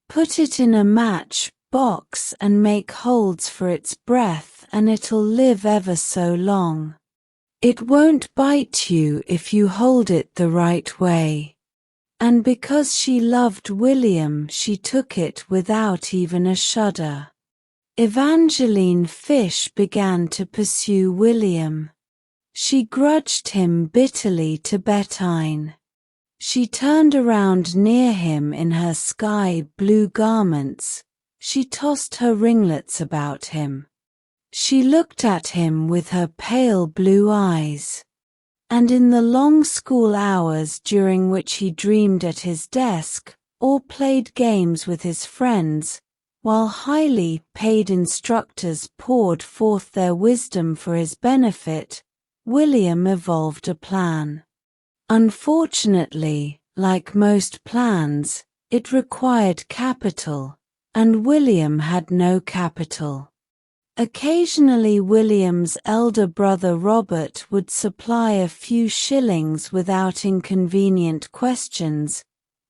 "Put it in a match box and make holes for its breath and it'll live ever so long. It won't bite you if you hold it the right way." And because she loved William, she took it without even a shudder. Evangeline Fish began to pursue William. She grudged him bitterly to Bettine. She turned around near him in her sky-blue garments. She tossed her ringlets about him. She looked at him with her pale blue eyes. And in the long school hours during which he dreamed at his desk, or played games with his friends, while highly paid instructors poured forth their wisdom for his benefit, William evolved a plan. Unfortunately, like most plans, it required capital, and William had no capital. Occasionally William's elder brother Robert would supply a few shillings without inconvenient questions,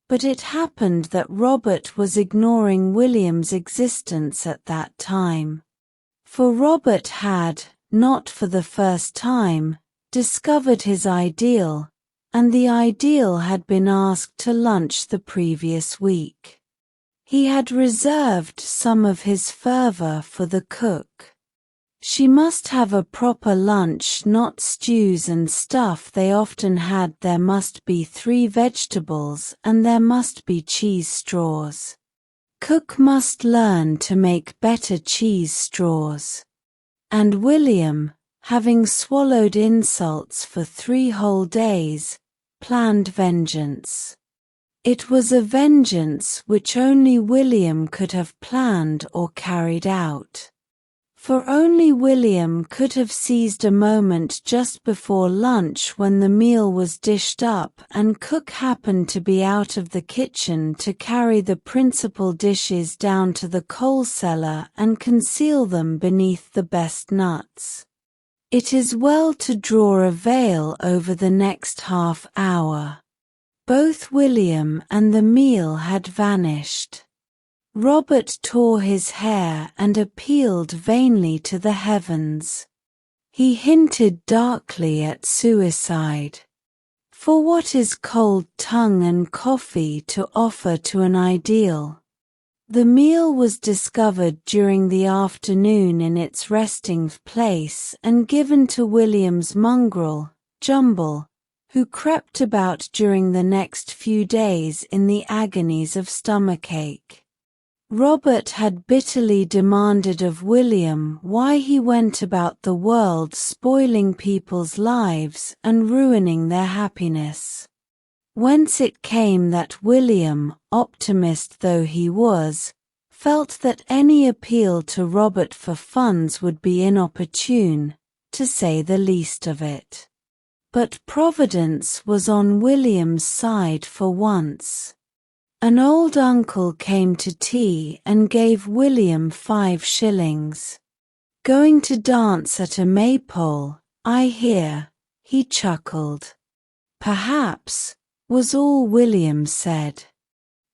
but it happened that Robert was ignoring William's existence at that time. For Robert had, not for the first time, discovered his ideal, and the ideal had been asked to lunch the previous week. He had reserved some of his fervor for the cook. She must have a proper lunch, not stews and stuff they often had. There must be 3 vegetables and there must be cheese straws. Cook must learn to make better cheese straws. And William, having swallowed insults for 3 whole days, planned vengeance. It was a vengeance which only William could have planned or carried out. For only William could have seized a moment just before lunch when the meal was dished up and cook happened to be out of the kitchen to carry the principal dishes down to the coal cellar and conceal them beneath the best nuts. It is well to draw a veil over the next half hour. Both William and the meal had vanished. Robert tore his hair and appealed vainly to the heavens. He hinted darkly at suicide. For what is cold tongue and coffee to offer to an ideal? The meal was discovered during the afternoon in its resting place and given to William's mongrel, Jumble, who crept about during the next few days in the agonies of stomachache. Robert had bitterly demanded of William why he went about the world spoiling people's lives and ruining their happiness. Whence it came that William, optimist though he was, felt that any appeal to Robert for funds would be inopportune, to say the least of it. But Providence was on William's side for once. An old uncle came to tea and gave William 5 shillings. "Going to dance at a maypole, I hear," he chuckled. "Perhaps," was all William said.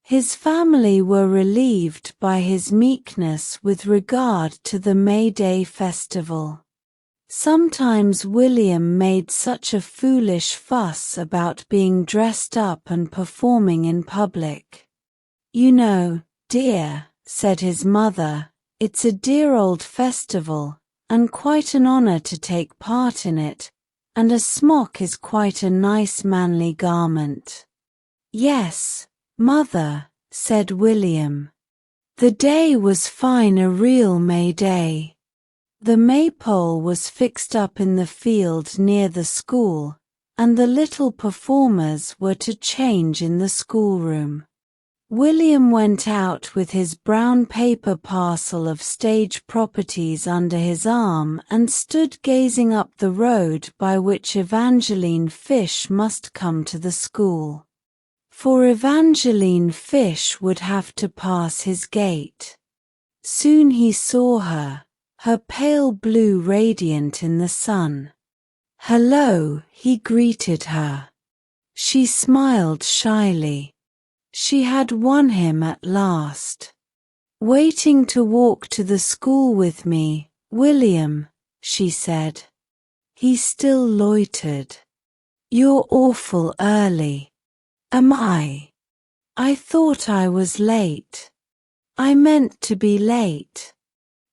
His family were relieved by his meekness with regard to the May Day festival. Sometimes William made such a foolish fuss about being dressed up and performing in public. "You know, dear," said his mother, "it's a dear old festival, and quite an honor to take part in it, and a smock is quite a nice manly garment." "Yes, mother," said William. "The day was fine, a real May Day." The maypole was fixed up in the field near the school, and the little performers were to change in the schoolroom. William went out with his brown paper parcel of stage properties under his arm and stood gazing up the road by which Evangeline Fish must come to the school. For Evangeline Fish would have to pass his gate. Soon he saw her, her pale blue radiant in the sun. "Hello," he greeted her. She smiled shyly. She had won him at last. Waiting to walk to the school with me, William, she said. He still loitered. You're awful early. Am I? I thought I was late. I meant to be late.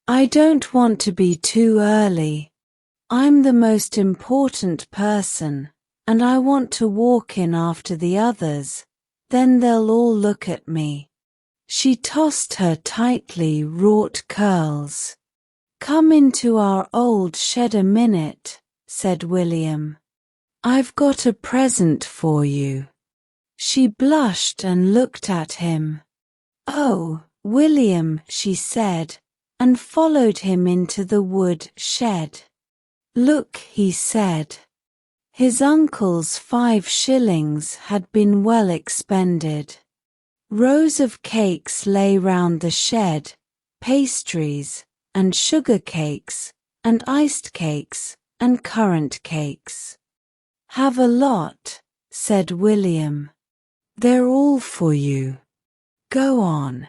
I don't want to be too early. I'm the most important person, and I want to walk in after the others, then they'll all look at me. She tossed her tightly wrought curls. Come into our old shed a minute, said William. I've got a present for you. She blushed and looked at him. Oh, William, she said, and followed him into the wood shed. Look, he said. His uncle's 5 shillings had been well expended. Rows of cakes lay round the shed, pastries, and sugar cakes, and iced cakes, and currant cakes. Have a lot, said William. They're all for you. Go on.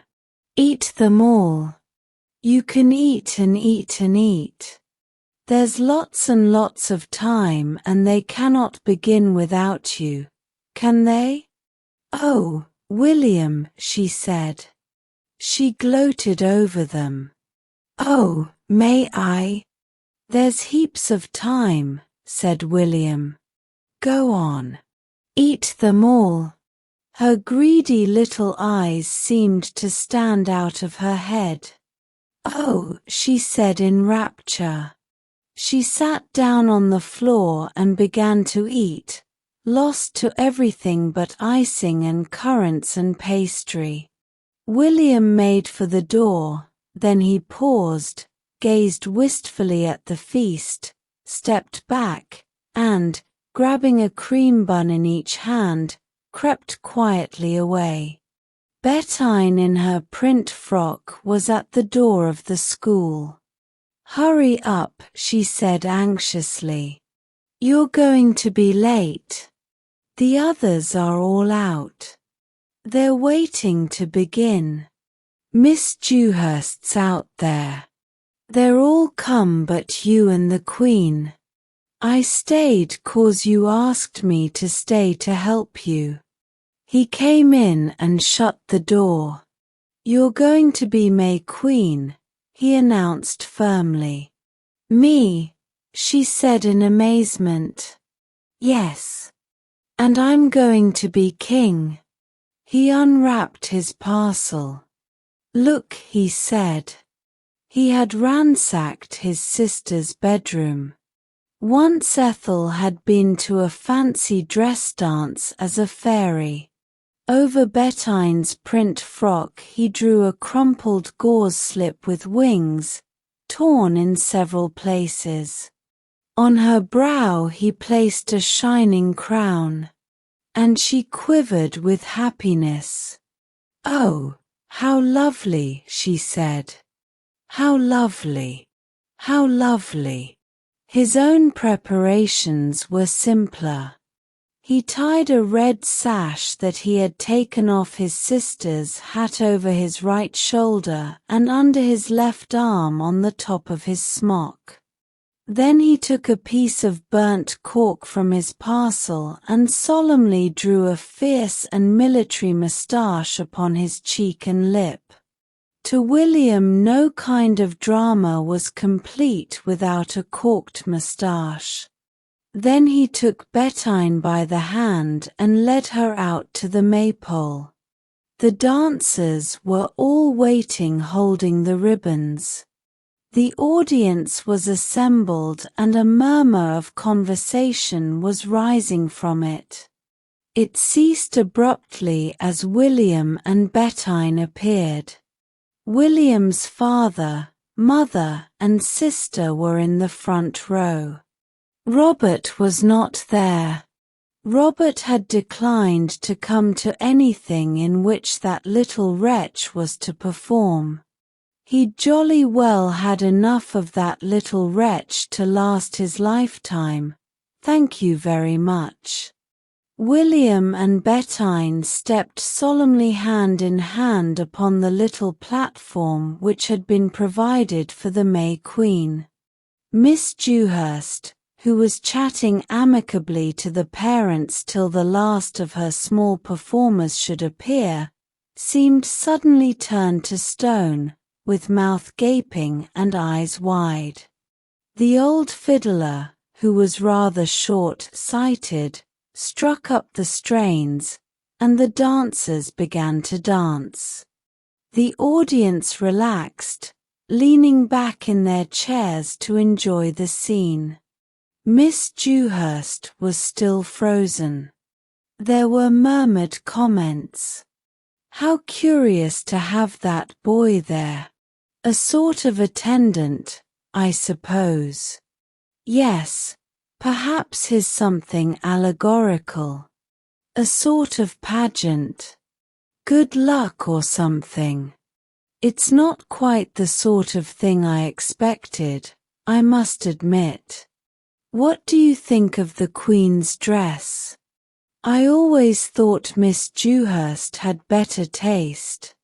Eat them all. You can eat and eat and eat. There's lots and lots of time and they cannot begin without you, can they? Oh, William, she said. She gloated over them. Oh, may I? There's heaps of time, said William. Go on. Eat them all. Her greedy little eyes seemed to stand out of her head. Oh, she said in rapture. She sat down on the floor and began to eat, lost to everything but icing and currants and pastry. William made for the door, then he paused, gazed wistfully at the feast, stepped back, and, grabbing a cream bun in each hand, crept quietly away. Bettine in her print frock was at the door of the school. Hurry up, she said anxiously. You're going to be late. The others are all out. They're waiting to begin. Miss Dewhurst's out there. They're all come but you and the Queen. I stayed 'cause you asked me to stay to help you. He came in and shut the door. You're going to be May Queen, he announced firmly. Me? She said in amazement. Yes. And I'm going to be king. He unwrapped his parcel. Look, he said. He had ransacked his sister's bedroom. Once Ethel had been to a fancy dress dance as a fairy. Over Bettine's print frock he drew a crumpled gauze slip with wings, torn in several places. On her brow he placed a shining crown, and she quivered with happiness. Oh, how lovely, she said. How lovely, how lovely. His own preparations were simpler. He tied a red sash that he had taken off his sister's hat over his right shoulder and under his left arm on the top of his smock. Then he took a piece of burnt cork from his parcel and solemnly drew a fierce and military moustache upon his cheek and lip. To William no kind of drama was complete without a corked moustache. Then he took Bettine by the hand and led her out to the maypole. The dancers were all waiting holding the ribbons. The audience was assembled and a murmur of conversation was rising from it. It ceased abruptly as William and Bettine appeared. William's father, mother, and sister were in the front row. Robert was not there. Robert had declined to come to anything in which that little wretch was to perform. He jolly well had enough of that little wretch to last his lifetime. Thank you very much. William and Bettine stepped solemnly hand in hand upon the little platform which had been provided for the May Queen. Miss Dewhurst, who was chatting amicably to the parents till the last of her small performers should appear, seemed suddenly turned to stone, with mouth gaping and eyes wide. The old fiddler, who was rather short-sighted, struck up the strains, and the dancers began to dance. The audience relaxed, leaning back in their chairs to enjoy the scene. Miss Dewhurst was still frozen. There were murmured comments. How curious to have that boy there. A sort of attendant, I suppose. Yes, perhaps he's something allegorical. A sort of pageant. Good luck or something. It's not quite the sort of thing I expected, I must admit. What do you think of the Queen's dress? I always thought Miss Dewhurst had better taste.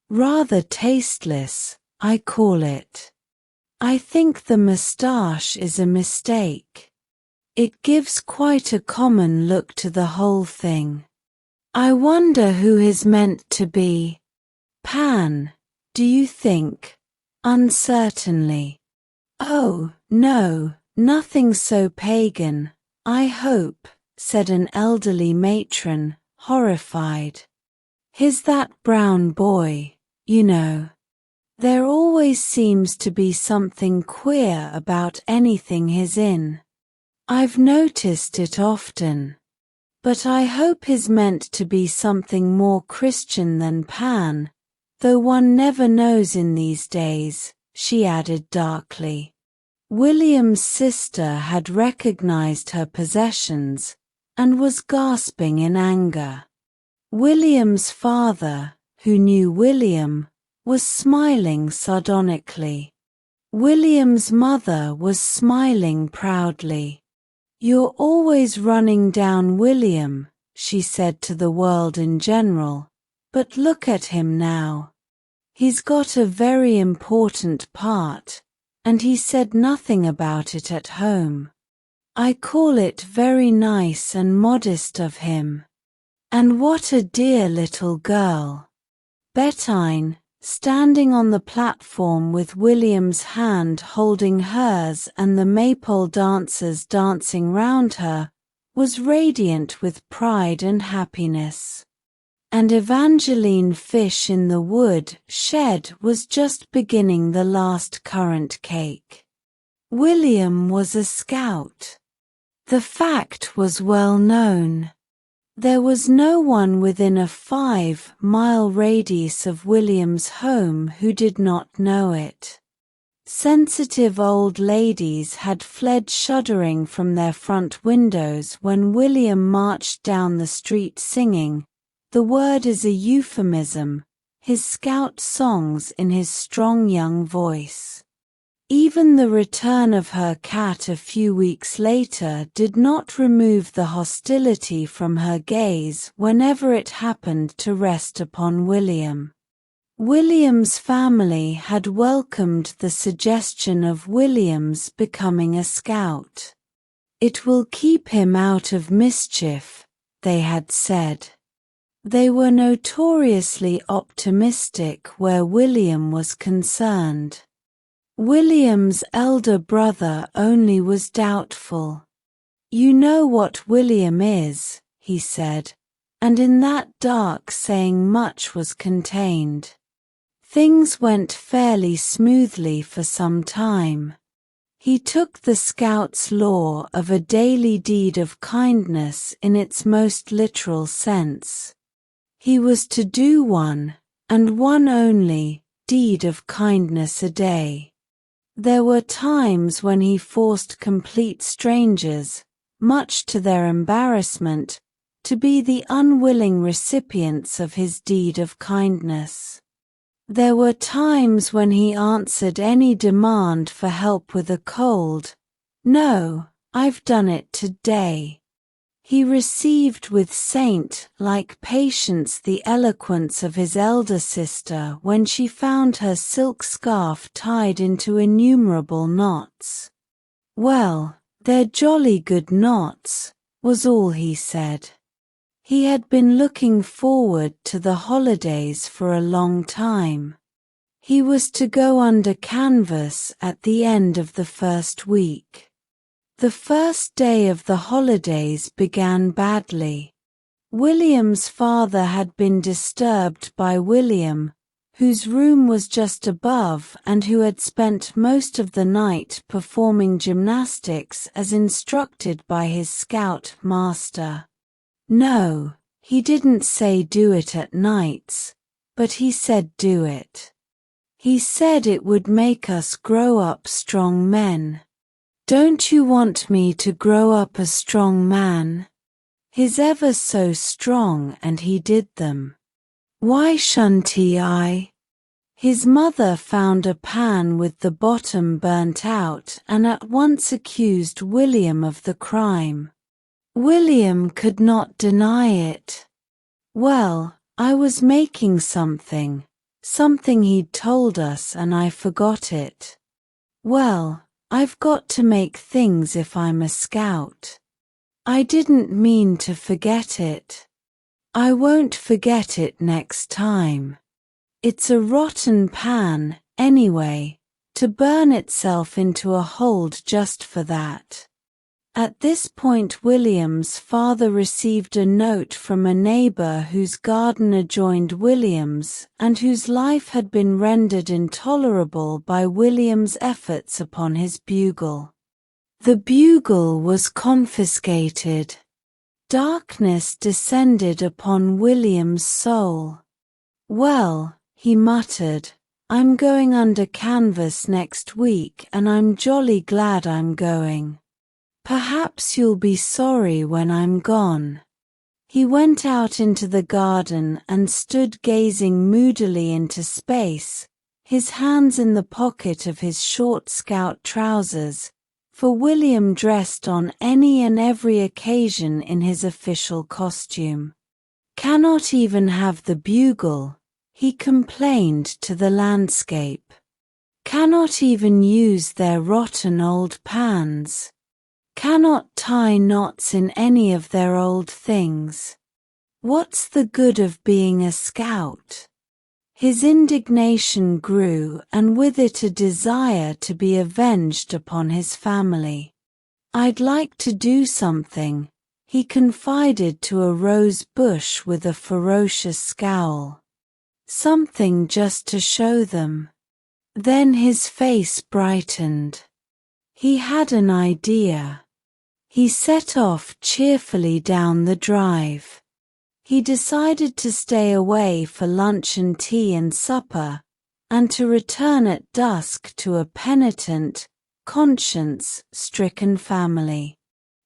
Rather tasteless, I call it. I think the moustache is a mistake. It gives quite a common look to the whole thing. I wonder who is meant to be. Pan, do you think? Uncertainly. Oh, no, nothing so pagan, I hope, said an elderly matron, horrified. He's that brown boy, you know. There always seems to be something queer about anything he's in. I've noticed it often. But I hope he's meant to be something more Christian than Pan, though one never knows in these days, she added darkly. William's sister had recognized her possessions, and was gasping in anger. William's father, who knew William, was smiling sardonically. William's mother was smiling proudly. You're always running down William, she said to the world in general, but look at him now. He's got a very important part, and he said nothing about it at home. I call it very nice and modest of him. And what a dear little girl. Bettine, standing on the platform with William's hand holding hers and the maypole dancers dancing round her, was radiant with pride and happiness. And Evangeline Fish in the wood shed was just beginning the last currant cake. William was a scout. The fact was well known. There was no one within a 5-mile radius of William's home who did not know it. Sensitive old ladies had fled shuddering from their front windows when William marched down the street singing, the word is a euphemism, his scout songs in his strong young voice. Even the return of her cat a few weeks later did not remove the hostility from her gaze whenever it happened to rest upon William. William's family had welcomed the suggestion of William's becoming a scout. It will keep him out of mischief, they had said. They were notoriously optimistic where William was concerned. William's elder brother only was doubtful. You know what William is, he said, and in that dark saying much was contained. Things went fairly smoothly for some time. He took the Scout's law of a daily deed of kindness in its most literal sense. He was to do one, and one only, deed of kindness a day. There were times when he forced complete strangers, much to their embarrassment, to be the unwilling recipients of his deed of kindness. There were times when he answered any demand for help with a cold, "No, I've done it today." He received with saint-like patience the eloquence of his elder sister when she found her silk scarf tied into innumerable knots. "Well, they're jolly good knots," was all he said. He had been looking forward to the holidays for a long time. He was to go under canvas at the end of the first week. The first day of the holidays began badly. William's father had been disturbed by William, whose room was just above and who had spent most of the night performing gymnastics as instructed by his scout master. No, he didn't say do it at nights, but he said do it. He said it would make us grow up strong men. "Don't you want me to grow up a strong man?" He's ever so strong and he did them. "Why shouldn't I?" His mother found a pan with the bottom burnt out and at once accused William of the crime. William could not deny it. "Well, I was making something he'd told us and I forgot it." "Well, I've got to make things if I'm a scout. I didn't mean to forget it. I won't forget it next time. It's a rotten pan, anyway, to burn itself into a hold just for that." At this point William's father received a note from a neighbor whose garden adjoined William's and whose life had been rendered intolerable by William's efforts upon his bugle. The bugle was confiscated. Darkness descended upon William's soul. "Well," he muttered, "I'm going under canvas next week and I'm jolly glad I'm going. Perhaps you'll be sorry when I'm gone." He went out into the garden and stood gazing moodily into space, his hands in the pocket of his short scout trousers, for William dressed on any and every occasion in his official costume. "Cannot even have the bugle," he complained to the landscape. "Cannot even use their rotten old pans. Cannot tie knots in any of their old things. What's the good of being a scout?" His indignation grew and with it a desire to be avenged upon his family. "I'd like to do something," he confided to a rose bush with a ferocious scowl. "Something just to show them." Then his face brightened. He had an idea. He set off cheerfully down the drive. He decided to stay away for lunch and tea and supper, and to return at dusk to a penitent, conscience-stricken family.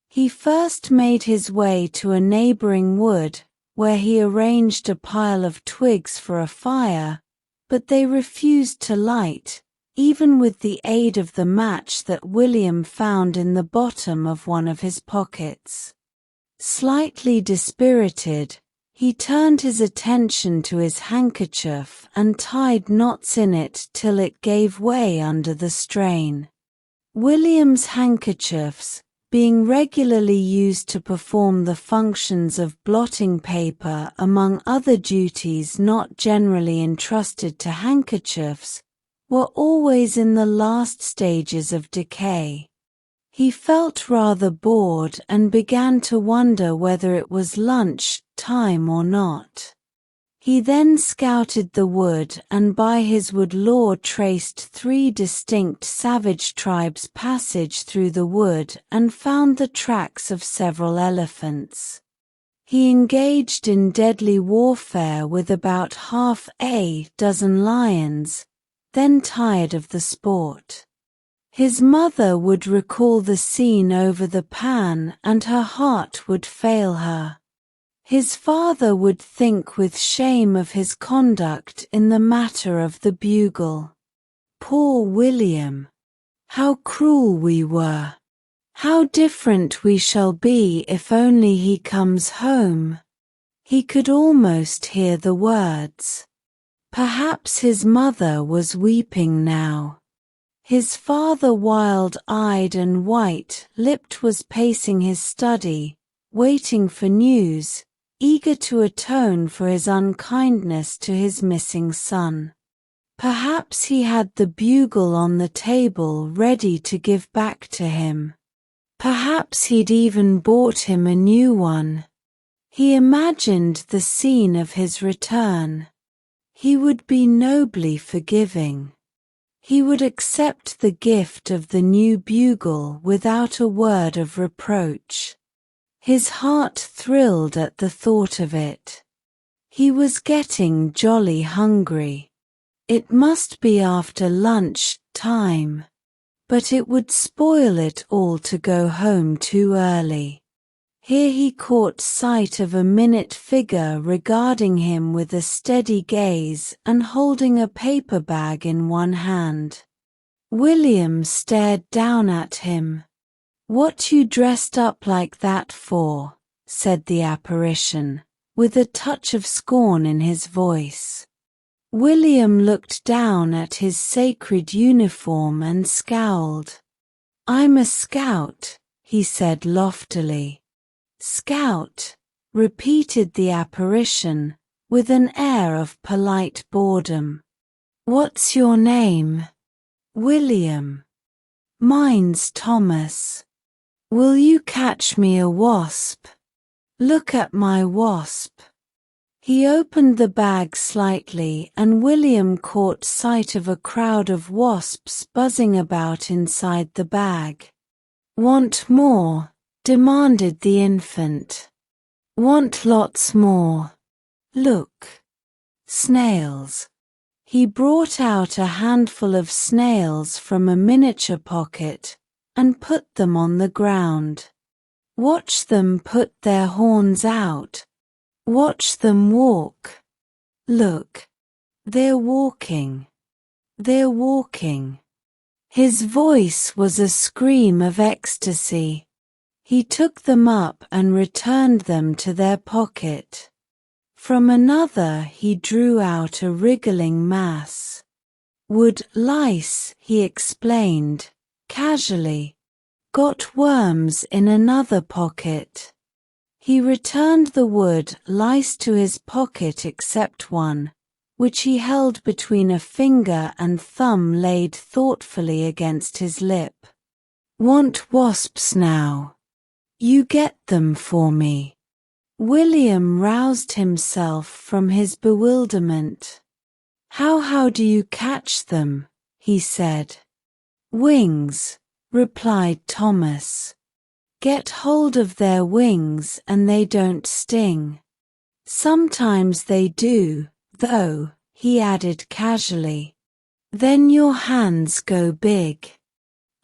He first made his way to a neighboring wood, where he arranged a pile of twigs for a fire, but they refused to light, even with the aid of the match that William found in the bottom of one of his pockets. Slightly dispirited, he turned his attention to his handkerchief and tied knots in it till it gave way under the strain. William's handkerchiefs, being regularly used to perform the functions of blotting paper among other duties not generally entrusted to handkerchiefs, were always in the last stages of decay. He felt rather bored and began to wonder whether it was lunch time or not. He then scouted the wood and by his wood lore traced 3 distinct savage tribes' passage through the wood and found the tracks of several elephants. He engaged in deadly warfare with about half a dozen lions, then tired of the sport. His mother would recall the scene over the pan and her heart would fail her. His father would think with shame of his conduct in the matter of the bugle. Poor William! How cruel we were! How different we shall be if only he comes home. He could almost hear the words. Perhaps his mother was weeping now. His father, wild-eyed and white-lipped, was pacing his study, waiting for news, eager to atone for his unkindness to his missing son. Perhaps he had the bugle on the table ready to give back to him. Perhaps he'd even bought him a new one. He imagined the scene of his return. He would be nobly forgiving. He would accept the gift of the new bugle without a word of reproach. His heart thrilled at the thought of it. He was getting jolly hungry. It must be after lunch time. But it would spoil it all to go home too early. Here he caught sight of a minute figure regarding him with a steady gaze and holding a paper bag in one hand. William stared down at him. "What you dressed up like that for?" said the apparition, with a touch of scorn in his voice. William looked down at his sacred uniform and scowled. "I'm a scout," he said loftily. "Scout," repeated the apparition, with an air of polite boredom. "What's your name?" "William." "Mine's Thomas." "Will you catch me a wasp?" "Look at my wasp." He opened the bag slightly and William caught sight of a crowd of wasps buzzing about inside the bag. "Want more?" demanded the infant. "Want lots more. Look. Snails." He brought out a handful of snails from a miniature pocket and put them on the ground. "Watch them put their horns out. Watch them walk. Look. They're walking. They're walking." His voice was a scream of ecstasy. He took them up and returned them to their pocket. From another he drew out a wriggling mass. "Wood lice," he explained, casually. "Got worms in another pocket." He returned the wood lice to his pocket except one, which he held between a finger and thumb laid thoughtfully against his lip. "Want wasps now? You get them for me." William roused himself from his bewilderment. How do you catch them?" he said. "Wings," replied Thomas. "Get hold of their wings and they don't sting. Sometimes they do, though," he added casually. "Then your hands go big."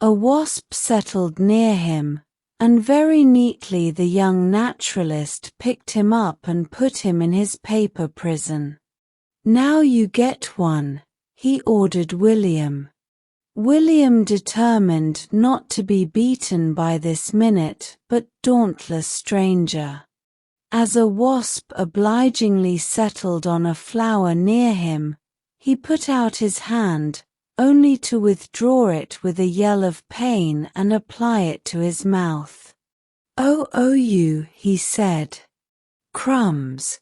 A wasp settled near him, and very neatly the young naturalist picked him up and put him in his paper prison. "Now you get one," he ordered William. William determined not to be beaten by this minute but dauntless stranger. As a wasp obligingly settled on a flower near him, he put out his hand, only to withdraw it with a yell of pain and apply it to his mouth. Oh, you," he said. "Crumbs."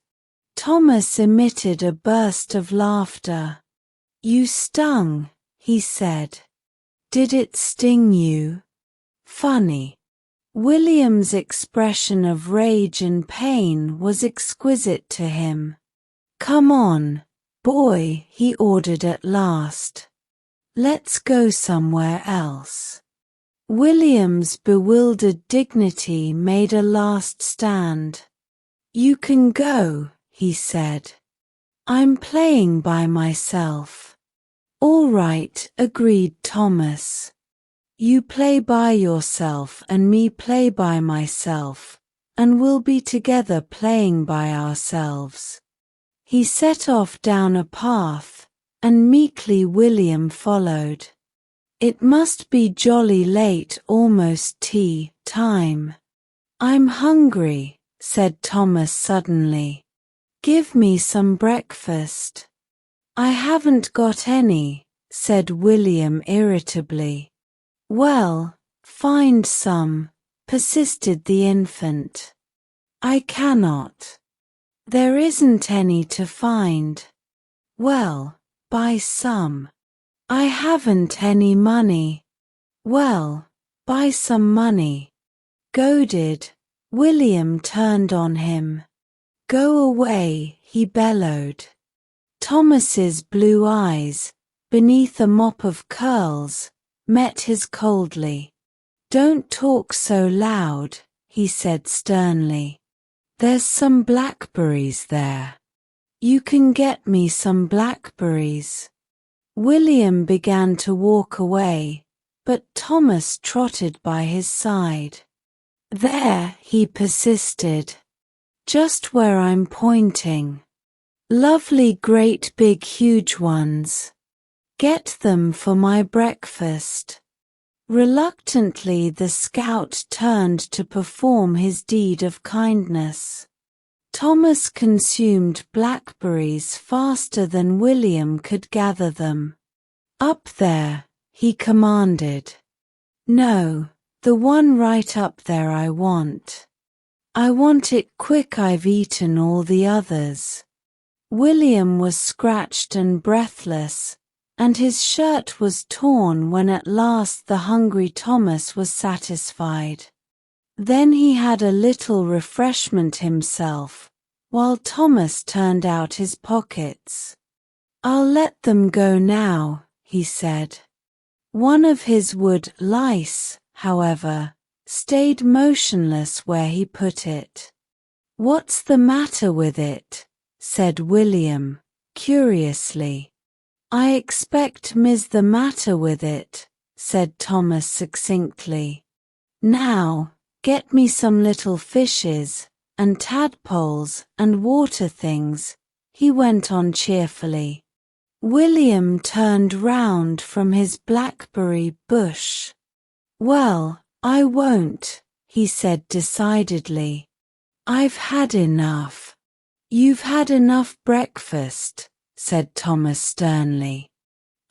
Thomas emitted a burst of laughter. "You stung," he said. "Did it sting you?" Funny. William's expression of rage and pain was exquisite to him. "Come on, boy," he ordered at last. "Let's go somewhere else." William's bewildered dignity made a last stand. "You can go," he said. "I'm playing by myself." "All right," agreed Thomas. "You play by yourself and me play by myself, and we'll be together playing by ourselves." He set off down a path, and meekly William followed. It must be jolly late, almost tea time. I'm hungry, said Thomas suddenly. Give me some breakfast. I haven't got any, said William irritably. Well, find some, persisted the infant. I cannot. There isn't any to find. Well, buy some. I haven't any money. Well, buy some money. Goaded, William turned on him. Go away, he bellowed. Thomas's blue eyes, beneath a mop of curls, met his coldly. Don't talk so loud, he said sternly. There's some blackberries there. You can get me some blackberries. William began to walk away, but Thomas trotted by his side. There, he persisted. Just where I'm pointing. Lovely great big huge ones. Get them for my breakfast. Reluctantly the scout turned to perform his deed of kindness. Thomas consumed blackberries faster than William could gather them. Up there, he commanded. No, the one right up there I want. I want it quick, I've eaten all the others. William was scratched and breathless, and his shirt was torn when at last the hungry Thomas was satisfied. Then he had a little refreshment himself, while Thomas turned out his pockets. I'll let them go now, he said. One of his wood lice, however, stayed motionless where he put it. What's the matter with it? Said William, curiously. I expect Ms. the matter with it, said Thomas succinctly. Now, get me some little fishes, and tadpoles, and water things, he went on cheerfully. William turned round from his blackberry bush. Well, I won't, he said decidedly. I've had enough. You've had enough breakfast, said Thomas sternly.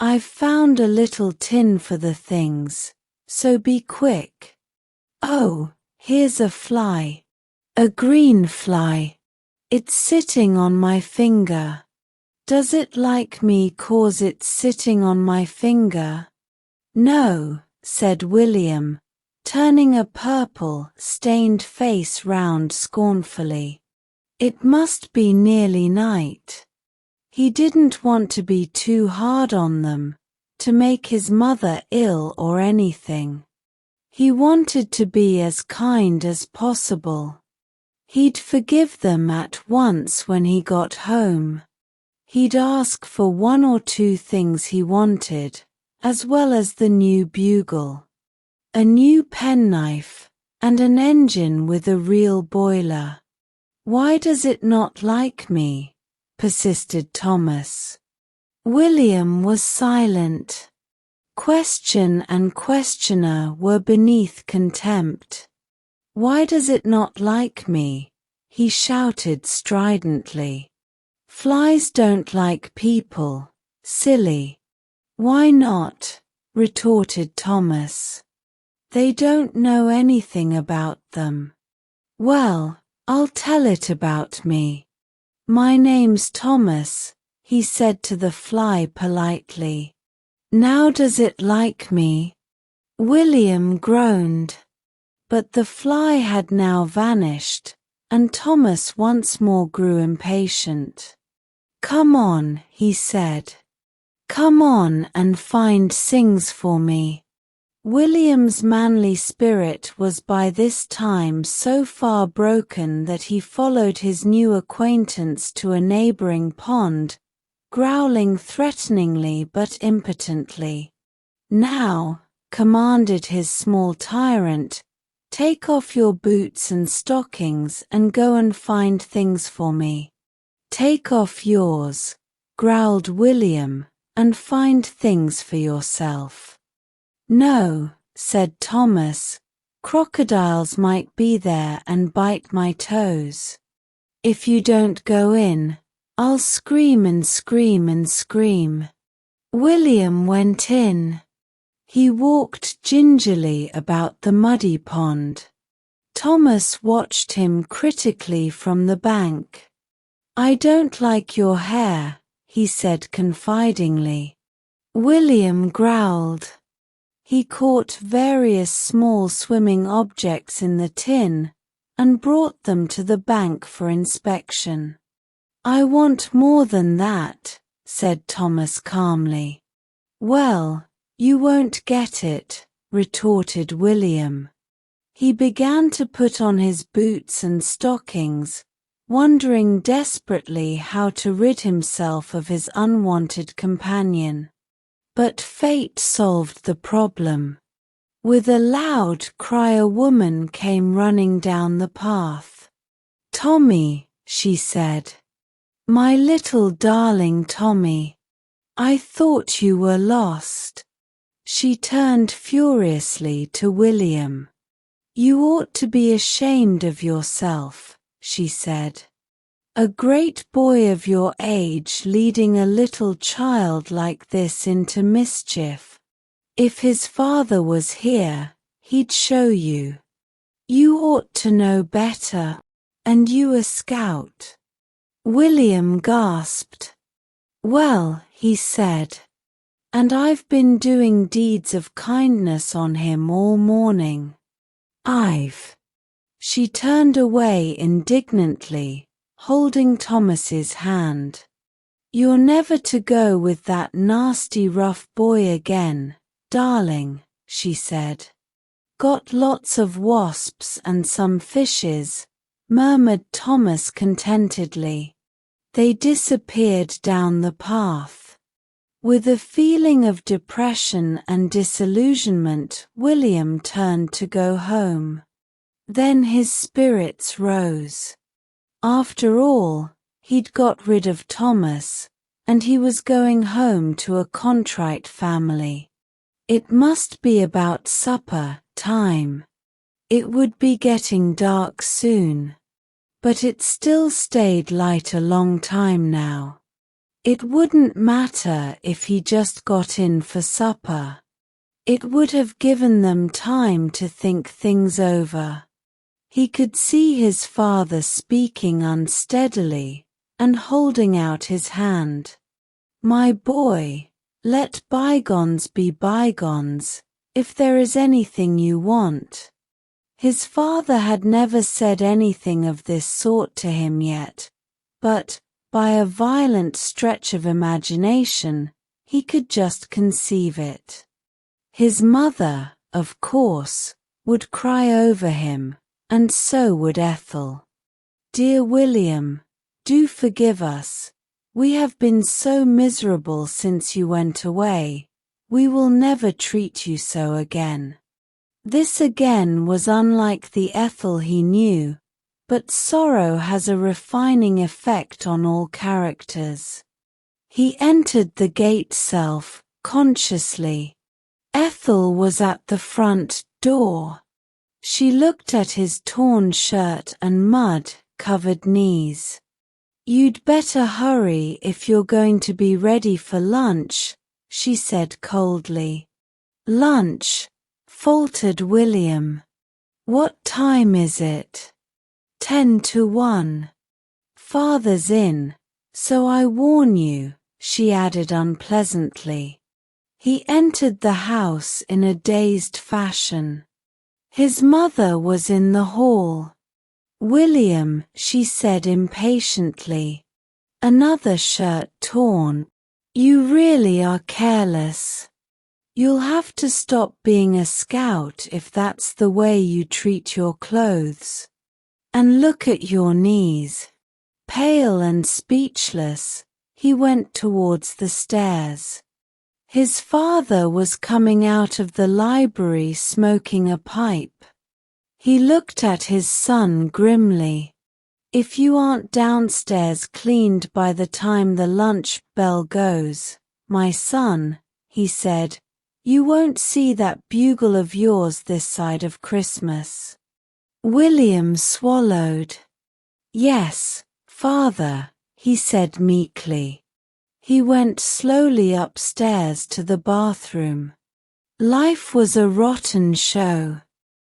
I've found a little tin for the things, so be quick. Oh, here's a fly. A green fly. It's sitting on my finger. Does it like me 'cause it's sitting on my finger? No, said William, turning a purple, stained face round scornfully. It must be nearly night. He didn't want to be too hard on them, to make his mother ill or anything. He wanted to be as kind as possible. He'd forgive them at once when he got home. He'd ask for one or two things he wanted, as well as the new bugle. A new penknife, and an engine with a real boiler. Why does it not like me? Persisted Thomas. William was silent. Question and questioner were beneath contempt. Why does it not like me? He shouted stridently. Flies don't like people, silly. Why not? Retorted Thomas. They don't know anything about them. Well, I'll tell it about me. My name's Thomas, he said to the fly politely. Now does it like me? William groaned. But the fly had now vanished, and Thomas once more grew impatient. Come on, he said. Come on and find things for me. William's manly spirit was by this time so far broken that he followed his new acquaintance to a neighboring pond, growling threateningly but impotently. Now, commanded his small tyrant, take off your boots and stockings and go and find things for me. Take off yours, growled William, and find things for yourself. No, said Thomas. Crocodiles might be there and bite my toes. If you don't go in, I'll scream and scream and scream. William went in. He walked gingerly about the muddy pond. Thomas watched him critically from the bank. I don't like your hair, he said confidingly. William growled. He caught various small swimming objects in the tin and brought them to the bank for inspection. I want more than that, said Thomas calmly. Well, you won't get it, retorted William. He began to put on his boots and stockings, wondering desperately how to rid himself of his unwanted companion. But fate solved the problem. With a loud cry, a woman came running down the path. Tommy, she said. My little darling Tommy. I thought you were lost. She turned furiously to William. You ought to be ashamed of yourself, she said. A great boy of your age leading a little child like this into mischief. If his father was here, he'd show you. You ought to know better, and you a scout. William gasped. Well, he said, and I've been doing deeds of kindness on him all morning. She turned away indignantly, holding Thomas's hand. You're never to go with that nasty rough boy again, darling, she said. Got lots of wasps and some fishes, murmured Thomas contentedly. They disappeared down the path. With a feeling of depression and disillusionment, William turned to go home. Then his spirits rose. After all, he'd got rid of Thomas, and he was going home to a contrite family. It must be about supper time. It would be getting dark soon. But it still stayed light a long time now. It wouldn't matter if he just got in for supper. It would have given them time to think things over. He could see his father speaking unsteadily and holding out his hand. My boy, let bygones be bygones, if there is anything you want. His father had never said anything of this sort to him yet, but, by a violent stretch of imagination, he could just conceive it. His mother, of course, would cry over him, and so would Ethel. Dear William, do forgive us. We have been so miserable since you went away. We will never treat you so again. This again was unlike the Ethel he knew, but sorrow has a refining effect on all characters. He entered the gate self-consciously. Ethel was at the front door. She looked at his torn shirt and mud-covered knees. You'd better hurry if you're going to be ready for lunch, she said coldly. Lunch, faltered William. What time is it? 1:50. Father's in, so I warn you, she added unpleasantly. He entered the house in a dazed fashion. His mother was in the hall. William, she said impatiently. Another shirt torn. You really are careless. You'll have to stop being a scout if that's the way you treat your clothes. And look at your knees. Pale and speechless, he went towards the stairs. His father was coming out of the library smoking a pipe. He looked at his son grimly. If you aren't downstairs cleaned by the time the lunch bell goes, my son, he said, You won't see that bugle of yours this side of Christmas. William swallowed. Yes, father, he said meekly. He went slowly upstairs to the bathroom. Life was a rotten show.